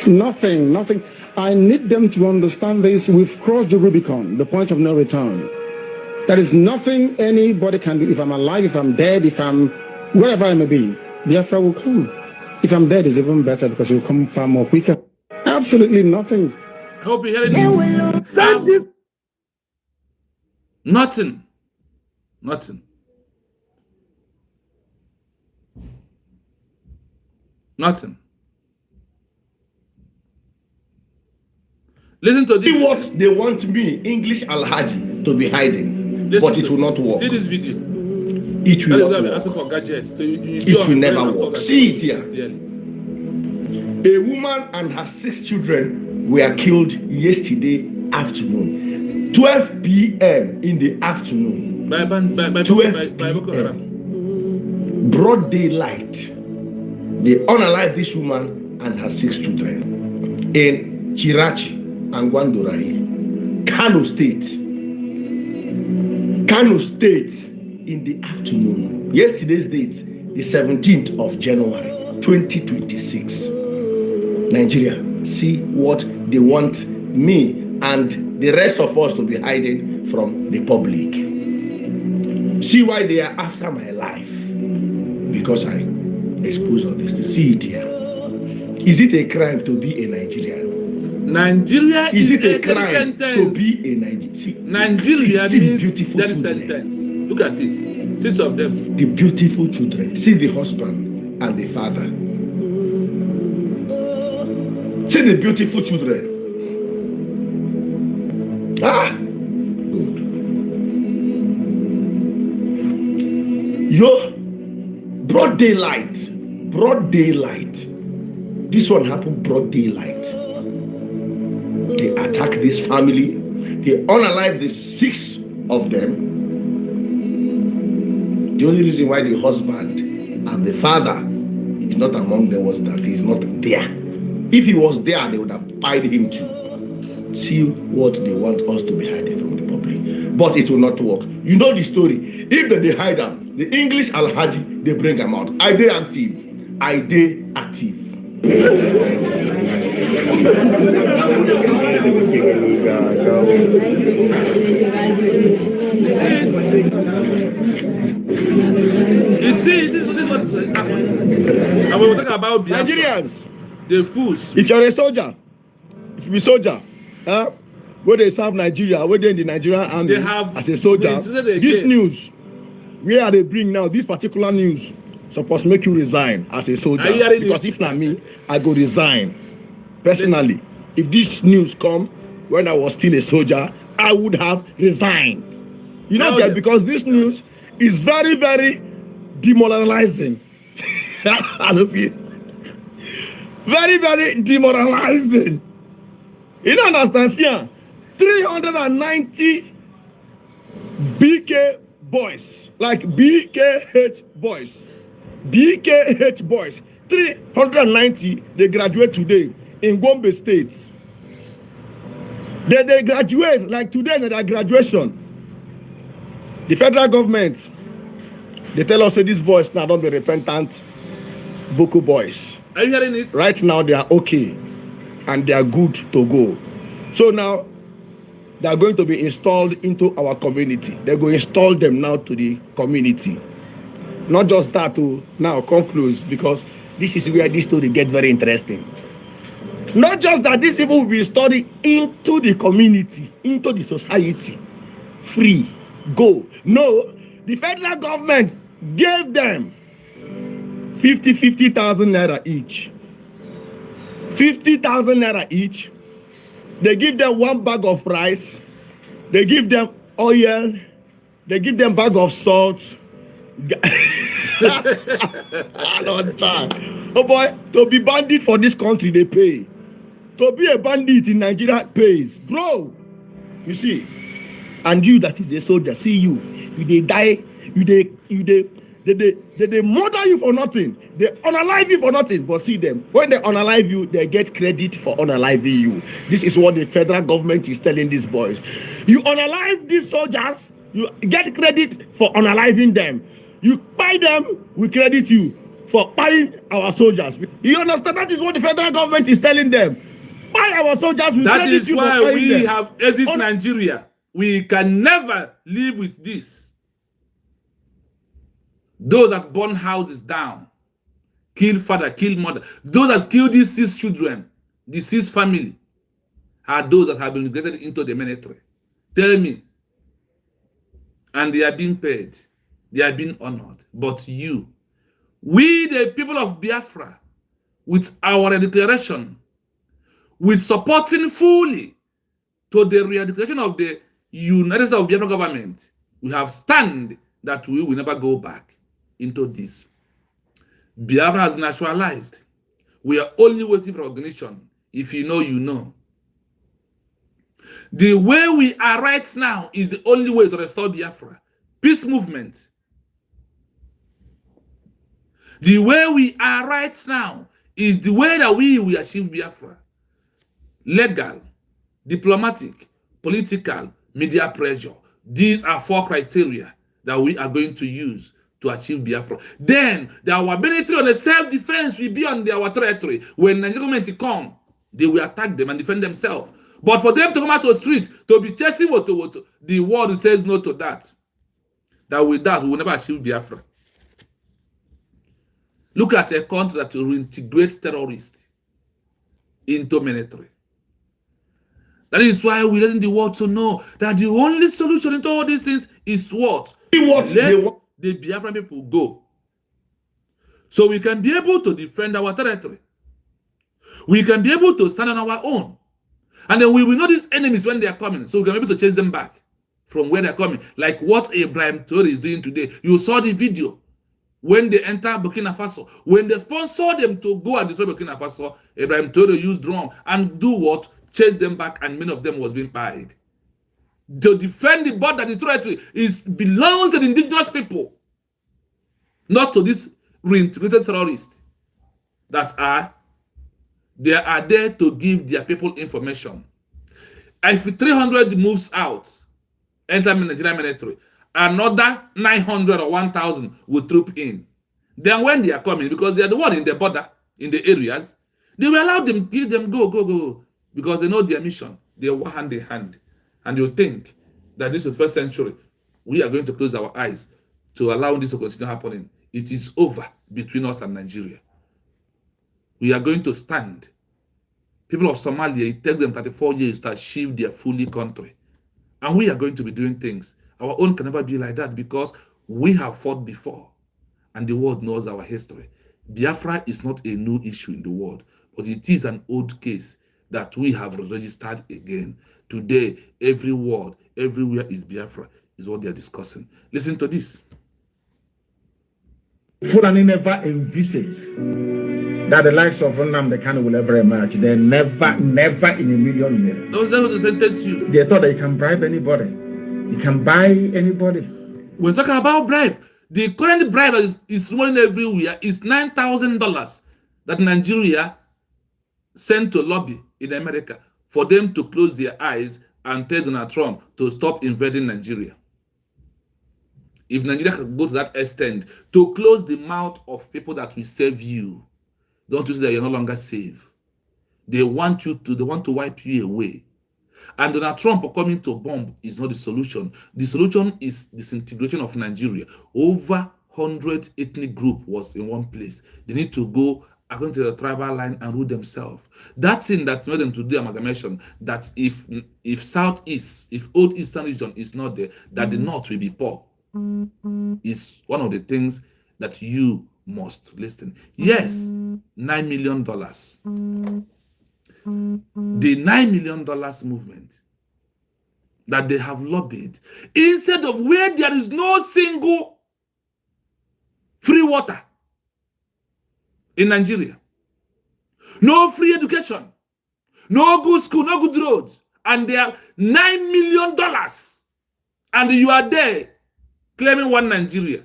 Nothing. I need them to understand this. We've crossed the Rubicon, the point of no return. There is nothing anybody can do. If I'm alive, if I'm dead, if I'm wherever I may be, Biafra will come. If I'm dead, it's even better because it will come far more quicker. Absolutely nothing. I hope you're hearing it. Nothing. Listen to this. See what they want me, English Alhaji, to be hiding. Listen But it will not work. See this video. It That is will why not we're asking work. for gadgets. So you It do will never work. See it here. clearly. A woman and her 6 children were killed yesterday afternoon. 12 p.m. in the afternoon. By 12 Boko Haram. Broad daylight. They unalive this woman and her 6 children in Chirachi and Gwandorai, Kano State. Kano State in the afternoon. Yesterday's date, the 17th of January, 2026. Nigeria, see what they want me and the rest of us to be hiding from the public. See why they are after my life. Because I expose all this. See it here. Is it a crime to be a Nigerian? Nigeria Is it a a crime sentence. to be a Nigerian? See, Nigeria see means beautiful that is children. sentence. Look at it. 6 of them. The beautiful children. See the husband and the father. See the beautiful children. Ah! Good. Yo, broad daylight. Broad daylight. This one happened broad daylight. They attack this family. They unalive the 6 of them. The only reason why the husband and the father is not among them was that he's not there. If he was there, they would have tied him too. See what they want us to be hiding from the public. But it will not work. You know the story. If they hide them, the English Alhaji, they bring them out. I dey active. I dey active. You see, this is what is happening. And when we talk about Biafra, Nigerians, the fools. if you're a soldier, if you be soldier, where they serve Nigeria, where they in the Nigerian army They have as a soldier, been treated this again. news, where are they bring now, this particular news, supposed to make you resign as a soldier. Are you hearing Because it? if not me, I go resign. Personally, if this news come when I was still a soldier, I would have resigned. You know, Tell that them. because this news is very, very demoralizing. I love it. Very, very demoralizing. You don't understand, see? 390 BK boys, like BKH boys, BKH boys, 390, they graduate today in Gombe State. They graduate, like today, their graduation. The federal government, they tell us that these boys now don't be repentant Boko boys. Are you hearing it? Right now, they are okay and they are good to go. So now, they are going to be installed into our community. They're going to install them now to the community. Not just that to now come close, because this is where this story gets very interesting. Not just that these people will be installed into the community, into the society. Free. Go. No, the federal government gave them 50,000 naira each. 50,000 naira each. They give them 1 bag of rice. They give them oil. They give them bag of salt. Oh boy, to be bandit for this country, they pay. To be a bandit in Nigeria pays. Bro, you see. And you that is a soldier, see you. You they die, they murder you for nothing. They unalive you for nothing. But see them. When they unalive you, they get credit for unaliving you. This is what the federal government is telling these boys. You unalive these soldiers, you get credit for unaliving them. You buy them, we credit you for buying our soldiers. You understand? That is what the federal government is telling them. Buy our soldiers, we That credit is you for why buying we them. have exit Nigeria. We can never live with this. Those that burn houses down, kill father, kill mother, those that kill these 6 children, the 6 family, are those that have been integrated into the military. Tell me. And they are being paid. They are being honored. But you, we the people of Biafra, with our declaration, with supporting fully to the re-education of the United States of Biafra government, we have stand that we will never go back into this. Biafra has naturalized. We are only waiting for recognition. If you know, you know. The way we are right now is the only way to restore Biafra. Peace movement. The way we are right now is the way that we will achieve Biafra. Legal, diplomatic, political, media pressure. These are 4 criteria that we are going to use to achieve Biafra. Then, our military on the self-defense will be on our territory. When the government come, they will attack them and defend themselves. But for them to come out to the street, to be chasing what the world says no to that. That with that, we will never achieve Biafra. Look at a country that will reintegrate terrorists into military. That is why we're letting the world to know that the only solution into all these things is what? Let the Biafran people go. So we can be able to defend our territory. We can be able to stand on our own. And then we will know these enemies when they are coming. So we can be able to chase them back from where they're coming. Like what Ibrahim Traoré is doing today. You saw the video. When they enter Burkina Faso, when they sponsor them to go and destroy Burkina Faso, Ibrahim Traoré used drone and do what? Chase them back, and many of them was being pied. To defend the border, the territory belongs to the indigenous people, not to these reintegrated terrorists that they are there to give their people information. If 300 moves out, enter Nigerian military, another 900 or 1,000 will troop in. Then when they are coming, because they are the one in the border, in the areas, they will allow them, give them go, because they know their mission. They work hand in hand. And you think that this is the first century, we are going to close our eyes to allow this to continue happening. It is over between us and Nigeria. We are going to stand. People of Somalia, it takes them 34 years to achieve their fully country. And we are going to be doing things. Our own can never be like that because we have fought before. And the world knows our history. Biafra is not a new issue in the world, but it is an old case that we have registered again. Today, every word, everywhere is Biafra, is what they are discussing. Listen to this. Fulani never envisaged that the likes of Nnamdi Kanu will ever emerge. They never in a million years. That was the sentence you. They thought they can bribe anybody. You can buy anybody. We're talking about bribe. The current bribe is running everywhere is $9,000 that Nigeria sent to lobby in America for them to close their eyes and tell Donald Trump to stop invading Nigeria. If Nigeria can go to that extent to close the mouth of people that will save you, don't you see that you're no longer safe? They want to wipe you away. And Donald Trump coming to bomb is not the solution. The solution is disintegration of Nigeria. Over 100 ethnic group was in one place. They need to go according to the tribal line and rule themselves. That thing that made them to do amalgamation, that if Southeast, if Old Eastern region is not there, that the North will be poor, is one of the things that you must listen. Yes, $9 million. The $9 million movement that they have lobbied, instead of where there is no single free water in Nigeria, no free education, no good school, no good roads, and they are $9 million, and you are there claiming one Nigeria.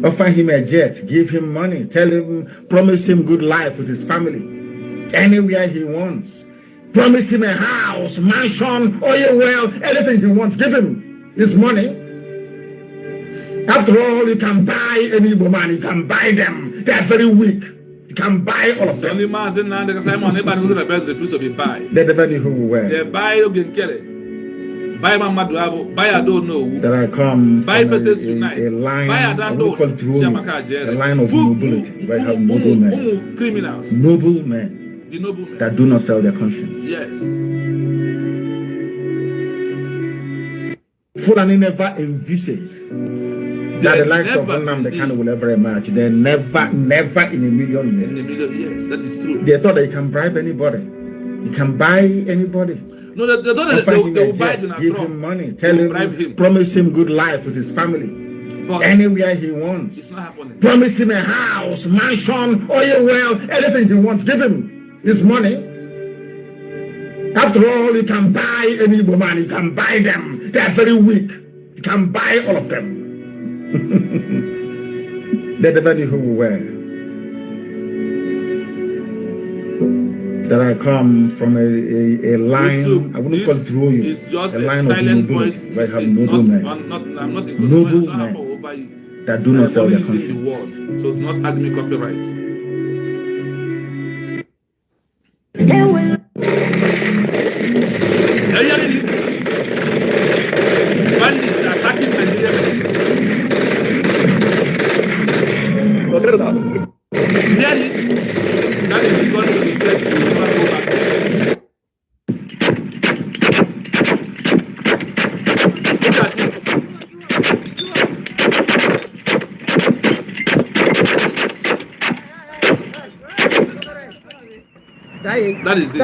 Offer him a jet, give him money, tell him, promise him good life with his family, anywhere he wants. Promise him a house, mansion, oil well, anything he wants. Give him his money. After all, you can buy any woman, you can buy them. They are very weak. You can buy all of them. They never knew who we were. They buy Ogenkere. Buy Mamadou, buy I don't know. That I come buy Faces Unite. A line buy I don't know. A line of nobility. Where have noble men. Criminals. Noble men. The noble men. That do not sell their conscience. Yes. Fulani never envisaged That the likes of never Nnamdi believe Kanu will ever emerge. They never in a million in a years. million years. That is true. They thought they can bribe anybody. You can buy anybody. No, they thought that Offer him they a will buy jet, Donald give Trump. him money, They tell will him, bribe him. promise him good life with his family. But Anywhere he wants. it's not happening. Promise him a house, mansion, oil well, anything he wants. Give him his money. After all, you can buy any woman. You can buy them. They are very weak. You can buy all of them. They never knew who we were. That I come from a line, YouTube, I wouldn't call it royal, it's just a a line silent of voice nobility, where I have missing. noble men I'm not in Noble control. men Over it. that do not I'm sell only their using country. the word, so do not tag me copyright. Are you hearing it? Bandits attacking Nigeria military. You hear it? That is the country we said we will never go back there. Look at it. That is it.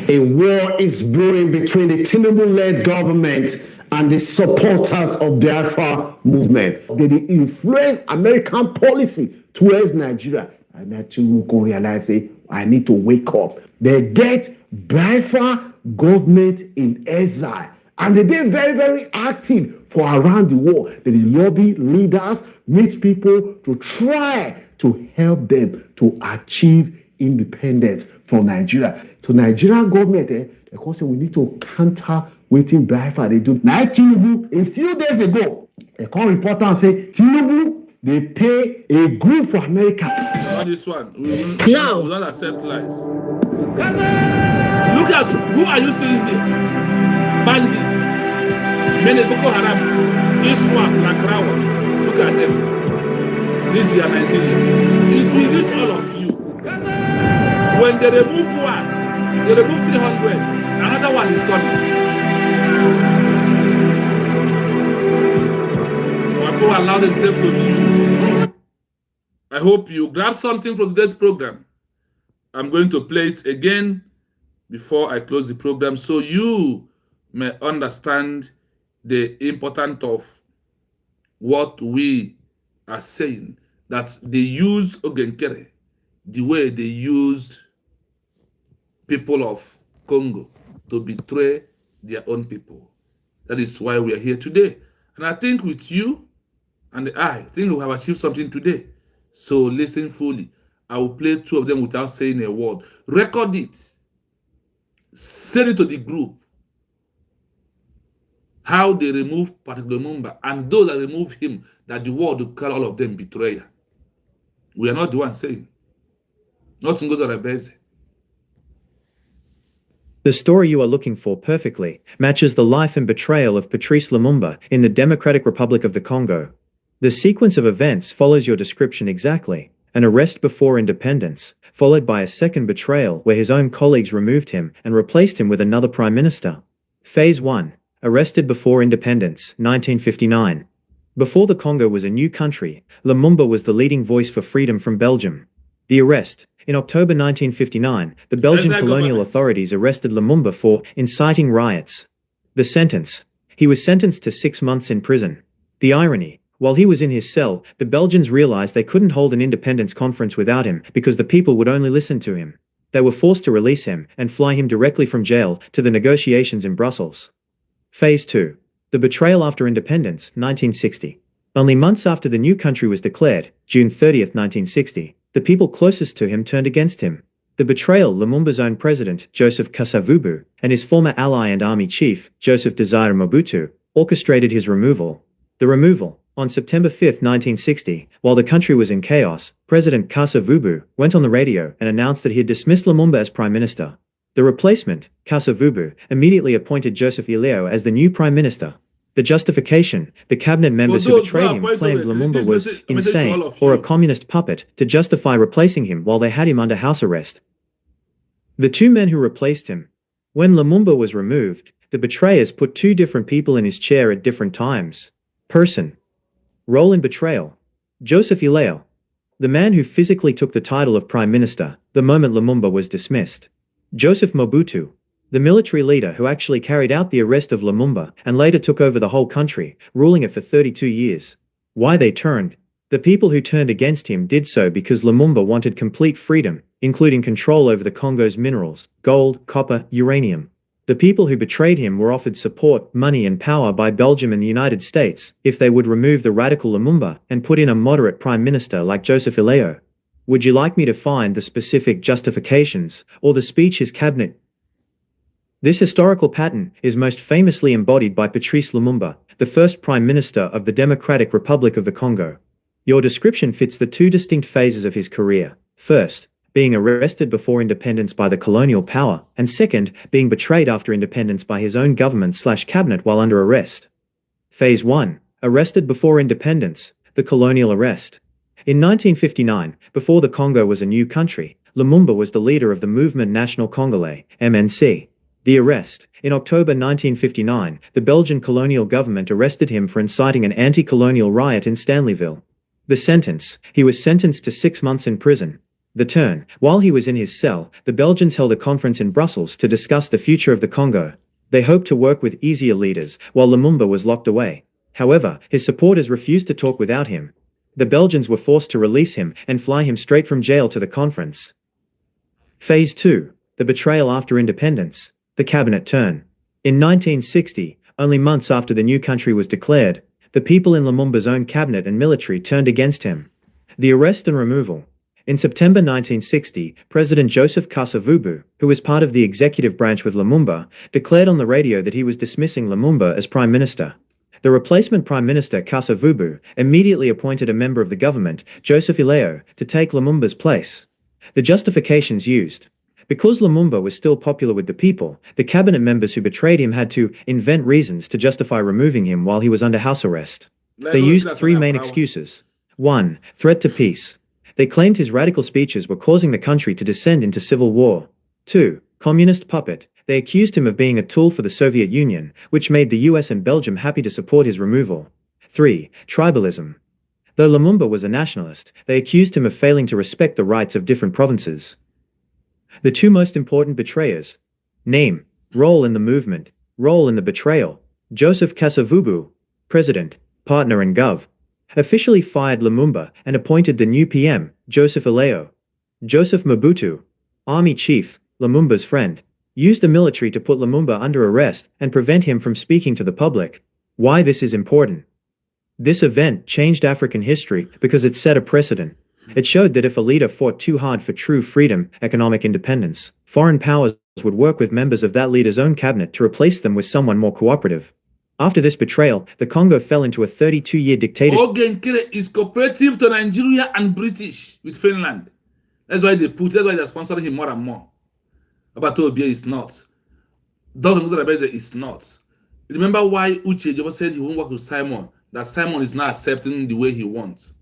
A war is brewing between the Tinubu-led government and the supporters of the Biafra movement. They influence American policy towards Nigeria. And that Tinubu can realize, say, I need to wake up. They get Biafra government in exile. And they've been very, very active for around the world. They lobby leaders, meet people to try to help them to achieve independence from Nigeria. So Nigerian government, they say we need to counter waiting Biafra. They do. Now Tinubu, a few days ago, they call report and say, Tinubu, they pay a group for America. Not this one. We will not accept lies. Look at who are you seeing here? Bandits. Many Boko Haram. Iswap, Lakrawa. Look at them. This is Nigeria. It will reach all of you. When they remove one, they remove 300. Another one is coming. When people allow themselves to be used. I hope you grab something from today's program. I'm going to play it again before I close the program so you may understand the importance of what we are saying. That they used Ogenkere the way they used people of Congo to betray their own people. That is why we are here today. And I think with you and I think we have achieved something today. So listen fully. I will play two of them without saying a word. Record it. Send it to the group. How they remove Patrick Lumumba and those that remove him, that the world will call all of them betrayer. We are not the ones saying. Nothing goes on a base. The story you are looking for perfectly matches the life and betrayal of Patrice Lumumba in the Democratic Republic of the Congo. The sequence of events follows your description exactly: an arrest before independence, followed by a second betrayal where his own colleagues removed him and replaced him with another prime minister. Phase 1. Arrested before independence, 1959. Before the Congo was a new country, Lumumba was the leading voice for freedom from Belgium. The arrest. In October 1959, the Belgian colonial authorities arrested Lumumba for inciting riots. The sentence. He was sentenced to 6 months in prison. The irony. While he was in his cell, the Belgians realized they couldn't hold an independence conference without him because the people would only listen to him. They were forced to release him and fly him directly from jail to the negotiations in Brussels. Phase 2. The betrayal after independence, 1960. Only months after the new country was declared, June 30, 1960, the people closest to him turned against him. The betrayal. Lumumba's own president, Joseph Kasavubu, and his former ally and army chief, Joseph Desire Mobutu, orchestrated his removal. The removal. On September 5, 1960, while the country was in chaos, President Kasavubu went on the radio and announced that he had dismissed Lumumba as prime minister. The replacement, Kasavubu, immediately appointed Joseph Ileo as the new prime minister. The justification: the cabinet members who betrayed him claimed Lumumba was insane or a communist puppet to justify replacing him while they had him under house arrest. The two men who replaced him. When Lumumba was removed, the betrayers put two different people in his chair at different times. Person. Role in betrayal. Joseph Ileo, the man who physically took the title of Prime Minister the moment Lumumba was dismissed. Joseph Mobutu, the military leader who actually carried out the arrest of Lumumba and later took over the whole country, ruling it for 32 years. Why they turned? The people who turned against him did so because Lumumba wanted complete freedom, including control over the Congo's minerals, gold, copper, uranium. The people who betrayed him were offered support, money and power by Belgium and the United States if they would remove the radical Lumumba and put in a moderate prime minister like Joseph Ileo. Would you like me to find the specific justifications or the speech his cabinet? This historical pattern is most famously embodied by Patrice Lumumba, the first prime minister of the Democratic Republic of the Congo. Your description fits the two distinct phases of his career. First, being arrested before independence by the colonial power, and second, being betrayed after independence by his own government/cabinet while under arrest. Phase 1. Arrested before independence, the colonial arrest. In 1959, before the Congo was a new country, Lumumba was the leader of the Mouvement National Congolais, MNC. The arrest. In October 1959, the Belgian colonial government arrested him for inciting an anti-colonial riot in Stanleyville. The sentence. He was sentenced to 6 months in prison. The turn. While he was in his cell, the Belgians held a conference in Brussels to discuss the future of the Congo. They hoped to work with easier leaders, while Lumumba was locked away. However, his supporters refused to talk without him. The Belgians were forced to release him and fly him straight from jail to the conference. Phase 2. The betrayal after independence. The cabinet turn. In 1960, only months after the new country was declared, the people in Lumumba's own cabinet and military turned against him. The arrest and removal. In September 1960, President Joseph Kasavubu, who was part of the executive branch with Lumumba, declared on the radio that he was dismissing Lumumba as prime minister. The replacement prime minister, Kasavubu, immediately appointed a member of the government, Joseph Ileo, to take Lumumba's place. The justifications used. Because Lumumba was still popular with the people, the cabinet members who betrayed him had to invent reasons to justify removing him while he was under house arrest. They used 3 main excuses. 1. Threat to peace. They claimed his radical speeches were causing the country to descend into civil war. 2. Communist puppet. They accused him of being a tool for the Soviet Union, which made the US and Belgium happy to support his removal. 3. Tribalism. Though Lumumba was a nationalist, they accused him of failing to respect the rights of different provinces. The 2 most important betrayers. Name. Role in the movement. Role in the betrayal. Joseph Kasavubu, President, Partner and Gov. Officially fired Lumumba and appointed the new PM, Joseph Ileo. Joseph Mobutu, Army Chief, Lumumba's friend, used the military to put Lumumba under arrest and prevent him from speaking to the public. Why this is important? This event changed African history because it set a precedent. It showed that if a leader fought too hard for true freedom, economic independence, foreign powers would work with members of that leader's own cabinet to replace them with someone more cooperative. After this betrayal, the Congo fell into a 32-year dictatorship. Ogenkere is cooperative to Nigeria and British with Finland. That's why they're sponsoring him more and more. Abatobia is not. Dr. Nguzarabeze is not. Remember why Uche Jobo said he won't work with Simon? That Simon is not accepting the way he wants.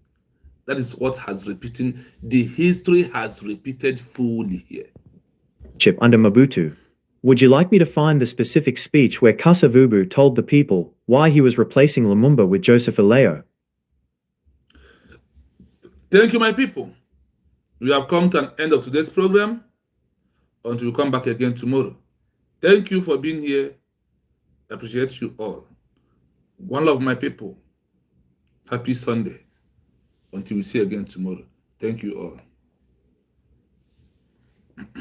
That is what has repeated. The history has repeated fully here. Under Mobutu. Would you like me to find the specific speech where Kasavubu told the people why he was replacing Lumumba with Joseph Ileo? Thank you, my people. We have come to an end of today's program until we come back again tomorrow. Thank you for being here. I appreciate you all. One love, my people. Happy Sunday. Until we see you again tomorrow. Thank you all.